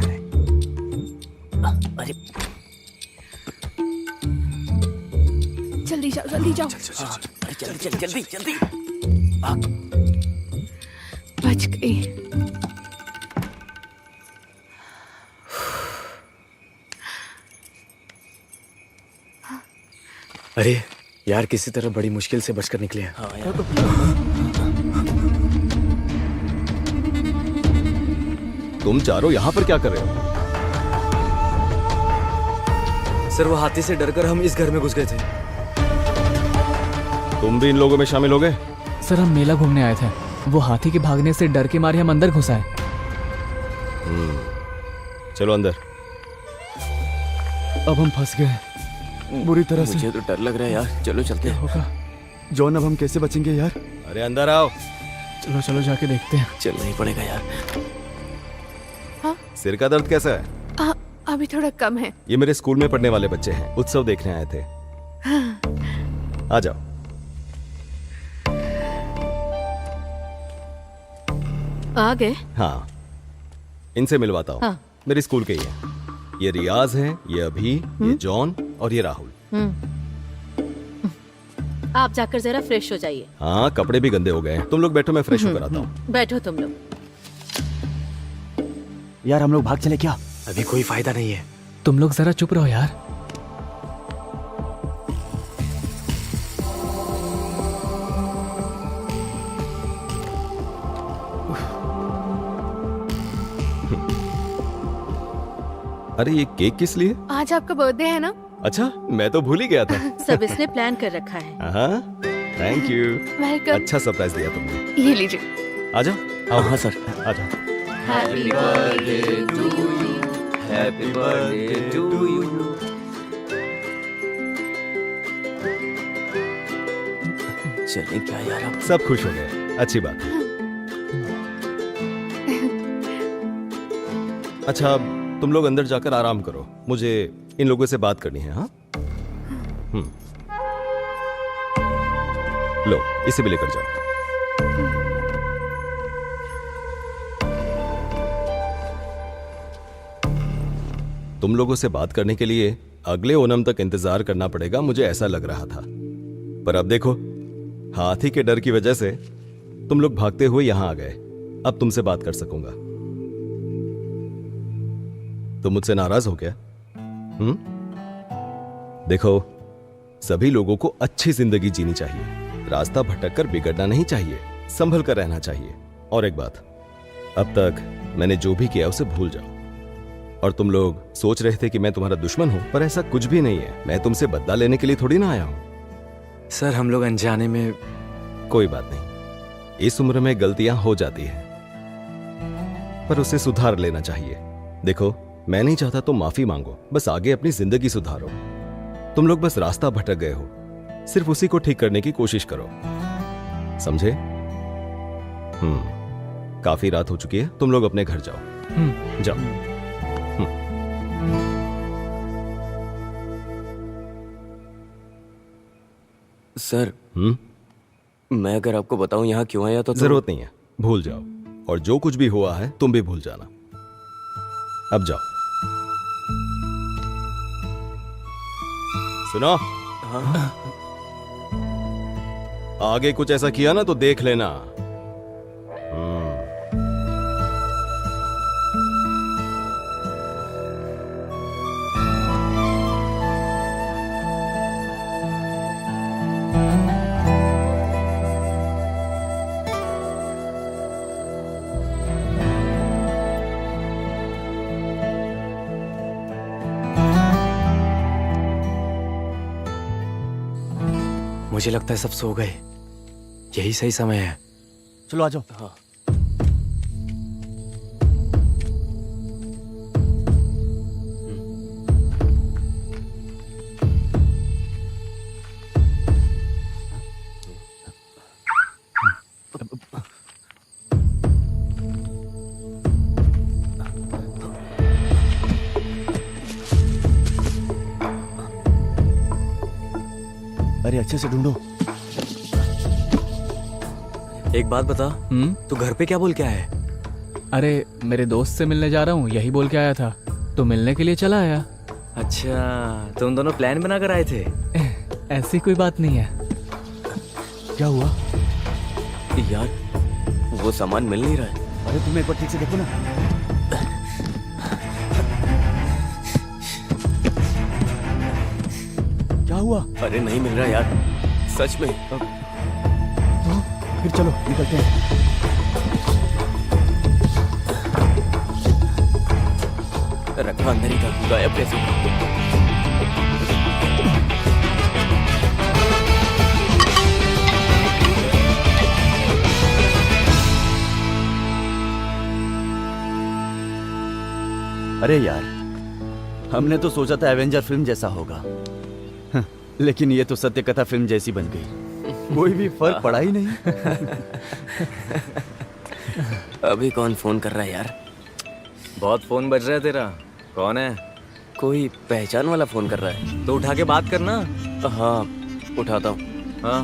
अरे जल्दी जाओ जल्दी जाओ। अरे जल्दी जल्दी जल्दी जल्दी। बच गई। अरे यार, किसी तरह बड़ी मुश्किल से बचकर निकले हैं। हाँ यार। तुम चारों यहाँ पर क्या कर रहे हो? सर वो हाथी से डरकर हम इस घर में घुस गए थे। तुम भी इन लोगों में शामिल हो गए? सर हम मेला घूमने आए थे, वो हाथी के भागने से डर के मारे हम अंदर घुस आए। चलो अंदर। अब हम फंस गए बुरी तरह से। मुझे तो डर लग रहा है यार, चलो चलते हैं। होगा जॉन, अब हम कैसे बचेंगे यार? अरे अंदर आओ। चलो चलो जाके देखते हैं। चलना ही पड़ेगा यार। सिर का दर्द कैसा है? अभी थोड़ा कम है। ये मेरे स्कूल में पढ़ने वाले बच्चे हैं, उत्सव देखने आए थे। आ जाओ। आ गए? हाँ, इनसे मिलवाता हूँ। हाँ। मेरे स्कूल के ही हैं। ये रियाज है, ये अभी, ये जॉन और ये राहुल। आप जाकर जरा फ्रेश हो जाइए। हाँ, कपड़े भी गंदे हो गए हैं। तुम लोग बैठो, मैं फ्रेश होकर आता हूँ। बैठो तुम लोग। यार हम लोग भाग चले क्या? अभी कोई फायदा नहीं है। तुम लोग जरा चुप रहो यार। अरे ये केक किस लिए? आज आपका बर्थडे है ना? अच्छा, मैं तो भूल ही गया था। सब इसने प्लान कर रखा है। हाँ, थैंक यू। वेलकम। अच्छा सरप्राइज दिया तुमने। ये लीजिए। आ जाओ। हाँ सर। आ जाओ। Happy birthday to you. Happy birthday to you. चले क्या यार अब? सब खुश हो गए, अच्छी बात है। अच्छा, तुम लोग अंदर जाकर आराम करो, मुझे इन लोगों से बात करनी है। हाँ, लो इसे भी लेकर जाओ। तुम लोगों से बात करने के लिए अगले ओणम तक इंतजार करना पड़ेगा, मुझे ऐसा लग रहा था। पर अब देखो, हाथी के डर की वजह से तुम लोग भागते हुए यहां आ गए। अब तुमसे बात कर सकूंगा। तुम मुझसे नाराज हो क्या? देखो, सभी लोगों को अच्छी जिंदगी जीनी चाहिए, रास्ता भटक कर बिगड़ना नहीं चाहिए, संभल कर रहना चाहिए। और एक बात, अब तक मैंने जो भी किया उसे भूल जाओ। और तुम लोग सोच रहे थे कि मैं तुम्हारा दुश्मन हूं, पर ऐसा कुछ भी नहीं है। मैं तुमसे बदला लेने के लिए थोड़ी ना आया हूं। सर हम लोग अनजाने में। कोई बात नहीं, इस उम्र में गलतियां हो जाती हैं, पर उसे सुधार लेना चाहिए। देखो, मैं नहीं चाहता तुम माफी मांगो, बस आगे अपनी जिंदगी सुधारो। तुम लोग बस रास्ता भटक गए हो, सिर्फ उसी को ठीक करने की कोशिश करो, समझे? काफी रात हो चुकी है, तुम लोग अपने घर जाओ। जाओ। सर, मैं अगर आपको बताऊं यहाँ क्यों आया तो जरूरत नहीं है, भूल जाओ। और जो कुछ भी हुआ है तुम भी भूल जाना। अब जाओ। सुनो, हाँ? आगे कुछ ऐसा किया ना तो देख लेना। मुझे लगता है सब सो गए, यही सही समय है। चलो आ जाओ। हाँ। अरे अच्छे से ढूंढो। एक बात बता, तू घर पे क्या बोल के आया है? अरे मेरे दोस्त से मिलने जा रहा हूँ, यही बोल के आया था, तो मिलने के लिए चला आया। अच्छा, तुम दोनों प्लान बना कर आए थे? ऐसी कोई बात नहीं है। क्या हुआ यार, वो सामान मिल नहीं रहा है। अरे तुम एक बार ठीक से देखो ना। क्या हुआ? अरे नहीं मिल रहा यार, सच में। फिर चलो निकलते हैं। रखा अंदर ही था, गायब कैसे हुआ? अरे यार, हमने तो सोचा था एवेंजर फिल्म जैसा होगा, लेकिन ये तो सत्य कथा फिल्म जैसी बन गई। कोई भी फर्क पड़ा ही नहीं। अभी कौन फोन कर रहा है यार? बहुत फोन बज रहा है तेरा। कौन है? कोई पहचान वाला फोन कर रहा है। तो उठा के बात करना। हाँ, उठाता हूँ। हाँ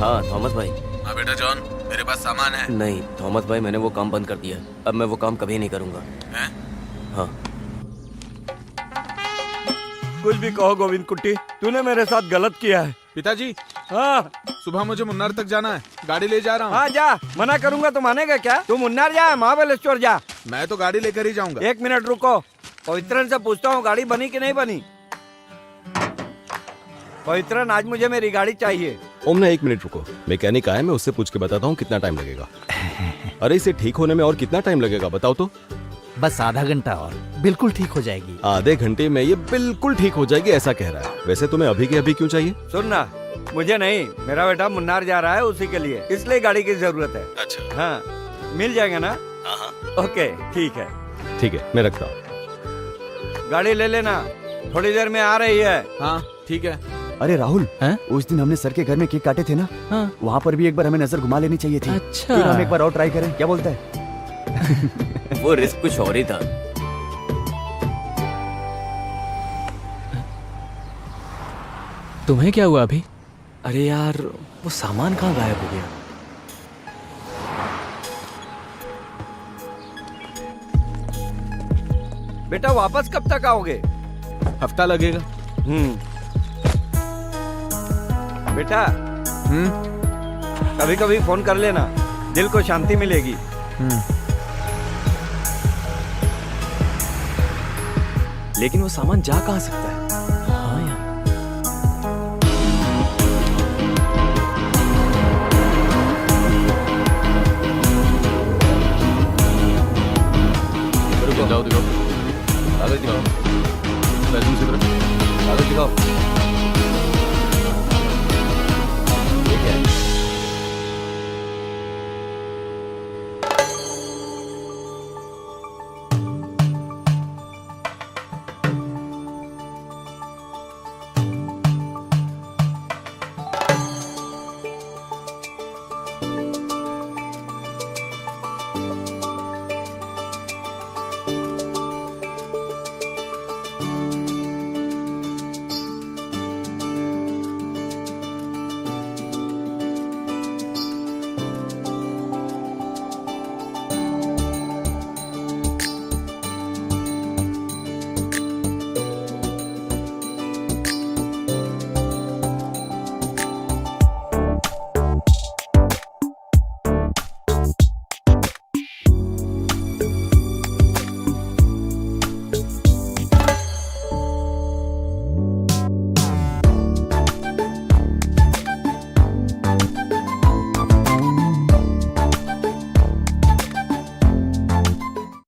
हाँ, थॉमस भाई। हाँ बेटा जॉन, मेरे पास सामान है। नहीं थॉमस भाई, मैंने वो काम बंद कर दिया। अब मैं वो काम कभी नहीं करूँगा। हैं? हाँ। कुछ भी कहो गोविंद कुट्टी, तूने मेरे साथ गलत किया है। पिताजी, हाँ सुबह मुझे मुन्नार तक जाना है, गाड़ी ले जा रहा हूँ। हाँ जा, मना करूंगा तो मानेगा क्या? तू मुन्नार जा, महाबलेश्वर जा। मैं तो गाड़ी लेकर ही जाऊंगा। 1 मिनट रुको, पवित्रन से पूछता हूँ गाड़ी बनी कि नहीं बनी। पवित्रन, आज मुझे मेरी गाड़ी चाहिए। ओमना 1 मिनट रुको, मैकेनिक आया, मैं उससे पूछ के बताता हूँ कितना टाइम लगेगा। अरे इसे ठीक होने में और कितना टाइम लगेगा बताओ तो? बस आधा घंटा और बिल्कुल ठीक हो जाएगी। आधे घंटे में ये बिल्कुल ठीक हो जाएगी ऐसा कह रहा है। वैसे तुम्हें अभी के अभी क्यों चाहिए? सुनना, मुझे नहीं, मेरा बेटा मुन्नार जा रहा है, उसी के लिए, इसलिए गाड़ी की जरूरत है। अच्छा। हाँ, मिल जाएगा ना? हाँ। ओके ठीक है। ठीक है, मैं रखता हूँ। गाड़ी ले लेना, थोड़ी देर में आ रही है। हाँ ठीक है। अरे राहुल, हैं? उस दिन हमने सर के घर में केक काटे थे ना, हाँ। वहाँ पर भी एक बार हमें नजर घुमा लेनी चाहिए थी। अच्छा। फिर हम एक बार और ट्राई करें, क्या बोलता है? वो रिस्क कुछ और ही था। तुम्हें क्या हुआ अभी? अरे यार, वो सामान कहाँ गायब हो गया? बेटा वापस कब तक आओगे? हफ्ता लगेगा। बेटा कभी कभी फोन कर लेना, दिल को शांति मिलेगी। लेकिन वो सामान जा कहाँ सकता है? हाँ यार। जाओ दिखाओ, कागज दिखाओ, लाइसेंस की तरफ कागज दिखाओ।